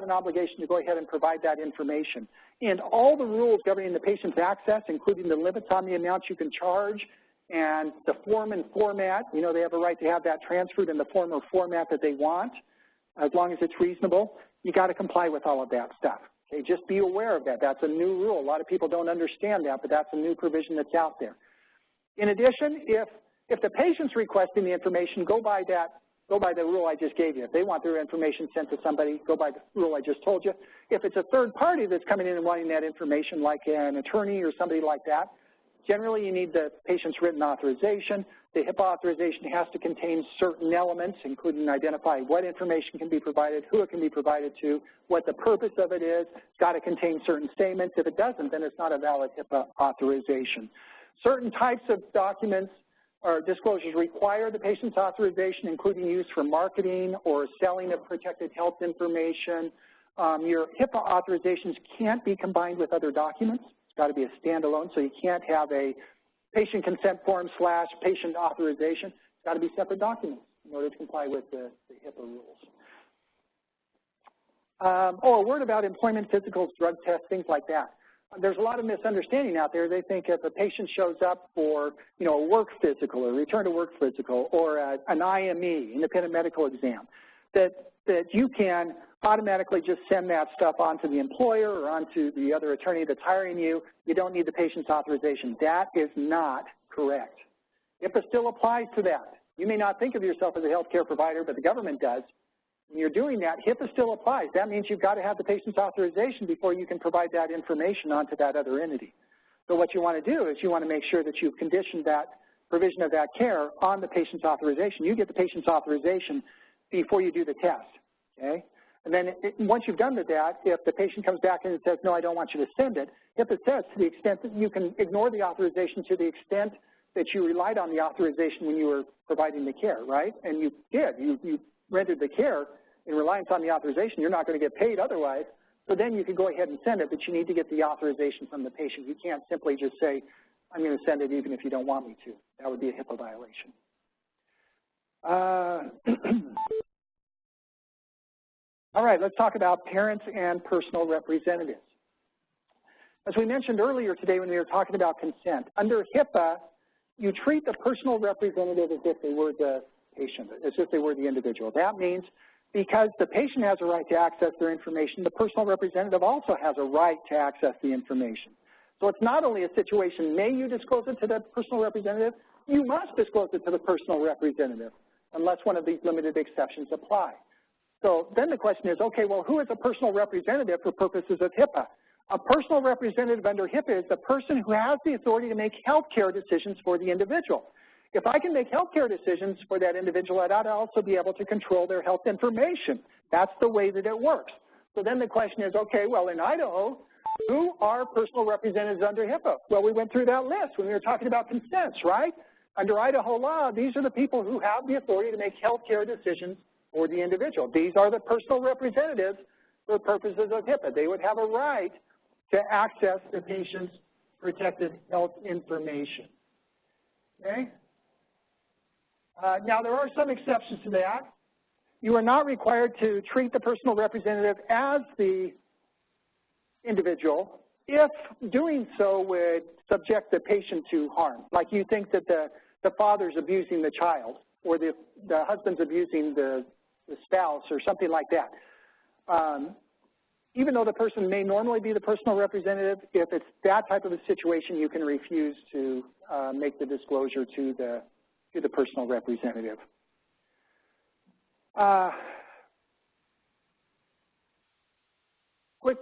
an obligation to go ahead and provide that information. And all the rules governing the patient's access, including the limits on the amounts you can charge and the form and format, you know, they have a right to have that transferred in the form or format that they want, as long as it's reasonable. You got to comply with all of that stuff. Okay, just be aware of that. That's a new rule. A lot of people don't understand that, but that's a new provision that's out there. In addition, if the patient's requesting the information, go by the rule I just gave you. If they want their information sent to somebody, go by the rule I just told you. If it's a third party that's coming in and wanting that information, like an attorney or somebody like that, generally you need the patient's written authorization. The HIPAA authorization has to contain certain elements, including identify what information can be provided, who it can be provided to, what the purpose of it is. It's got to contain certain statements. If it doesn't, then it's not a valid HIPAA authorization. Certain types of documents or disclosures require the patient's authorization, including use for marketing or selling of protected health information. Your HIPAA authorizations can't be combined with other documents. It's got to be a standalone, so you can't have a patient consent form / patient authorization. It's got to be separate documents in order to comply with the HIPAA rules. A word about employment physicals, drug tests, things like that. There's a lot of misunderstanding out there. They think if a patient shows up for, you know, a work physical or return to work physical or an IME, independent medical exam, that you can automatically just send that stuff on to the employer or on to the other attorney that's hiring you. You don't need the patient's authorization. That is not correct. HIPAA still applies to that. You may not think of yourself as a healthcare provider, but the government does. When you're doing that, HIPAA still applies. That means you've got to have the patient's authorization before you can provide that information onto that other entity. So what you want to do is you want to make sure that you've conditioned that provision of that care on the patient's authorization. You get the patient's authorization before you do the test, okay? And then once you've done that, if the patient comes back and says, no, I don't want you to send it, HIPAA says to the extent that you can ignore the authorization to the extent that you relied on the authorization when you were providing the care, right? And you did. You rendered the care in reliance on the authorization. You're not going to get paid otherwise. So then you can go ahead and send it, but you need to get the authorization from the patient. You can't simply just say, I'm going to send it even if you don't want me to. That would be a HIPAA violation. All right, let's talk about parents and personal representatives. As we mentioned earlier today when we were talking about consent, under HIPAA, you treat the personal representative as if they were the patient, as if they were the individual. That means because the patient has a right to access their information, the personal representative also has a right to access the information. So it's not only a situation, may you disclose it to the personal representative, you must disclose it to the personal representative, unless one of these limited exceptions apply. So then the question is, okay, well, who is a personal representative for purposes of HIPAA? A personal representative under HIPAA is the person who has the authority to make healthcare decisions for the individual. If I can make healthcare decisions for that individual, I'd also be able to control their health information. That's the way that it works. So then the question is, okay, well, in Idaho, who are personal representatives under HIPAA? Well, we went through that list when we were talking about consents, right? Under Idaho law, these are the people who have the authority to make healthcare decisions for the individual. These are the personal representatives for purposes of HIPAA. They would have a right to access the patient's protected health information. Okay? Now, there are some exceptions to that. You are not required to treat the personal representative as the individual if doing so would subject the patient to harm. Like you think that the father's abusing the child or the husband's abusing the spouse or something like that. Even though the person may normally be the personal representative, if it's that type of a situation, you can refuse to make the disclosure to the personal representative. Quick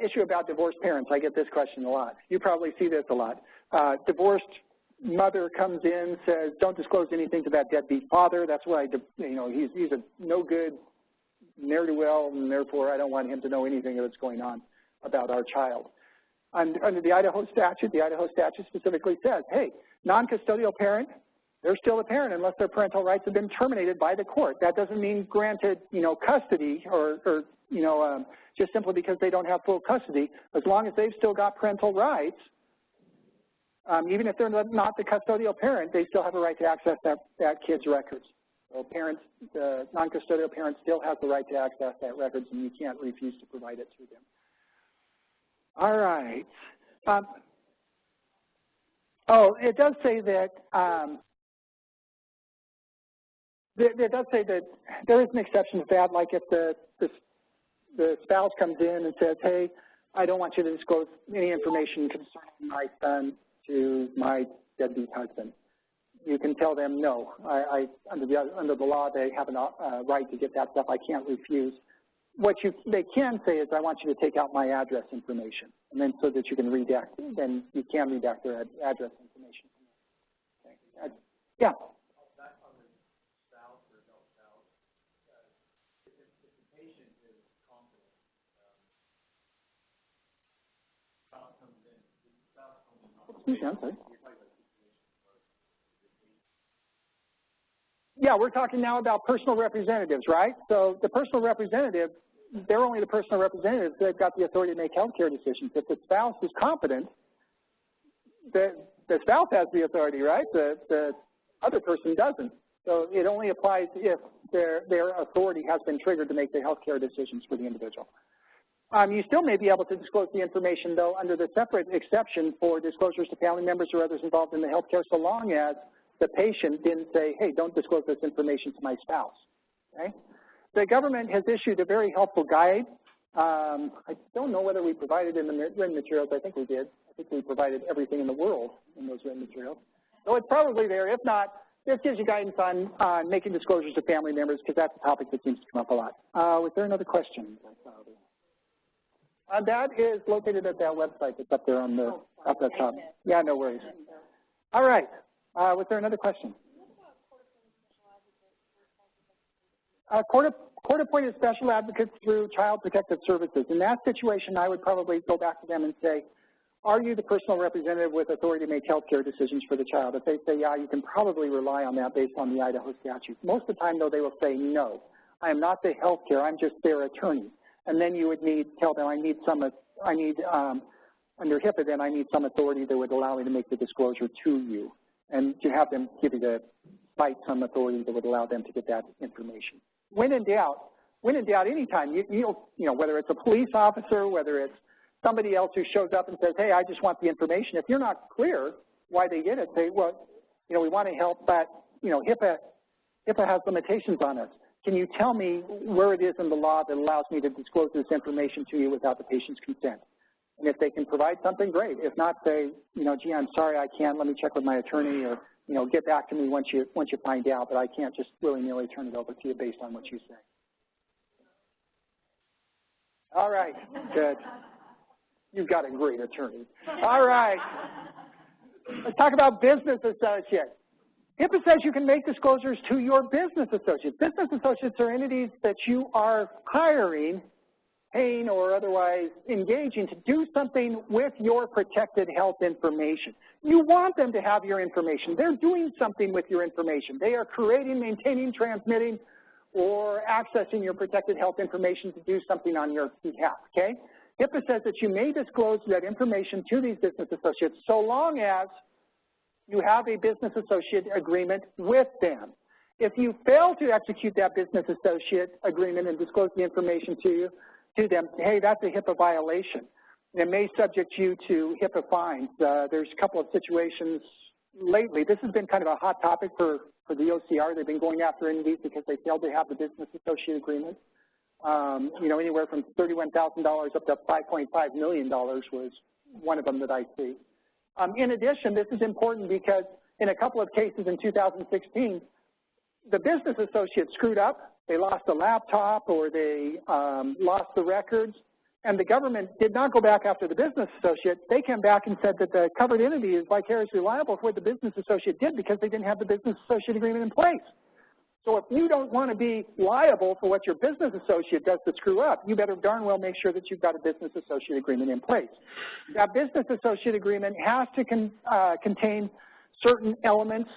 issue about divorced parents. I get this question a lot. You probably see this a lot. Divorced mother comes in, says, don't disclose anything to that deadbeat father. That's why, he's a no good ne'er-do-well, and therefore I don't want him to know anything that's going on about our child. Under the Idaho statute specifically says, hey, non-custodial parent, they're still a parent unless their parental rights have been terminated by the court. That doesn't mean granted, custody or just simply because they don't have full custody. As long as they've still got parental rights, even if they're not the custodial parent, they still have a right to access that kid's records. So parents, the non-custodial parent still has the right to access that records, and you can't refuse to provide it to them. All right. It does say that there is an exception to that, like if the spouse comes in and says, hey, I don't want you to disclose any information concerning my son to my deadbeat husband. You can tell them no. Under the law, they have a right to get that stuff. I can't refuse. What they can say is, I want you to take out my address information, and then so that you can redact. Then you can redact their address information. Okay. Yeah. Back on the spouse or adult spouse, if the patient is confident, spouse comes in, the spouse comes in. I'm sorry. Yeah, we're talking now about personal representatives, right? So the personal representative, they're only the personal representatives. They've got the authority to make healthcare decisions. If the spouse is competent, the spouse has the authority, right? The other person doesn't. So it only applies if their authority has been triggered to make the healthcare decisions for the individual. You still may be able to disclose the information, though, under the separate exception for disclosures to family members or others involved in the healthcare, so long as the patient didn't say, hey, don't disclose this information to my spouse. Okay? The government has issued a very helpful guide. I don't know whether we provided in the written materials. I think we did. I think we provided everything in the world in those written materials. So it's probably there. If not, this gives you guidance on making disclosures to family members, because that's a topic that seems to come up a lot. Was there another question? That is located at that website that's up there on the up at the top. Yeah, no worries. All right. Was there another question? Court-appointed special advocates through Child Protective Services. In that situation, I would probably go back to them and say, are you the personal representative with authority to make health care decisions for the child? If they say, yeah, you can probably rely on that based on the Idaho statute. Most of the time, though, they will say, no, I am not the health care, I'm just their attorney. And then you would tell them, under HIPAA, then I need some authority that would allow me to make the disclosure to you. And to have them give you cite some authority that would allow them to get that information. When in doubt, anytime, whether it's a police officer, whether it's somebody else who shows up and says, hey, I just want the information. If you're not clear why they get it, say, well, we want to help, but, HIPAA has limitations on us. can you tell me where it is in the law that allows me to disclose this information to you without the patient's consent? And if they can provide something, great. If not, say, you know, gee, I'm sorry, I can't. Let me check with my attorney, or, you know, get back to me once you find out, but I can't just willy-nilly turn it over to you based on what you say. All right, good. You've got a great attorney. All right. Let's talk about business associates. HIPAA says you can make disclosures to your business associates. Business associates are entities that you are hiring, paying, or otherwise engaging to do something with your protected health information. You want them to have your information. They're doing something with your information. They are creating, maintaining, transmitting, or accessing your protected health information to do something on your behalf, okay? HIPAA says that you may disclose that information to these business associates so long as you have a business associate agreement with them. If you fail to execute that business associate agreement and disclose the information to them, hey, that's a HIPAA violation. It may subject you to HIPAA fines. There's a couple of situations lately. This has been kind of a hot topic for the OCR. They've been going after entities because they failed to have the business associate agreement. You know, anywhere from $31,000 up to $5.5 million was one of them that I see. In addition, this is important because in a couple of cases in 2016, the business associate screwed up. They lost a laptop, or they lost the records, and the government did not go back after the business associate. They came back and said that the covered entity is vicariously liable for what the business associate did because they didn't have the business associate agreement in place. So if you don't want to be liable for what your business associate does to screw up, you better darn well make sure that you've got a business associate agreement in place. That business associate agreement has to contain certain elements.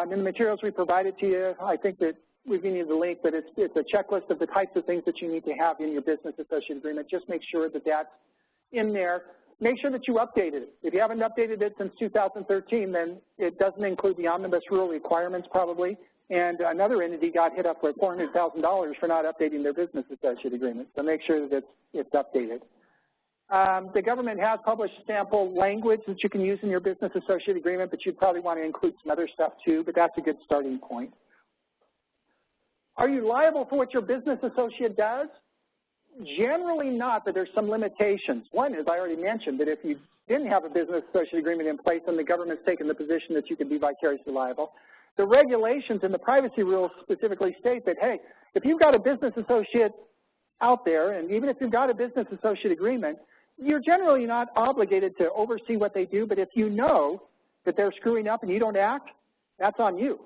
In the materials we provided to you, I think that we've given you the link, but it's a checklist of the types of things that you need to have in your business associate agreement. Just make sure that that's in there. Make sure that you updated it. If you haven't updated it since 2013, then it doesn't include the omnibus rule requirements probably. And another entity got hit up with $400,000 for not updating their business associate agreement. So make sure that it's updated. The government has published sample language that you can use in your business associate agreement, but you'd probably want to include some other stuff too, but that's a good starting point. Are you liable for what your business associate does? Generally not, but there's some limitations. One is, I already mentioned, that if you didn't have a business associate agreement in place, then the government's taken the position that you could be vicariously liable. The regulations and the privacy rules specifically state that, hey, if you've got a business associate out there, and even if you've got a business associate agreement, you're generally not obligated to oversee what they do, but if you know that they're screwing up and you don't act, that's on you.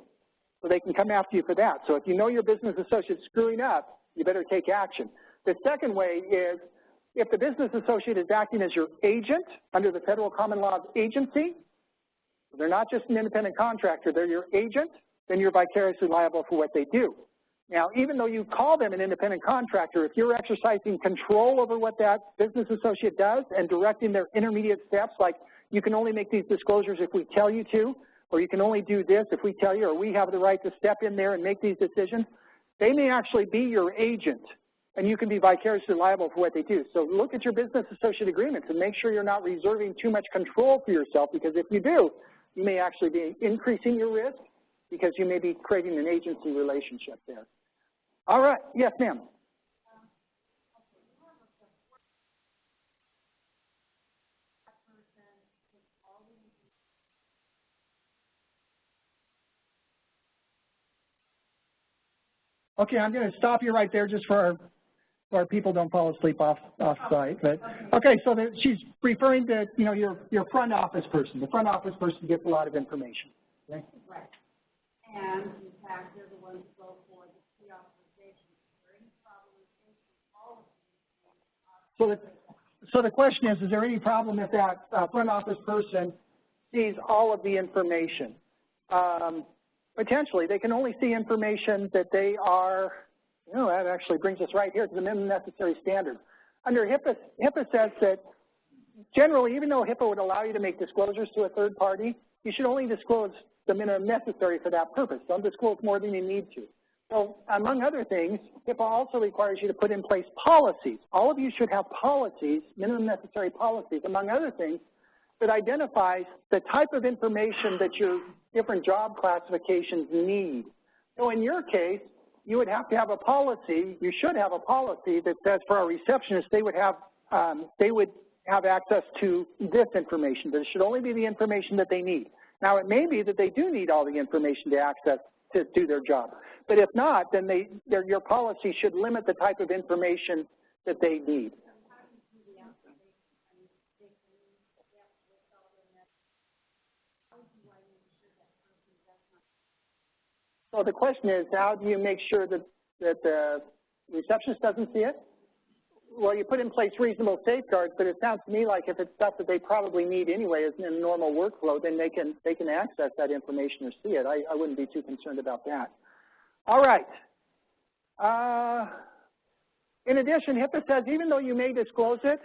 So they can come after you for that. So if you know your business associate's screwing up, you better take action. The second way is if the business associate is acting as your agent under the federal common law of agency, they're not just an independent contractor, they're your agent, then you're vicariously liable for what they do. Now, even though you call them an independent contractor, if you're exercising control over what that business associate does and directing their intermediate steps, like you can only make these disclosures if we tell you to, or you can only do this if we tell you, or we have the right to step in there and make these decisions, they may actually be your agent, and you can be vicariously liable for what they do. So look at your business associate agreements and make sure you're not reserving too much control for yourself, because if you do, you may actually be increasing your risk because you may be creating an agency relationship there. All right. Yes, ma'am. Okay, I'm going to stop you right there just for our people don't fall asleep off site. But okay, so she's referring to, you know, your front office person. The front office person gets a lot of information. Okay? Right. And in fact, they're the ones who go for the pre-authorization. Is there any problem with taking all of these? So the question is there any problem if that front office person sees all of the information? Potentially, they can only see information that they are, you know, that actually brings us right here to the minimum necessary standard. Under HIPAA, HIPAA says that generally, even though HIPAA would allow you to make disclosures to a third party, you should only disclose the minimum necessary for that purpose. Don't disclose more than you need to. So among other things, HIPAA also requires you to put in place policies. All of you should have policies, minimum necessary policies, among other things, that identifies the type of information that your different job classifications need. So in your case, you would have to have a policy, you should have a policy that says for our receptionists, they would have access to this information, but it should only be the information that they need. Now, it may be that they do need all the information to access to do their job, but if not, then your policy should limit the type of information that they need. So the question is, how do you make sure that the receptionist doesn't see it? Well, you put in place reasonable safeguards, but it sounds to me like if it's stuff that they probably need anyway as in a normal workflow, then they can access that information or see it. I wouldn't be too concerned about that. All right. In addition, HIPAA says even though you may disclose it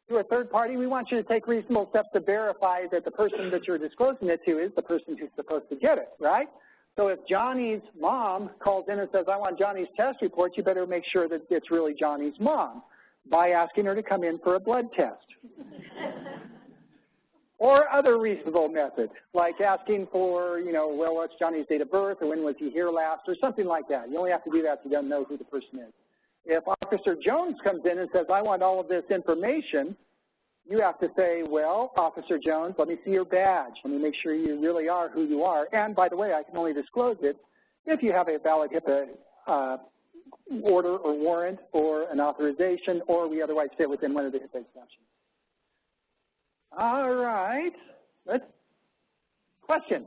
to a third party, we want you to take reasonable steps to verify that the person that you're disclosing it to is the person who's supposed to get it, right? So if Johnny's mom calls in and says, I want Johnny's test report, you better make sure that it's really Johnny's mom by asking her to come in for a blood test. Or other reasonable methods, like asking for, well, what's Johnny's date of birth, or when was he here last, or something like that. You only have to do that if you don't know who the person is. If Officer Jones comes in and says, I want all of this information, you have to say, well, Officer Jones, let me see your badge. Let me make sure you really are who you are. And by the way, I can only disclose it if you have a valid HIPAA order or warrant or an authorization, or we otherwise fit within one of the HIPAA exceptions. All right. Question.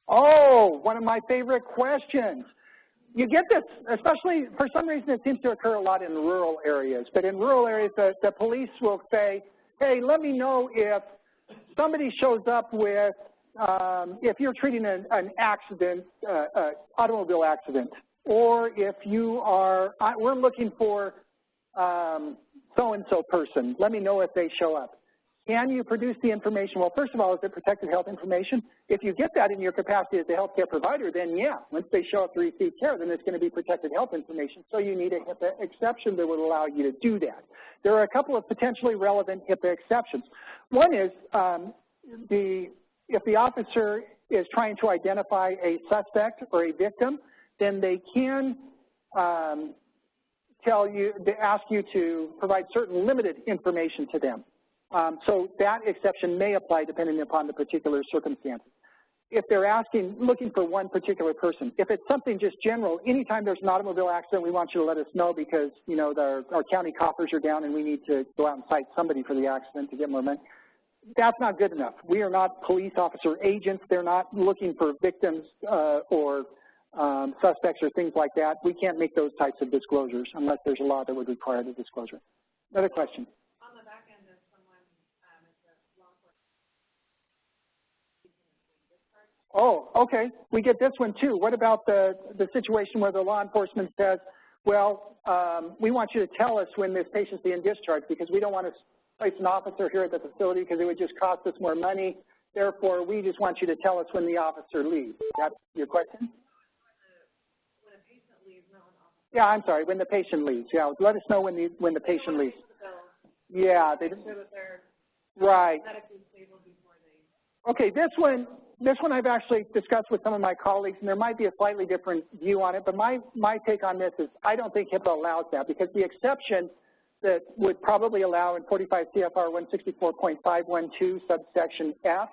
Oh, one of my favorite questions. You get this, especially for some reason it seems to occur a lot in rural areas, but in rural areas the police will say, hey, let me know if somebody shows up with, if you're treating an accident, automobile accident, or if you are, we're looking for so-and-so person, let me know if they show up. Can you produce the information? Well, first of all, is it protected health information? If you get that in your capacity as a healthcare provider, then yeah, once they show up to receive care, then it's going to be protected health information. So you need a HIPAA exception that would allow you to do that. There are a couple of potentially relevant HIPAA exceptions. One is if the officer is trying to identify a suspect or a victim, then they can ask you to provide certain limited information to them. So that exception may apply depending upon the particular circumstances. If they're looking for one particular person, if it's something just general, anytime there's an automobile accident, we want you to let us know because, our county coffers are down and we need to go out and cite somebody for the accident to get more money. That's not good enough. We are not police officer agents. They're not looking for victims or suspects or things like that. We can't make those types of disclosures unless there's a law that would require the disclosure. Another question. Oh, okay. We get this one too. What about the situation where the law enforcement says, well, we want you to tell us when this patient's being discharged because we don't want to place an officer here at the facility because it would just cost us more money. Therefore, we just want you to tell us when the officer leaves. Is that your question? When a patient leaves, not an officer. Yeah, I'm sorry. When the patient leaves. Yeah, let us know when the patient leaves. Yeah, they show that they're right. Medically stable before they. Okay, this one I've actually discussed with some of my colleagues, and there might be a slightly different view on it, but my take on this is I don't think HIPAA allows that because the exception that would probably allow in 45 CFR 164.512 subsection F,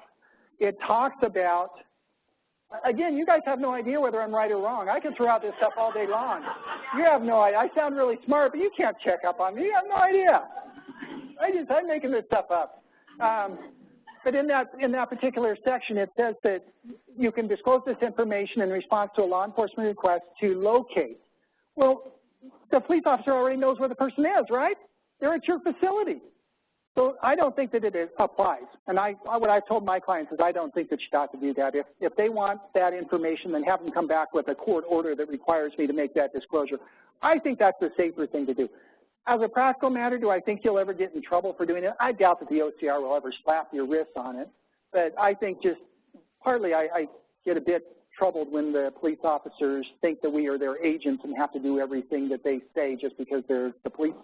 it talks about, again, you guys have no idea whether I'm right or wrong. I can throw out this stuff all day long. You have no idea. I sound really smart, but you can't check up on me. You have no idea. I'm making this stuff up. But in that particular section, it says that you can disclose this information in response to a law enforcement request to locate. Well, the police officer already knows where the person is, right? They're at your facility. So I don't think that it applies. And what I've told my clients is I don't think that you ought to do that. If they want that information, then have them come back with a court order that requires me to make that disclosure. I think that's the safer thing to do. As a practical matter, do I think you'll ever get in trouble for doing it? I doubt that the OCR will ever slap your wrist on it. But I think just partly I get a bit troubled when the police officers think that we are their agents and have to do everything that they say just because they're the police.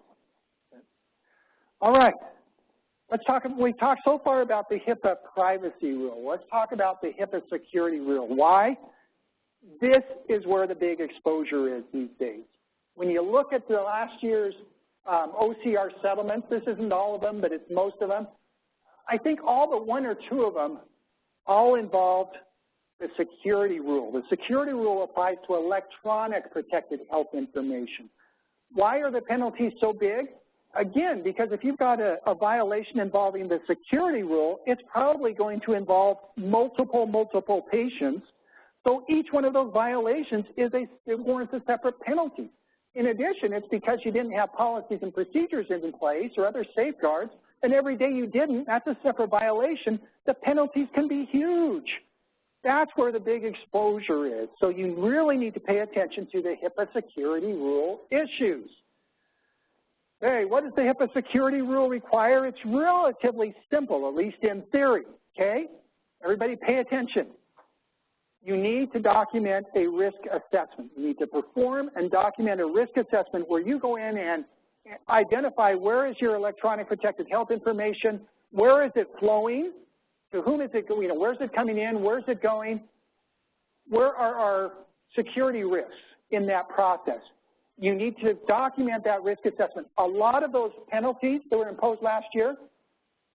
All right. We've talked so far about the HIPAA privacy rule. Let's talk about the HIPAA security rule. Why? This is where the big exposure is these days. When you look at the last year's OCR settlements, this isn't all of them, but it's most of them, I think all but one or two of them all involved the security rule. The security rule applies to electronic protected health information. Why are the penalties so big? Again, because if you've got a violation involving the security rule, it's probably going to involve multiple patients. So each one of those violations it warrants a separate penalty. In addition, it's because you didn't have policies and procedures in place or other safeguards, and every day you didn't, that's a separate violation. The penalties can be huge. That's where the big exposure is. So you really need to pay attention to the HIPAA security rule issues. Hey, what does the HIPAA security rule require? It's relatively simple, at least in theory, okay? Everybody pay attention. You need to document a risk assessment. You need to perform and document a risk assessment where you go in and identify where is your electronic protected health information, where is it flowing, to whom is it going, where's it coming in, where's it going, where are our security risks in that process. You need to document that risk assessment. A lot of those penalties that were imposed last year,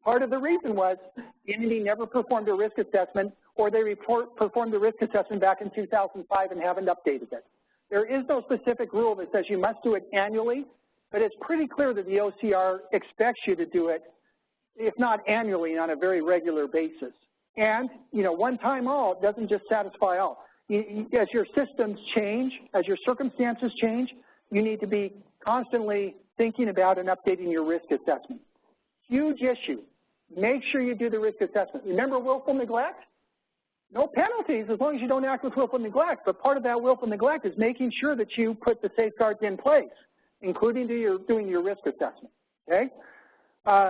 part of the reason was the entity never performed a risk assessment, or they performed the risk assessment back in 2005 and haven't updated it. There is no specific rule that says you must do it annually, but it's pretty clear that the OCR expects you to do it, if not annually, on a very regular basis. And, one time all doesn't just satisfy all. As your systems change, as your circumstances change, you need to be constantly thinking about and updating your risk assessment. Huge issue. Make sure you do the risk assessment. Remember willful neglect? No penalties as long as you don't act with willful neglect, but part of that willful neglect is making sure that you put the safeguards in place, including doing your risk assessment, okay?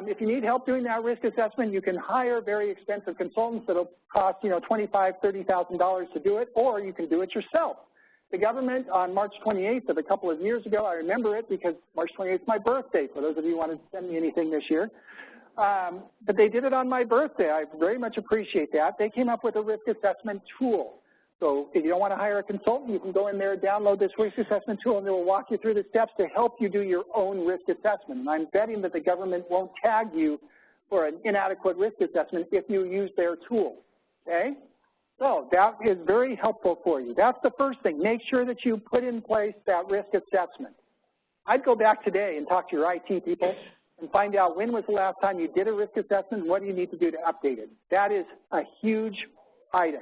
If you need help doing that risk assessment, you can hire very expensive consultants that'll cost, $25,000, $30,000 to do it, or you can do it yourself. The government on March 28th of a couple of years ago, I remember it because March 28th is my birthday, for those of you who want to send me anything this year. But they did it on my birthday. I very much appreciate that. They came up with a risk assessment tool. So if you don't want to hire a consultant, you can go in there, download this risk assessment tool, and they will walk you through the steps to help you do your own risk assessment. And I'm betting that the government won't tag you for an inadequate risk assessment if you use their tool, okay? So that is very helpful for you. That's the first thing. Make sure that you put in place that risk assessment. I'd go back today and talk to your IT people and find out when was the last time you did a risk assessment and what do you need to do to update it. That is a huge item.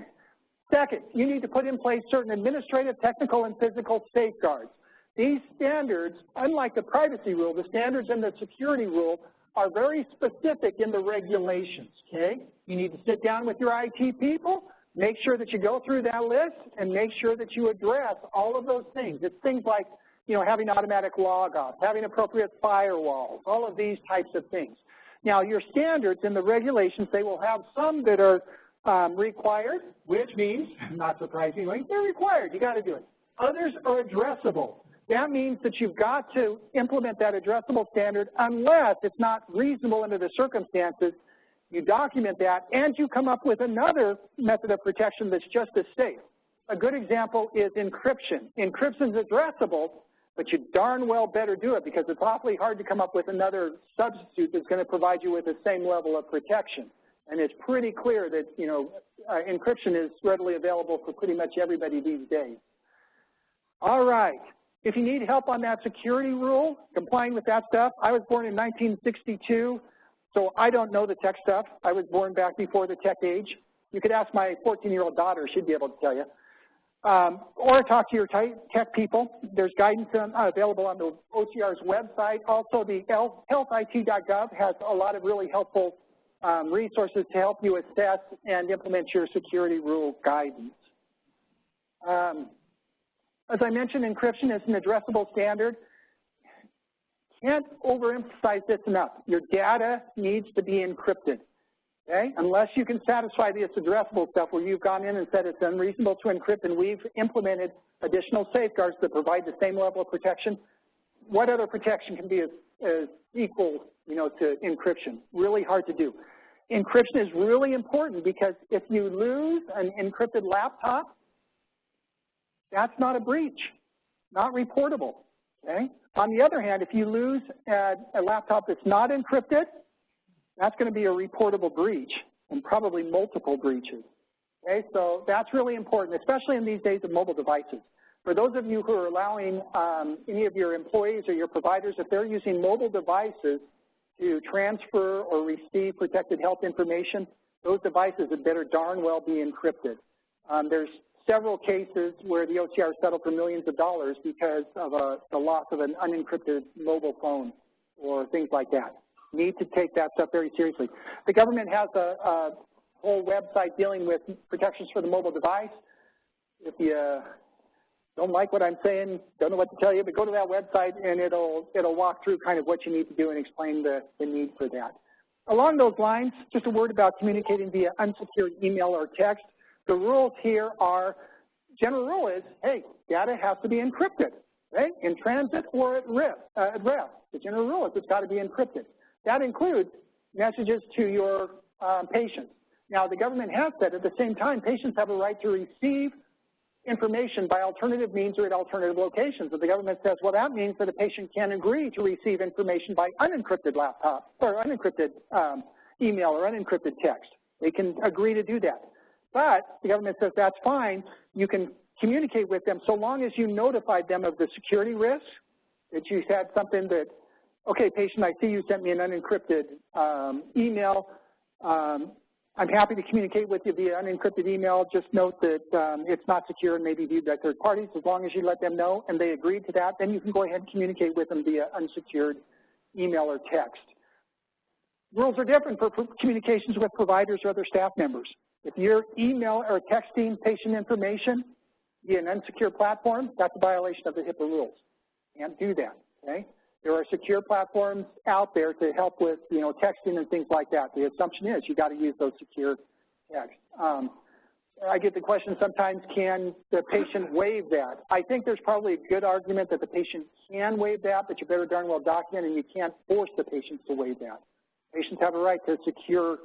Second, you need to put in place certain administrative, technical, and physical safeguards. These standards, unlike the privacy rule, the standards and the security rule are very specific in the regulations, okay? You need to sit down with your IT people, make sure that you go through that list, and make sure that you address all of those things. It's things like, having automatic log-offs, having appropriate firewalls, all of these types of things. Now, your standards and the regulations, they will have some that are required, which means, not surprisingly, they're required. You got to do it. Others are addressable. That means that you've got to implement that addressable standard unless it's not reasonable under the circumstances. You document that, and you come up with another method of protection that's just as safe. A good example is encryption. Encryption is addressable, but you darn well better do it because it's awfully hard to come up with another substitute that's going to provide you with the same level of protection. And it's pretty clear that, encryption is readily available for pretty much everybody these days. All right. If you need help on that security rule, complying with that stuff, I was born in 1962, so I don't know the tech stuff. I was born back before the tech age. You could ask my 14-year-old daughter. She'd be able to tell you. Or talk to your tech people. There's guidance available on the OCR's website. Also, the healthit.gov has a lot of really helpful resources to help you assess and implement your security rule guidance. As I mentioned, encryption is an addressable standard. Can't overemphasize this enough. Your data needs to be encrypted, okay? Unless you can satisfy this addressable stuff where you've gone in and said it's unreasonable to encrypt and we've implemented additional safeguards that provide the same level of protection, what other protection can be as equal, you know, to encryption? Really hard to do. Encryption is really important because if you lose an encrypted laptop, that's not a breach, not reportable, okay? On the other hand, if you lose a laptop that's not encrypted, that's going to be a reportable breach and probably multiple breaches, okay? So that's really important, especially in these days of mobile devices. For those of you who are allowing any of your employees or your providers, if they're using mobile devices to transfer or receive protected health information, those devices had better darn well be encrypted. There's several cases where the OCR settled for millions of dollars because of the loss of an unencrypted mobile phone or things like that. Need to take that stuff very seriously. The government has a whole website dealing with protections for the mobile device. If you don't like what I'm saying, don't know what to tell you, but go to that website and it'll walk through kind of what you need to do and explain the need for that. Along those lines, just a word about communicating via unsecured email or text. The rules here are, general rule is, hey, data has to be encrypted, right? In transit or at rest. The general rule is it's got to be encrypted. That includes messages to your patients. Now, the government has said at the same time, patients have a right to receive information by alternative means or at alternative locations. But the government says, well, that means that a patient can agree to receive information by unencrypted laptop or unencrypted email or unencrypted text. They can agree to do that. But the government says that's fine. You can communicate with them so long as you notified them of the security risks, that you had something that, okay, patient, I see you sent me an unencrypted email. I'm happy to communicate with you via unencrypted email. Just note that it's not secure and may be viewed by third parties. As long as you let them know and they agreed to that, then you can go ahead and communicate with them via unsecured email or text. Rules are different for communications with providers or other staff members. If you're email or texting patient information via an unsecure platform, that's a violation of the HIPAA rules. Can't do that, okay? There are secure platforms out there to help with, you know, texting and things like that. The assumption is you got to use those secure texts. I get the question sometimes, can the patient waive that? I think there's probably a good argument that the patient can waive that, but you better darn well document, and you can't force the patients to waive that. Patients have a right to secure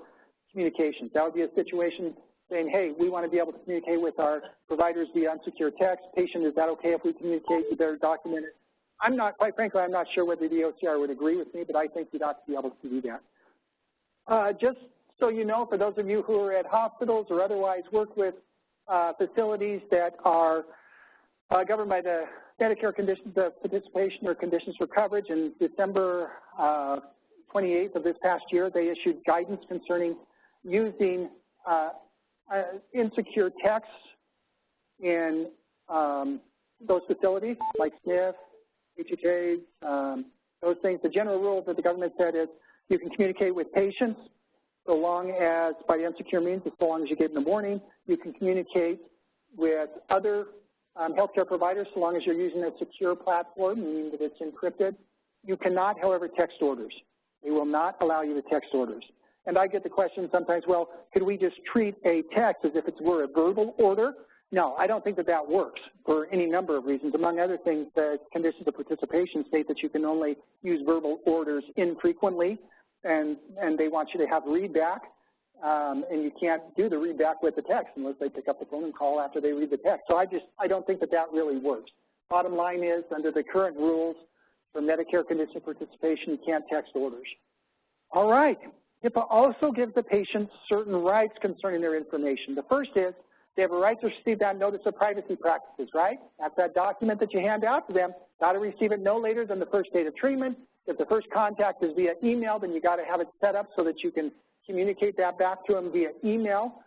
communications. That would be a situation saying, hey, we want to be able to communicate with our providers via unsecure text. Patient, is that okay if we communicate? You better document it. I'm not, quite frankly, I'm not sure whether the OCR would agree with me, but I think you'd ought to be able to do that. Just so you know, for those of you who are at hospitals or otherwise work with facilities that are governed by the Medicare conditions of participation or conditions for coverage, in December 28th of this past year, they issued guidance concerning using insecure texts in those facilities like SNF, HHAs, those things. The general rule that the government said is you can communicate with patients so long as, by insecure means, so long as you get in the morning. You can communicate with other healthcare providers so long as you're using a secure platform, meaning that it's encrypted. You cannot, however, text orders. They will not allow you to text orders. And I get the question sometimes, well, could we just treat a text as if it were a verbal order? No, I don't think that that works for any number of reasons. Among other things, the conditions of participation state that you can only use verbal orders infrequently, and they want you to have readback, and you can't do the readback with the text unless they pick up the phone and call after they read the text. So I don't think that that really works. Bottom line is, under the current rules for Medicare condition of participation, you can't text orders. All right. HIPAA also gives the patient certain rights concerning their information. The first is they have a right to receive that notice of privacy practices, right? That's that document that you hand out to them. Got to receive it no later than the first date of treatment. If the first contact is via email, then you got to have it set up so that you can communicate that back to them via email.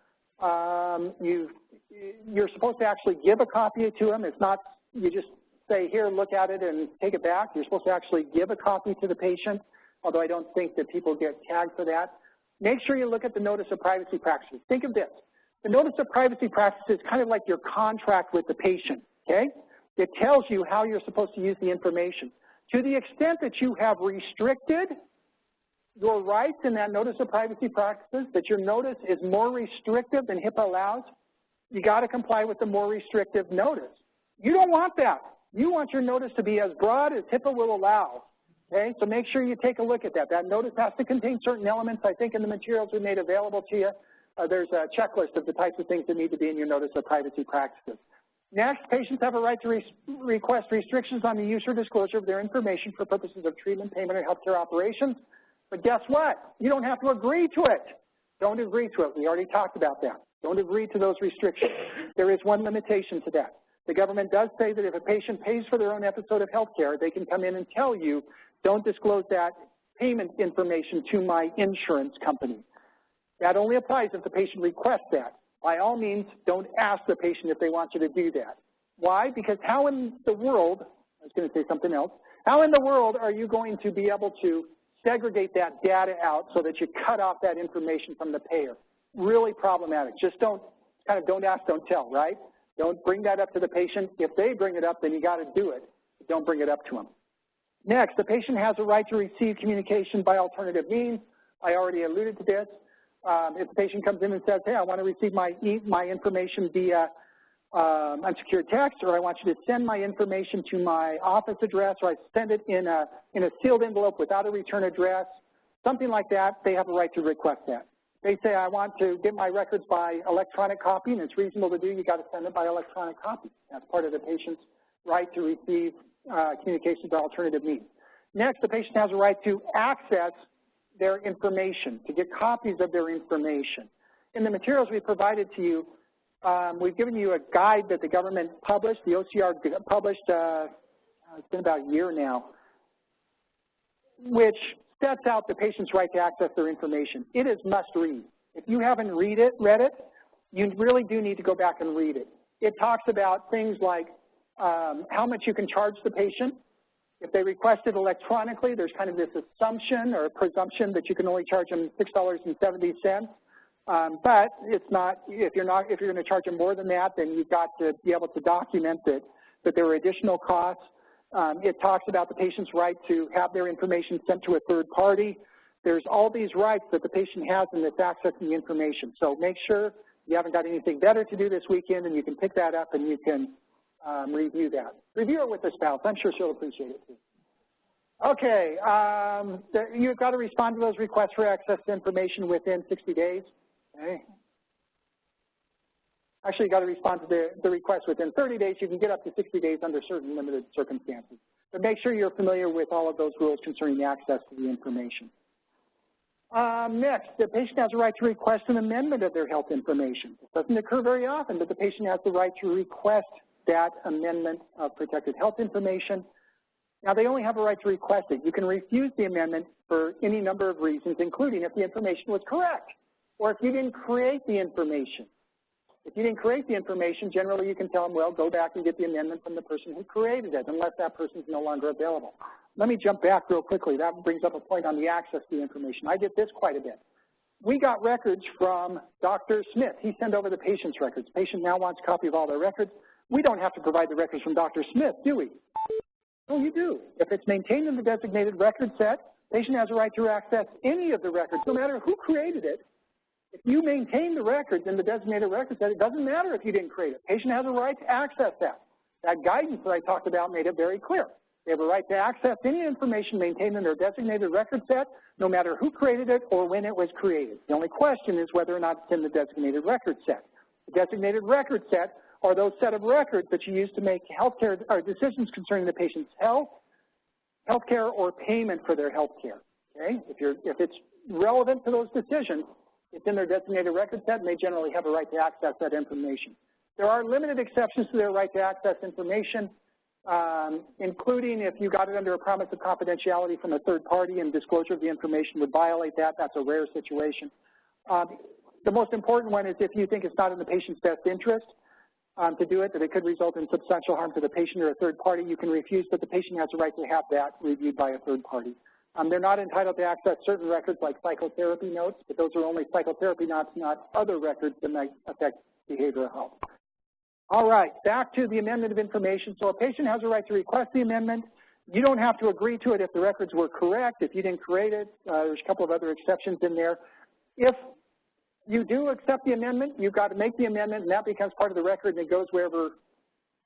You're supposed to actually give a copy to them. It's not you just say, here, look at it and take it back. You're supposed to actually give a copy to the patient, although I don't think that people get tagged for that. Make sure you look at the notice of privacy practices. Think of this. The notice of privacy practices is kind of like your contract with the patient, okay? It tells you how you're supposed to use the information. To the extent that you have restricted your rights in that notice of privacy practices, that your notice is more restrictive than HIPAA allows, you got to comply with the more restrictive notice. You don't want that. You want your notice to be as broad as HIPAA will allow, okay? So make sure you take a look at that. That notice has to contain certain elements. I think in the materials we made available to you, there's a checklist of the types of things that need to be in your notice of privacy practices. Next, patients have a right to request restrictions on the use or disclosure of their information for purposes of treatment, payment, or healthcare operations. But guess what? You don't have to agree to it. Don't agree to it. We already talked about that. Don't agree to those restrictions. There is one limitation to that. The government does say that if a patient pays for their own episode of healthcare, they can come in and tell you, don't disclose that payment information to my insurance company. That only applies if the patient requests that. By all means, don't ask the patient if they want you to do that. Why? Because how in the world, I was going to say something else, how in the world are you going to be able to segregate that data out so that you cut off that information from the payer? Really problematic. Just don't ask, don't tell, right? Don't bring that up to the patient. If they bring it up, then you got to do it. But don't bring it up to them. Next, the patient has a right to receive communication by alternative means. I already alluded to this. If the patient comes in and says, hey, I want to receive my information via unsecured text, or I want you to send my information to my office address, or I send it in a sealed envelope without a return address, something like that, they have a right to request that. They say, I want to get my records by electronic copy, and it's reasonable to do, you got to send it by electronic copy. That's part of the patient's right to receive communications by alternative means. Next, the patient has a right to access their information, to get copies of their information. In the materials we provided to you, we've given you a guide that the government published, the OCR published, it's been about a year now, which sets out the patient's right to access their information. It is must read. If you haven't read it, you really do need to go back and read it. It talks about things like how much you can charge the patient. If they request it electronically, there's kind of this assumption or presumption that you can only charge them $6.70. But it's not, if you're going to charge them more than that, then you've got to be able to document that there are additional costs. It talks about the patient's right to have their information sent to a third party. There's all these rights that the patient has in this accessing the information. So make sure you haven't got anything better to do this weekend, and you can pick that up and you can review that. Review it with a spouse. I'm sure she'll appreciate it too. Okay, you've got to respond to those requests for access to information within 60 days. Okay. Actually, you got to respond to the request within 30 days. You can get up to 60 days under certain limited circumstances. But make sure you're familiar with all of those rules concerning access to the information. Next, the patient has a right to request an amendment of their health information. It doesn't occur very often, but the patient has the right to request that amendment of protected health information. Now, they only have a right to request it. You can refuse the amendment for any number of reasons, including if the information was correct or if you didn't create the information. If you didn't create the information, generally you can tell them, well, go back and get the amendment from the person who created it, unless that person is no longer available. Let me jump back real quickly. That brings up a point on the access to the information. I get this quite a bit. We got records from Dr. Smith. He sent over the patient's records. The patient now wants a copy of all their records. We don't have to provide the records from Dr. Smith, do we? No, you do. If it's maintained in the designated record set, the patient has a right to access any of the records, no matter who created it. If you maintain the records in the designated record set, it doesn't matter if you didn't create it. The patient has a right to access that. That guidance that I talked about made it very clear. They have a right to access any information maintained in their designated record set, no matter who created it or when it was created. The only question is whether or not it's in the designated record set. The designated record set are those set of records that you use to make healthcare or decisions concerning the patient's health, healthcare, or payment for their healthcare. Okay? If it's relevant to those decisions, it's in their designated record set, and they generally have a right to access that information. There are limited exceptions to their right to access information, including if you got it under a promise of confidentiality from a third party and disclosure of the information would violate that. That's a rare situation. The most important one is if you think it's not in the patient's best interest to do it, that it could result in substantial harm to the patient or a third party, you can refuse, but the patient has a right to have that reviewed by a third party. They're not entitled to access certain records like psychotherapy notes, but those are only psychotherapy notes, not other records that might affect behavioral health. All right, back to the amendment of information. So a patient has a right to request the amendment. You don't have to agree to it if the records were correct. If you didn't create it, there's a couple of other exceptions in there. If you do accept the amendment, you've got to make the amendment, and that becomes part of the record, and it goes wherever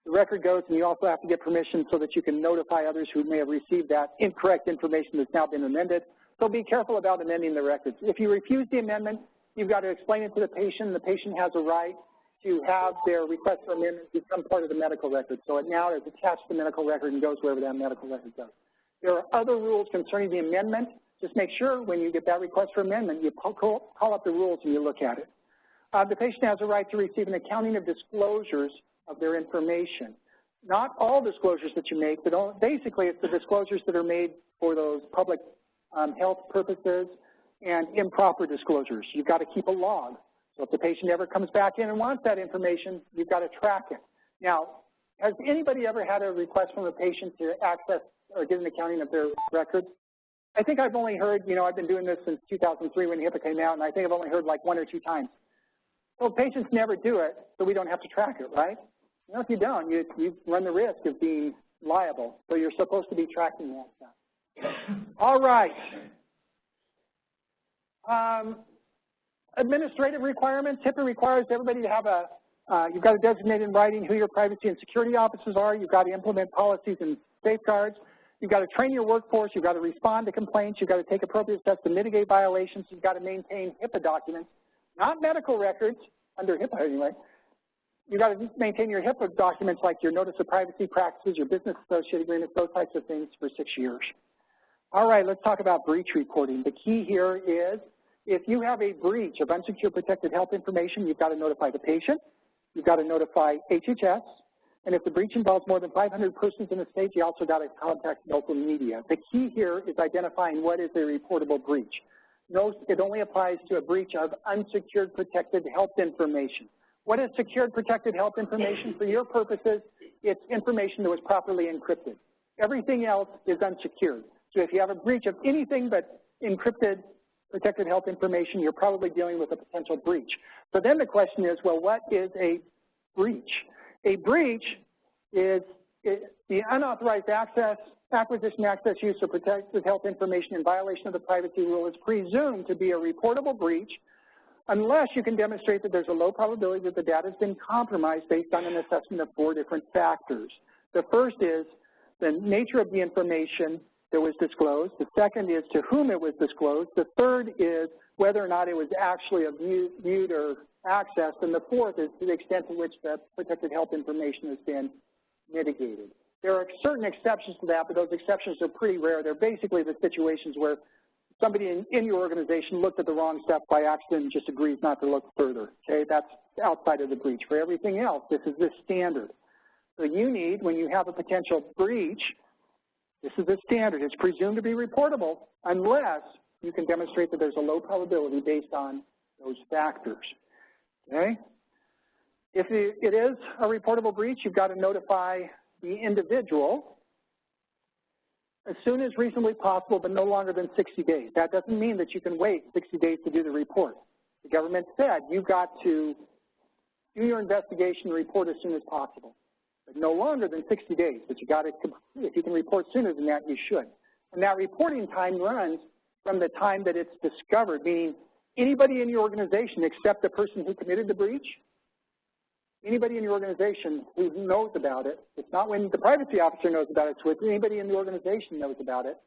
the record goes, and you also have to get permission so that you can notify others who may have received that incorrect information that's now been amended. So be careful about amending the records. If you refuse the amendment, you've got to explain it to the patient. The patient has a right to have their request for amendment become part of the medical record. So it now is attached to the medical record and goes wherever that medical record goes. There are other rules concerning the amendment. Just make sure when you get that request for amendment, you call up the rules and you look at it. The patient has a right to receive an accounting of disclosures of their information. Not all disclosures that you make, but basically it's the disclosures that are made for those public health purposes and improper disclosures. You've got to keep a log. So if the patient ever comes back in and wants that information, you've got to track it. Now, has anybody ever had a request from a patient to access or get an accounting of their records? I think I've only heard, I've been doing this since 2003 when HIPAA came out, and I think I've only heard like 1 or 2 times. So patients never do it, so we don't have to track it, right? If you don't, you run the risk of being liable. So you're supposed to be tracking that stuff. All right. Administrative requirements. HIPAA requires everybody to have you've got to designate in writing who your privacy and security officers are. You've got to implement policies and safeguards. You've got to train your workforce. You've got to respond to complaints. You've got to take appropriate steps to mitigate violations. You've got to maintain HIPAA documents, not medical records, under HIPAA anyway. You've got to maintain your HIPAA documents like your notice of privacy practices, your business associate agreements, those types of things for 6 years. All right, let's talk about breach reporting. The key here is if you have a breach of unsecured protected health information, you've got to notify the patient. You've got to notify HHS. And if the breach involves more than 500 persons in the state, you also got to contact local media. The key here is identifying what is a reportable breach. Note it only applies to a breach of unsecured protected health information. What is secured protected health information? For your purposes, it's information that was properly encrypted. Everything else is unsecured. So if you have a breach of anything but encrypted protected health information, you're probably dealing with a potential breach. So then the question is, well, what is a breach? A breach is the unauthorized access, acquisition, access, use of protected health information in violation of the privacy rule is presumed to be a reportable breach unless you can demonstrate that there's a low probability that the data has been compromised based on an assessment of 4 different factors. The first is the nature of the information that was disclosed. The second is to whom it was disclosed. The third is whether or not it was actually viewed or accessed. And the fourth is to the extent to which the protected health information has been mitigated. There are certain exceptions to that, but those exceptions are pretty rare. They're basically the situations where somebody in your organization looked at the wrong stuff by accident and just agrees not to look further. Okay, that's outside of the breach. For everything else, this is the standard. So you need, when you have a potential breach, this is the standard. It's presumed to be reportable unless you can demonstrate that there's a low probability based on those factors. Okay? If it is a reportable breach, you've got to notify the individual as soon as reasonably possible, but no longer than 60 days. That doesn't mean that you can wait 60 days to do the report. The government said you've got to do your investigation and report as soon as possible, but no longer than 60 days. But you got to, if you can report sooner than that, you should. And that reporting time runs from the time that it's discovered, meaning anybody in your organization except the person who committed the breach, anybody in your organization who knows about it, it's not when the privacy officer knows about it, it's when anybody in the organization knows about it,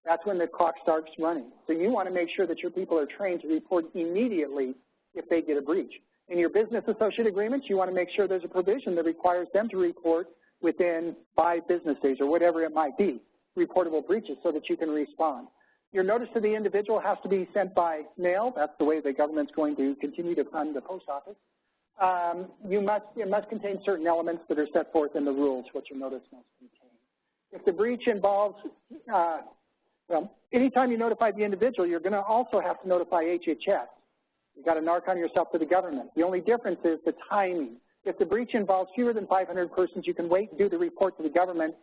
that's when the clock starts running. So you want to make sure that your people are trained to report immediately if they get a breach. In your business associate agreements, you want to make sure there's a provision that requires them to report within 5 business days or whatever it might be, reportable breaches, so that you can respond. Your notice to the individual has to be sent by mail. That's the way the government's going to continue to fund the post office. It must contain certain elements that are set forth in the rules, what your notice must contain. If the breach involves, well, anytime you notify the individual, you're going to also have to notify HHS. You've got to narc on yourself to the government. The only difference is the timing. If the breach involves fewer than 500 persons, you can wait and do the report to the government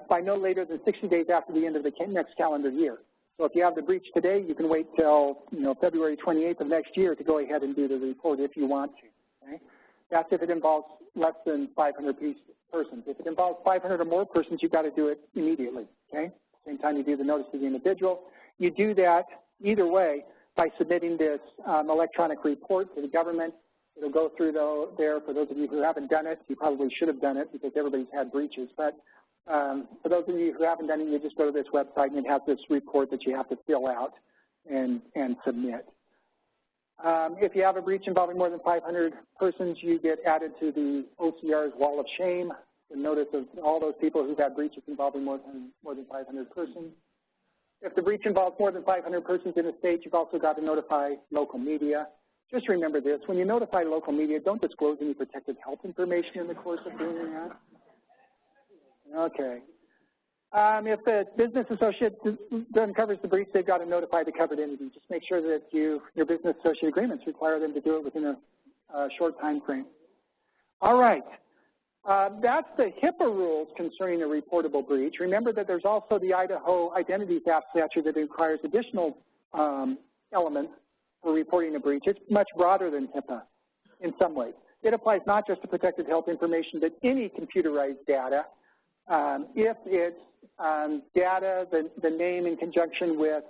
by no later than 60 days after the end of the next calendar year. So if you have the breach today, you can wait till February 28th of next year to go ahead and do the report if you want to. Okay? That's if it involves less than 500 persons. If it involves 500 or more persons, you've got to do it immediately. Okay? Same time you do the notice to the individual. You do that either way by submitting this electronic report to the government It'll go through there. For those of you who haven't done it, you probably should have done it because everybody's had breaches. But for those of you who haven't done it, you just go to this website and it has this report that you have to fill out and submit. If you have a breach involving more than 500 persons, you get added to the OCR's wall of shame, the notice of all those people who've had breaches involving more than 500 persons. If the breach involves more than 500 persons in a state, you've also got to notify local media. Just remember this, when you notify local media, don't disclose any protected health information in the course of doing that. Okay. If the business associate uncovers the breach, they've got to notify the covered entity. Just make sure that your business associate agreements require them to do it within a short time frame. All right. That's the HIPAA rules concerning a reportable breach. Remember that there's also the Idaho Identity Theft Statute that requires additional elements for reporting a breach. It's much broader than HIPAA in some ways. It applies not just to protected health information, but any computerized data. If it's data, the name in conjunction with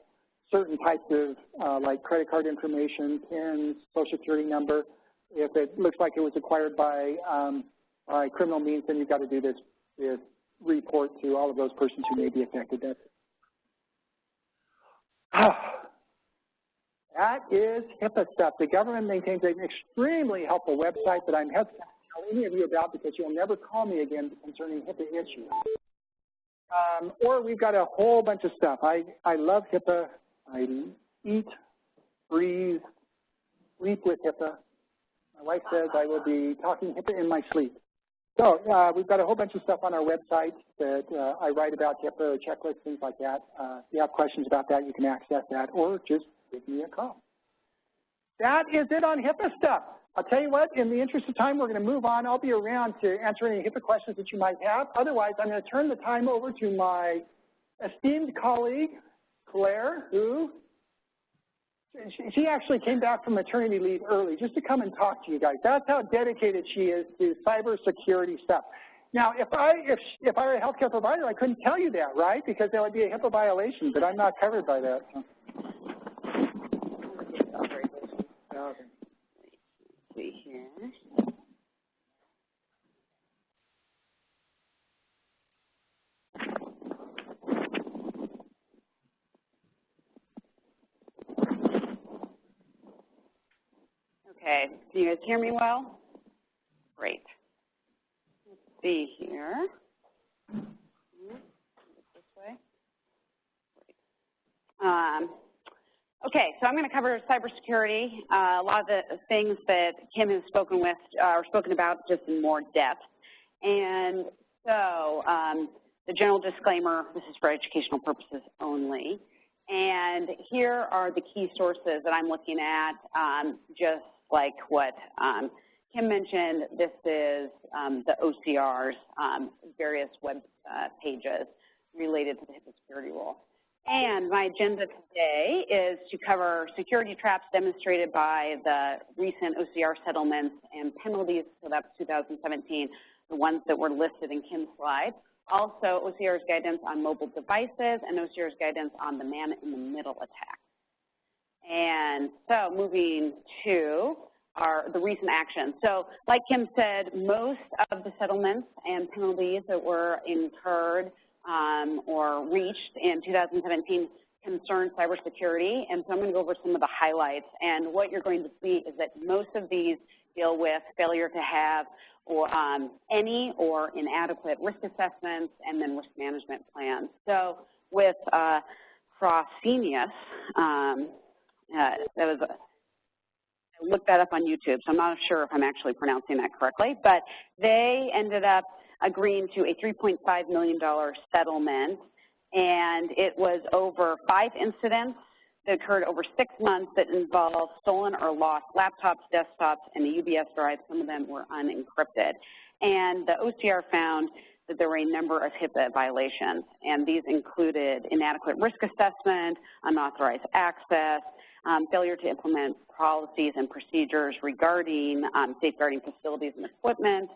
certain types of like credit card information, PINs, social security number, if it looks like it was acquired by criminal means, then you've got to do this report to all of those persons who may be affected. That is HIPAA stuff. The government maintains an extremely helpful website that I'm hesitant to tell any of you about because you'll never call me again concerning HIPAA issues. Or we've got a whole bunch of stuff. I love HIPAA. I eat, breathe, sleep with HIPAA. My wife says I will be talking HIPAA in my sleep. So we've got a whole bunch of stuff on our website that I write about HIPAA or checklists, things like that. If you have questions about that, you can access that or just give me a call. That is it on HIPAA stuff. I'll tell you what, in the interest of time, we're going to move on. I'll be around to answer any HIPAA questions that you might have. Otherwise, I'm going to turn the time over to my esteemed colleague, Claire, who she actually came back from maternity leave early just to come and talk to you guys. That's how dedicated she is to cybersecurity stuff. Now, if I were a healthcare provider, I couldn't tell you that, right? Because that would be a HIPAA violation, but I'm not covered by that. So. See here. Okay, do you guys hear me well? Great. Let's see here. This way. Great. Okay, so I'm going to cover cybersecurity, a lot of the things that Kim has spoken about just in more depth. And so the general disclaimer, this is for educational purposes only. And here are the key sources that I'm looking at, just like what Kim mentioned. This is the OCR's various web pages related to the HIPAA security rule. And my agenda today is to cover security traps demonstrated by the recent OCR settlements and penalties, so that's 2017, the ones that were listed in Kim's slide. Also, OCR's guidance on mobile devices and OCR's guidance on the man-in-the-middle attack. And so moving to the recent actions. So like Kim said, most of the settlements and penalties that were incurred or reached in 2017 concern cybersecurity, and so I'm going to go over some of the highlights. And what you're going to see is that most of these deal with failure to have any or inadequate risk assessments and then risk management plans. So with Frosinus, I looked that up on YouTube, so I'm not sure if I'm actually pronouncing that correctly, but they ended up agreeing to a $3.5 million settlement, and it was over 5 incidents that occurred over 6 months that involved stolen or lost laptops, desktops, and the UBS drive. Some of them were unencrypted. And the OCR found that there were a number of HIPAA violations, and these included inadequate risk assessment, unauthorized access, failure to implement policies and procedures regarding safeguarding facilities and equipment,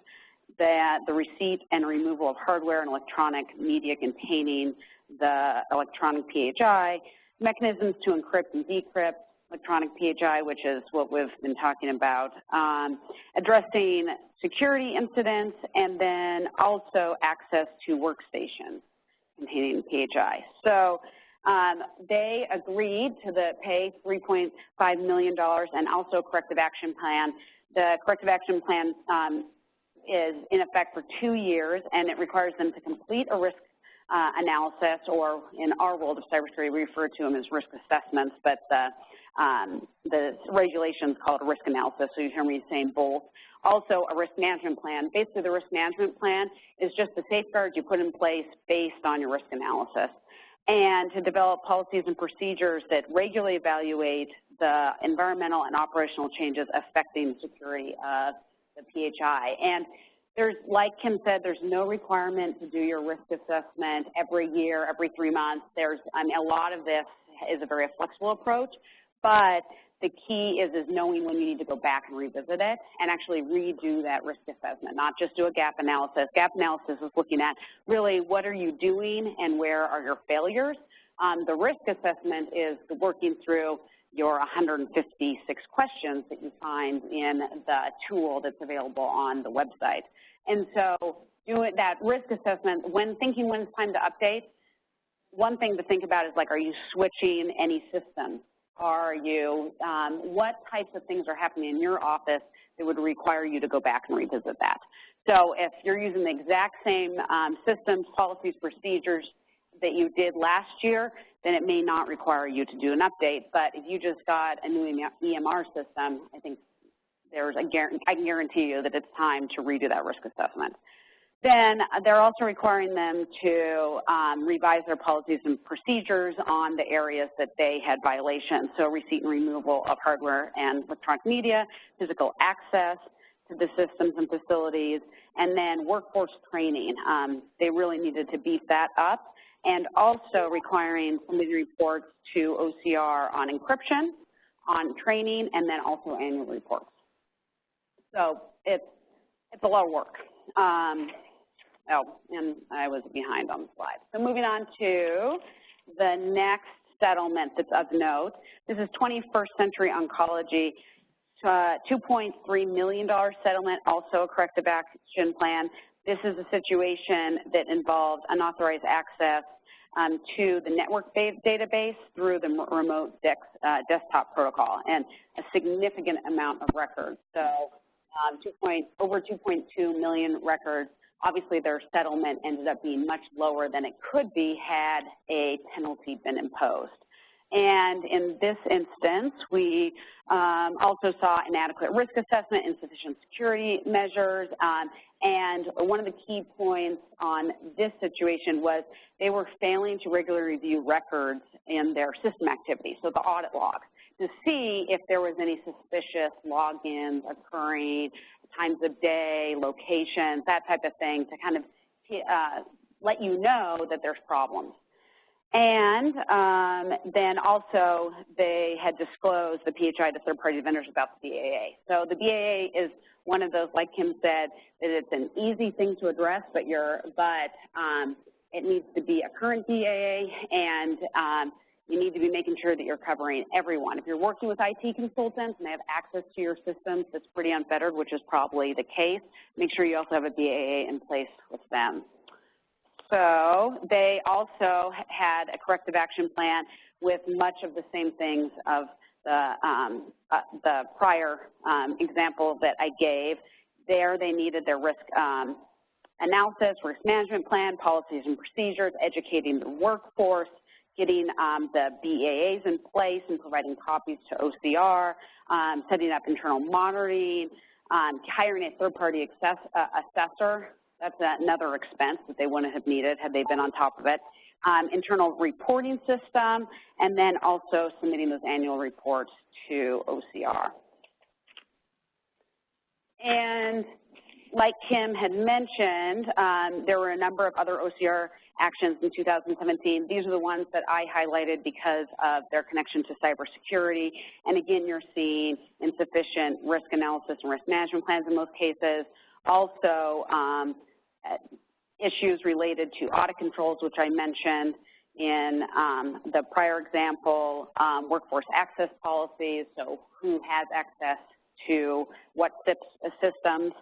that the receipt and removal of hardware and electronic media containing the electronic PHI, mechanisms to encrypt and decrypt, electronic PHI, which is what we've been talking about, addressing security incidents, and then also access to workstations containing PHI. So they agreed to pay $3.5 million and also a corrective action plan. The corrective action plan is in effect for 2 years, and it requires them to complete a risk analysis, or in our world of cybersecurity, we refer to them as risk assessments, but the regulations call it a risk analysis, so you hear me saying both. Also, a risk management plan. Basically, the risk management plan is just the safeguards you put in place based on your risk analysis, and to develop policies and procedures that regularly evaluate the environmental and operational changes affecting the security of the PHI. And there's, like Kim said, there's no requirement to do your risk assessment every year, every 3 months. There's, I mean, a lot of this is a very flexible approach, but the key is knowing when you need to go back and revisit it and actually redo that risk assessment, not just do a gap analysis. Gap analysis is looking at really what are you doing and where are your failures. The risk assessment is working through your 156 questions that you find in the tool that's available on the website. And so doing that risk assessment, when thinking when it's time to update, one thing to think about is, like, are you switching any systems? Are you, what types of things are happening in your office that would require you to go back and revisit that? So if you're using the exact same systems, policies, procedures that you did last year, then it may not require you to do an update. But if you just got a new EMR system, I think I can guarantee you that it's time to redo that risk assessment. Then they're also requiring them to revise their policies and procedures on the areas that they had violations. So receipt and removal of hardware and electronic media, physical access to the systems and facilities, and then workforce training. They really needed to beef that up, and also requiring committee reports to OCR on encryption, on training, and then also annual reports. So it's a lot of work. And I was behind on the slide. So moving on to the next settlement that's of note. This is 21st Century Oncology, $2.3 million settlement, also a corrective action plan. This is a situation that involves unauthorized access to the network database through the remote desktop protocol, and a significant amount of records. So over 2.2 million records. Obviously, their settlement ended up being much lower than it could be had a penalty been imposed. And in this instance, we also saw inadequate risk assessment, insufficient security measures, and one of the key points on this situation was they were failing to regularly review records in their system activity, so the audit logs, to see if there was any suspicious logins occurring, times of day, locations, that type of thing, to kind of let you know that there's problems. And then also they had disclosed the PHI to third-party vendors about the BAA. So the BAA is one of those, like Kim said, that it's an easy thing to address, but it needs to be a current BAA, and you need to be making sure that you're covering everyone. If you're working with IT consultants and they have access to your systems that's pretty unfettered, which is probably the case, make sure you also have a BAA in place with them. So they also had a corrective action plan with much of the same things of the prior example that I gave. There they needed their risk analysis, risk management plan, policies and procedures, educating the workforce, getting the BAAs in place and providing copies to OCR, setting up internal monitoring, hiring a third-party assessor. That's another expense that they wouldn't have needed had they been on top of it. Internal reporting system, and then also submitting those annual reports to OCR. And like Kim had mentioned, there were a number of other OCR actions in 2017. These are the ones that I highlighted because of their connection to cybersecurity. And again, you're seeing insufficient risk analysis and risk management plans in most cases. Also, issues related to audit controls, which I mentioned, in the prior example, workforce access policies, so who has access to what systems,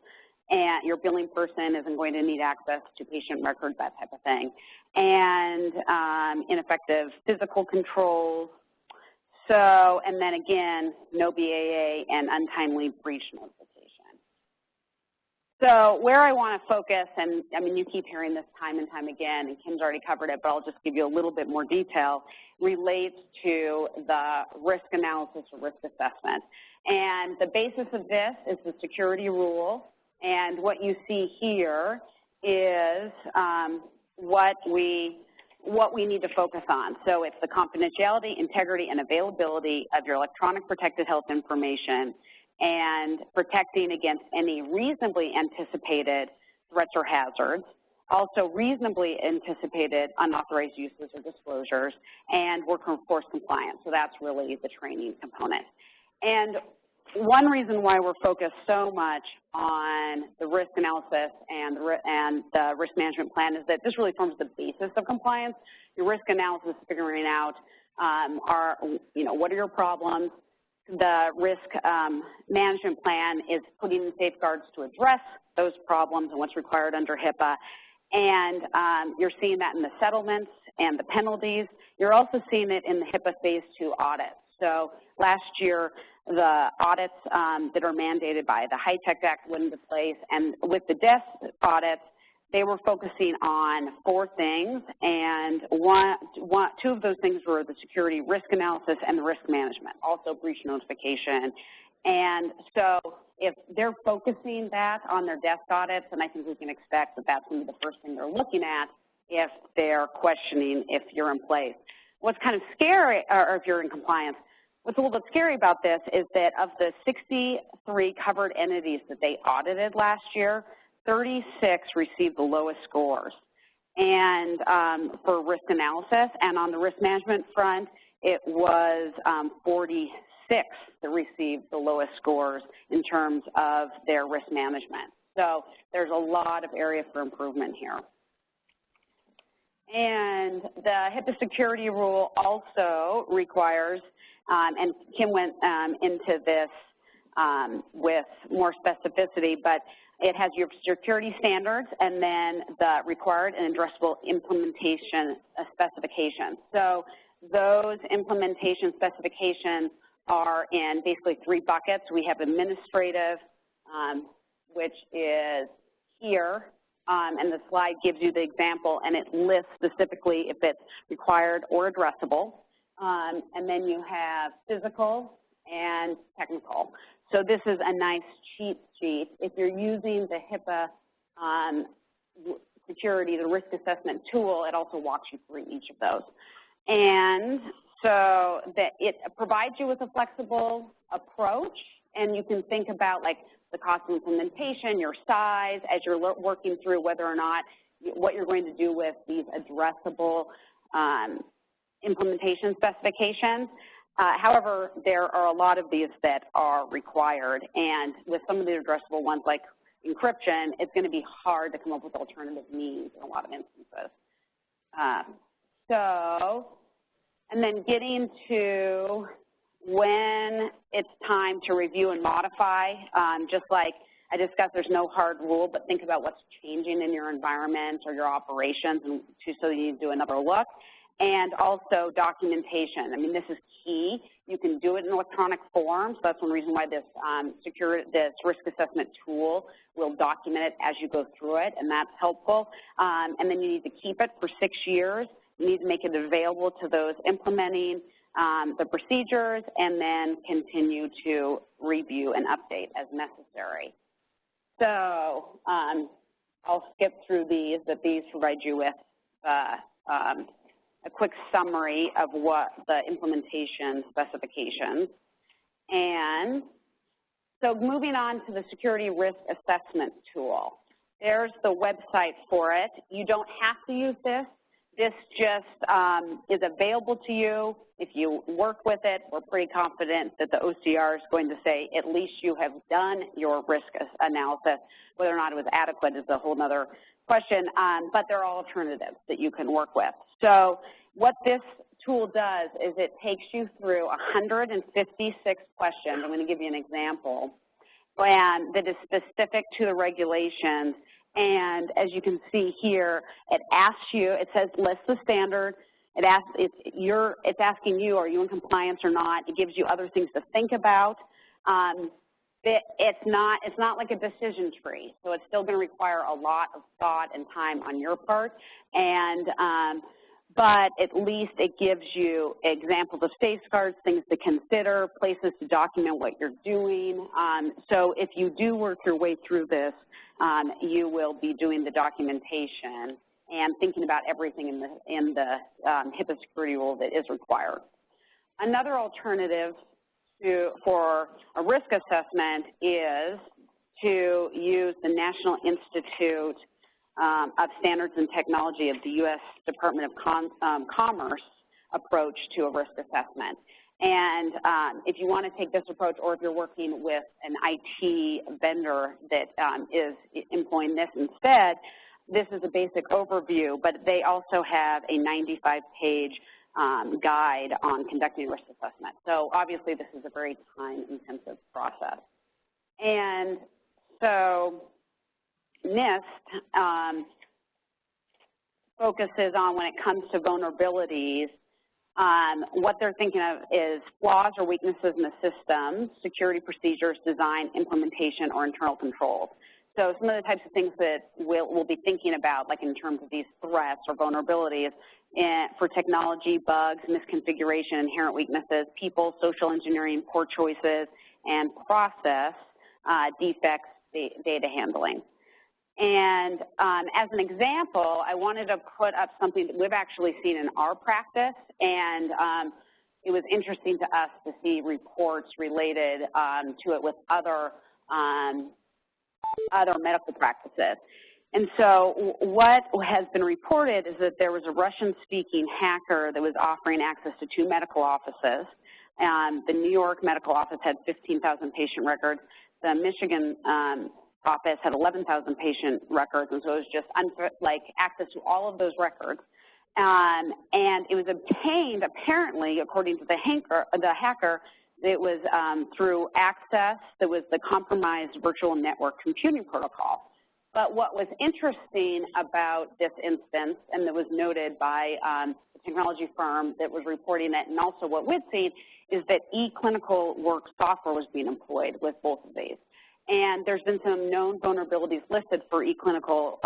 and your billing person isn't going to need access to patient records, that type of thing. And ineffective physical controls. So, and then again, no BAA and untimely breach notification. So where I want to focus, and I mean, you keep hearing this time and time again, and Kim's already covered it, but I'll just give you a little bit more detail, relates to the risk analysis or risk assessment. And the basis of this is the security rule, and what you see here is what we need to focus on. So it's the confidentiality, integrity, and availability of your electronic protected health information, and protecting against any reasonably anticipated threats or hazards, also reasonably anticipated unauthorized uses or disclosures, and workforce compliance. So that's really the training component. And one reason why we're focused so much on the risk analysis and the risk management plan is that this really forms the basis of compliance. Your risk analysis is figuring out what are your problems. The risk management plan is putting in safeguards to address those problems and what's required under HIPAA. And you're seeing that in the settlements and the penalties. You're also seeing it in the HIPAA Phase 2 audits. So last year, the audits that are mandated by the HITECH Act went into place, and with the desk audits, they were focusing on 4 things, and two of those things were the security risk analysis and the risk management, also breach notification. And so if they're focusing that on their desk audits, then I think we can expect that that's going to be the first thing they're looking at if they're questioning if you're in place. What's kind of scary, or if you're in compliance, what's a little bit scary about this is that of the 63 covered entities that they audited last year, 36 received the lowest scores and for risk analysis, and on the risk management front, it was 46 that received the lowest scores in terms of their risk management. So there's a lot of area for improvement here. And the HIPAA security rule also requires, and Kim went into this with more specificity, but it has your security standards and then the required and addressable implementation specifications. So those implementation specifications are in basically 3 buckets. We have administrative, which is here, and the slide gives you the example, and it lists specifically if it's required or addressable. And then you have physical and technical. So this is a nice cheat sheet. If you're using the HIPAA security, the risk assessment tool, it also walks you through each of those. And so that it provides you with a flexible approach, and you can think about like the cost of implementation, your size, as you're working through whether or not what you're going to do with these addressable implementation specifications. However, there are a lot of these that are required, and with some of the addressable ones like encryption, it's going to be hard to come up with alternative means in a lot of instances. And then getting to when it's time to review and modify, just like I discussed, there's no hard rule, but think about what's changing in your environment or your operations, and so you need to do another look. And also documentation. I mean, this is key. You can do it in electronic form, so that's one reason why this this risk assessment tool will document it as you go through it, and that's helpful. And then you need to keep it for 6 years. You need to make it available to those implementing the procedures, and then continue to review and update as necessary. So I'll skip through these, but these provide you with a quick summary of what the implementation specifications. And so moving on to the security risk assessment tool. There's the website for it. You don't have to use this. This just is available to you. If you work with it, we're pretty confident that the OCR is going to say at least you have done your risk analysis. Whether or not it was adequate is a whole other question, but there are alternatives that you can work with. So what this tool does is it takes you through 156 questions. I'm going to give you an example, and that is specific to the regulations. And as you can see here, it asks you, it says list the standard. It's asking you, are you in compliance or not? It gives you other things to think about. It's not like a decision tree, so it's still going to require a lot of thought and time on your part. And but at least it gives you examples of safeguards, things to consider, places to document what you're doing. So if you do work your way through this, you will be doing the documentation and thinking about everything in the HIPAA security rule that is required. Another alternative for a risk assessment is to use the National Institute of Standards and Technology of the U.S. Department of Commerce approach to a risk assessment. And if you want to take this approach, or if you're working with an IT vendor that is employing this instead, this is a basic overview, but they also have a 95-page guide on conducting a risk assessment. So obviously this is a very time-intensive process. And so NIST focuses on, when it comes to vulnerabilities, what they're thinking of is flaws or weaknesses in the system, security procedures, design, implementation, or internal controls. So some of the types of things that we'll be thinking about, like in terms of these threats or vulnerabilities, for technology, bugs, misconfiguration, inherent weaknesses, people, social engineering, poor choices, and process defects, data handling. And as an example, I wanted to put up something that we've actually seen in our practice, and it was interesting to us to see reports related to it with other medical practices. And so what has been reported is that there was a Russian-speaking hacker that was offering access to 2 medical offices. The New York medical office had 15,000 patient records. The Michigan office had 11,000 patient records, and so it was just access to all of those records. And it was obtained, apparently, according to the hacker, it was through access that was the compromised virtual network computing protocol. But what was interesting about this instance, and that was noted by the technology firm that was reporting it, and also what we'd seen, is that eClinical work software was being employed with both of these. And there's been some known vulnerabilities listed for eClinical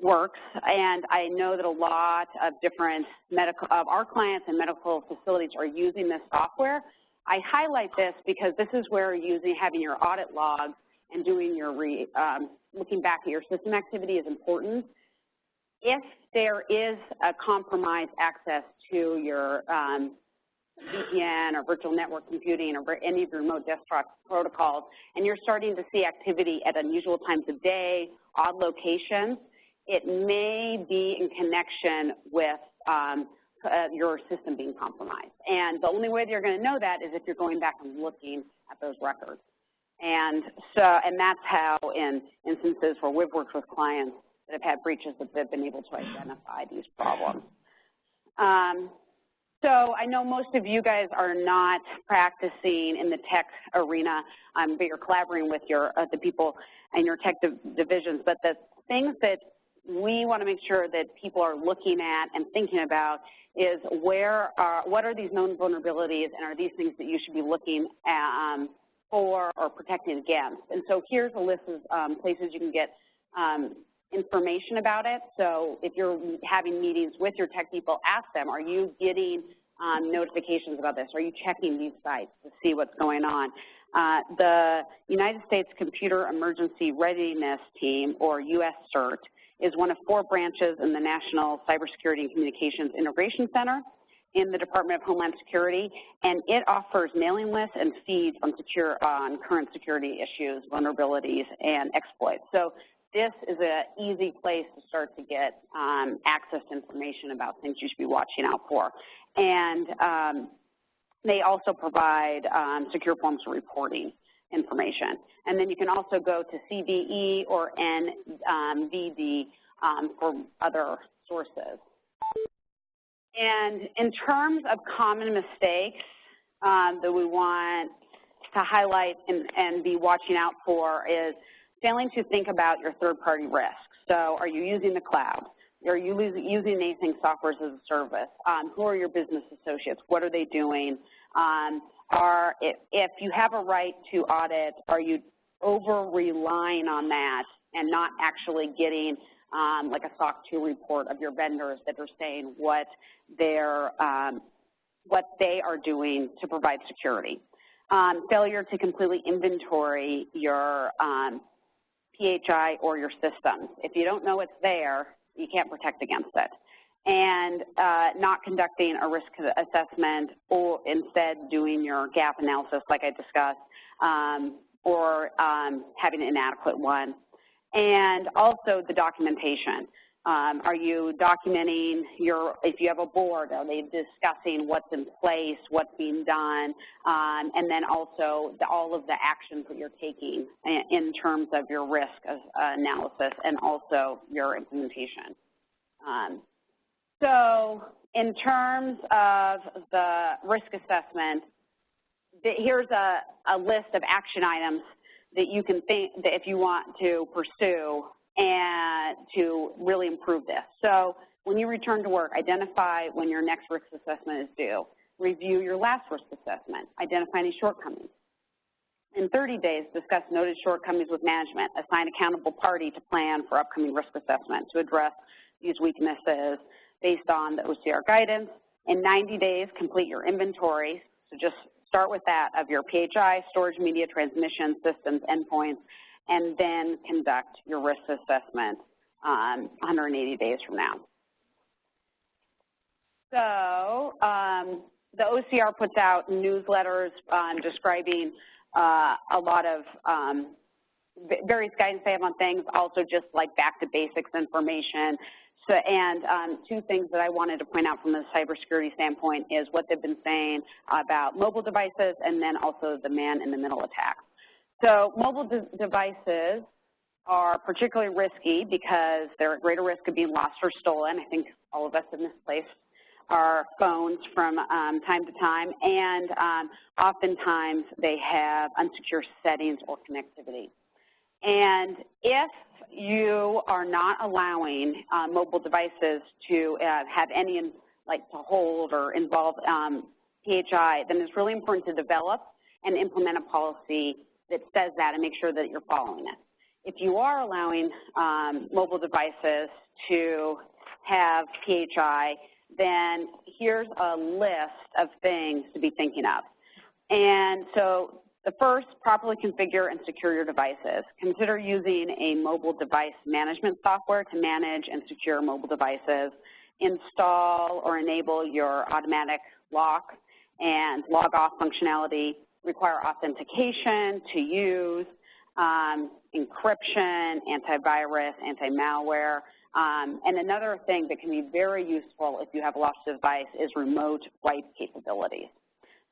works, and I know that a lot of different our clients and medical facilities are using this software. I highlight this because this is where having your audit logs and doing your looking back at your system activity is important. If there is a compromised access to your VPN or virtual network computing or any of your remote desktop protocols, and you're starting to see activity at unusual times of day, odd locations, it may be in connection with your system being compromised. And the only way that you're going to know that is if you're going back and looking at those records. And that's how, in instances where we've worked with clients that have had breaches, that they've been able to identify these problems. So I know most of you guys are not practicing in the tech arena, but you're collaborating with the people in your tech divisions. But the things that we want to make sure that people are looking at and thinking about is what are these known vulnerabilities, and are these things that you should be looking at for or protecting against. And so here's a list of places you can get information about it. So if you're having meetings with your tech people, ask them, are you getting notifications about this? Are you checking these sites to see what's going on? The United States Computer Emergency Readiness Team, or USCERT, is one of 4 branches in the National Cybersecurity and Communications Integration Center in the Department of Homeland Security, and it offers mailing lists and feeds on current security issues, vulnerabilities, and exploits. So this is an easy place to start to get access to information about things you should be watching out for. And they also provide secure forms of reporting information. And then you can also go to CVE or NVD for other sources. And in terms of common mistakes that we want to highlight and be watching out for is failing to think about your third-party risks. So are you using the cloud? Are you using anything software as a service? Who are your business associates? What are they doing? If you have a right to audit, are you over-relying on that and not actually getting like a SOC 2 report of your vendors that are saying what they are doing to provide security? Failure to completely inventory your PHI or your systems. If you don't know it's there, you can't protect against it. And not conducting a risk assessment or instead doing your gap analysis like I discussed, or having an inadequate one. And also the documentation. Are you documenting if you have a board, are they discussing what's in place, what's being done, and then also all of the actions that you're taking in terms of your risk analysis and also your implementation. So in terms of the risk assessment, here's a list of action items that you can think that if you want to pursue and to really improve this. So when you return to work, identify when your next risk assessment is due. Review your last risk assessment. Identify any shortcomings. In 30 days, discuss noted shortcomings with management. Assign accountable party to plan for upcoming risk assessment to address these weaknesses based on the OCR guidance. In 90 days, complete your inventory. So just start with that of your PHI, storage media, transmission systems, endpoints, and then conduct your risk assessment 180 days from now. So the OCR puts out newsletters describing a lot of various guidance they have on things, also just like back to basics information. So, and two things that I wanted to point out from a cybersecurity standpoint is what they've been saying about mobile devices and then also the man-in-the-middle attack. So mobile devices are particularly risky because they're at greater risk of being lost or stolen. I think all of us in this place are phones from time to time, and oftentimes they have unsecure settings or connectivity. And if you are not allowing mobile devices to have any, like to hold or involve PHI, then it's really important to develop and implement a policy that says that and make sure that you're following it. If you are allowing mobile devices to have PHI, then here's a list of things to be thinking of. And so the first, properly configure and secure your devices. Consider using a mobile device management software to manage and secure mobile devices. Install or enable your automatic lock and log off functionality. Require authentication to use, encryption, antivirus, anti-malware. And another thing that can be very useful if you have lost a device is remote wipe capabilities.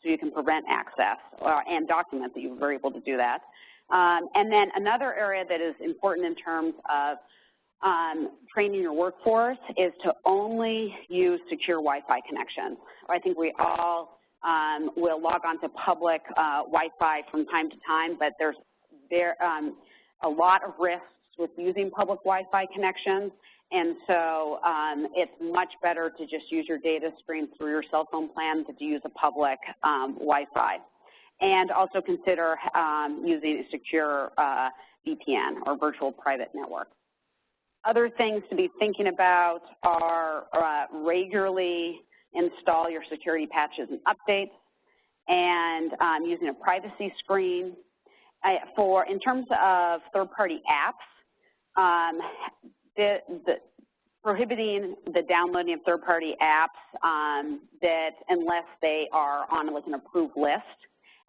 So you can prevent access and document that you were able to do that. And then another area that is important in terms of training your workforce is to only use secure Wi-Fi connections. I think we all will log on to public Wi-Fi from time to time, but there's a lot of risks with using public Wi-Fi connections, and so it's much better to just use your data stream through your cell phone plan than to use a public Wi-Fi. And also consider using a secure VPN or virtual private network. Other things to be thinking about are regularly install your security patches and updates, and using a privacy screen. In terms of third-party apps, prohibiting the downloading of third-party apps that unless they are on like an approved list,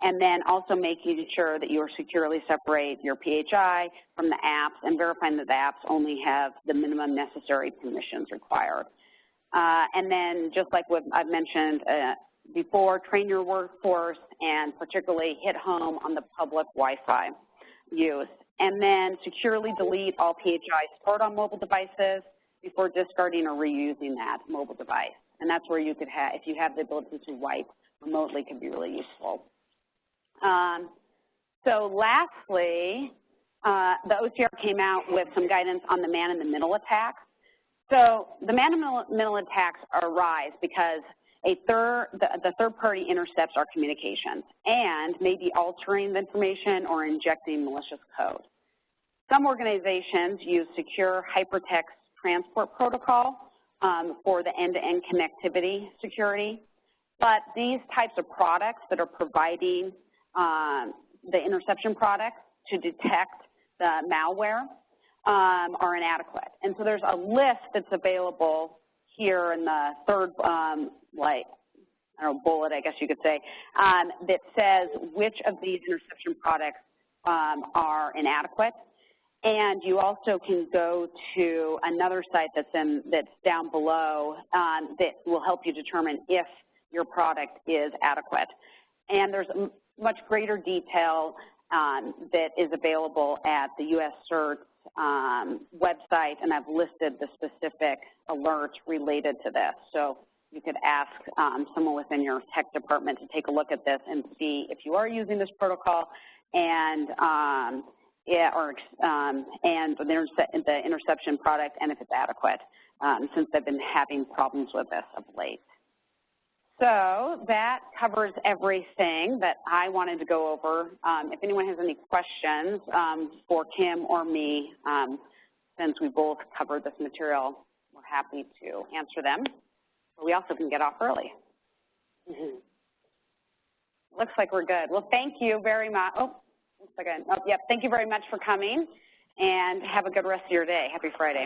and then also making sure that you securely separate your PHI from the apps and verifying that the apps only have the minimum necessary permissions required. And then just like what I've mentioned before, train your workforce and particularly hit home on the public Wi-Fi use. And then securely delete all PHI stored on mobile devices before discarding or reusing that mobile device. And that's where you could have, if you have the ability to wipe remotely, could be really useful. So lastly, the OCR came out with some guidance on the man-in-the-middle attacks. So the man-in-the-middle attacks arise because the third-party intercepts our communications and may be altering the information or injecting malicious code. Some organizations use secure hypertext transport protocol for the end-to-end connectivity security, but these types of products that are providing the interception products to detect the malware are inadequate. And so there's a list that's available here in the third, bullet, I guess you could say, that says which of these interception products are inadequate. And you also can go to another site that's down below that will help you determine if your product is adequate. And there's much greater detail that is available at the U.S. CERT's website, and I've listed the specific alerts related to this. So you could ask someone within your tech department to take a look at this and see if you are using this protocol and the interception product and if it's adequate, since they've been having problems with this of late. So that covers everything that I wanted to go over. If anyone has any questions for Kim or me, since we both covered this material, we're happy to answer them. But we also can get off early. Looks like we're good. Well, thank you very much. Thank you very much for coming, and have a good rest of your day. Happy Friday.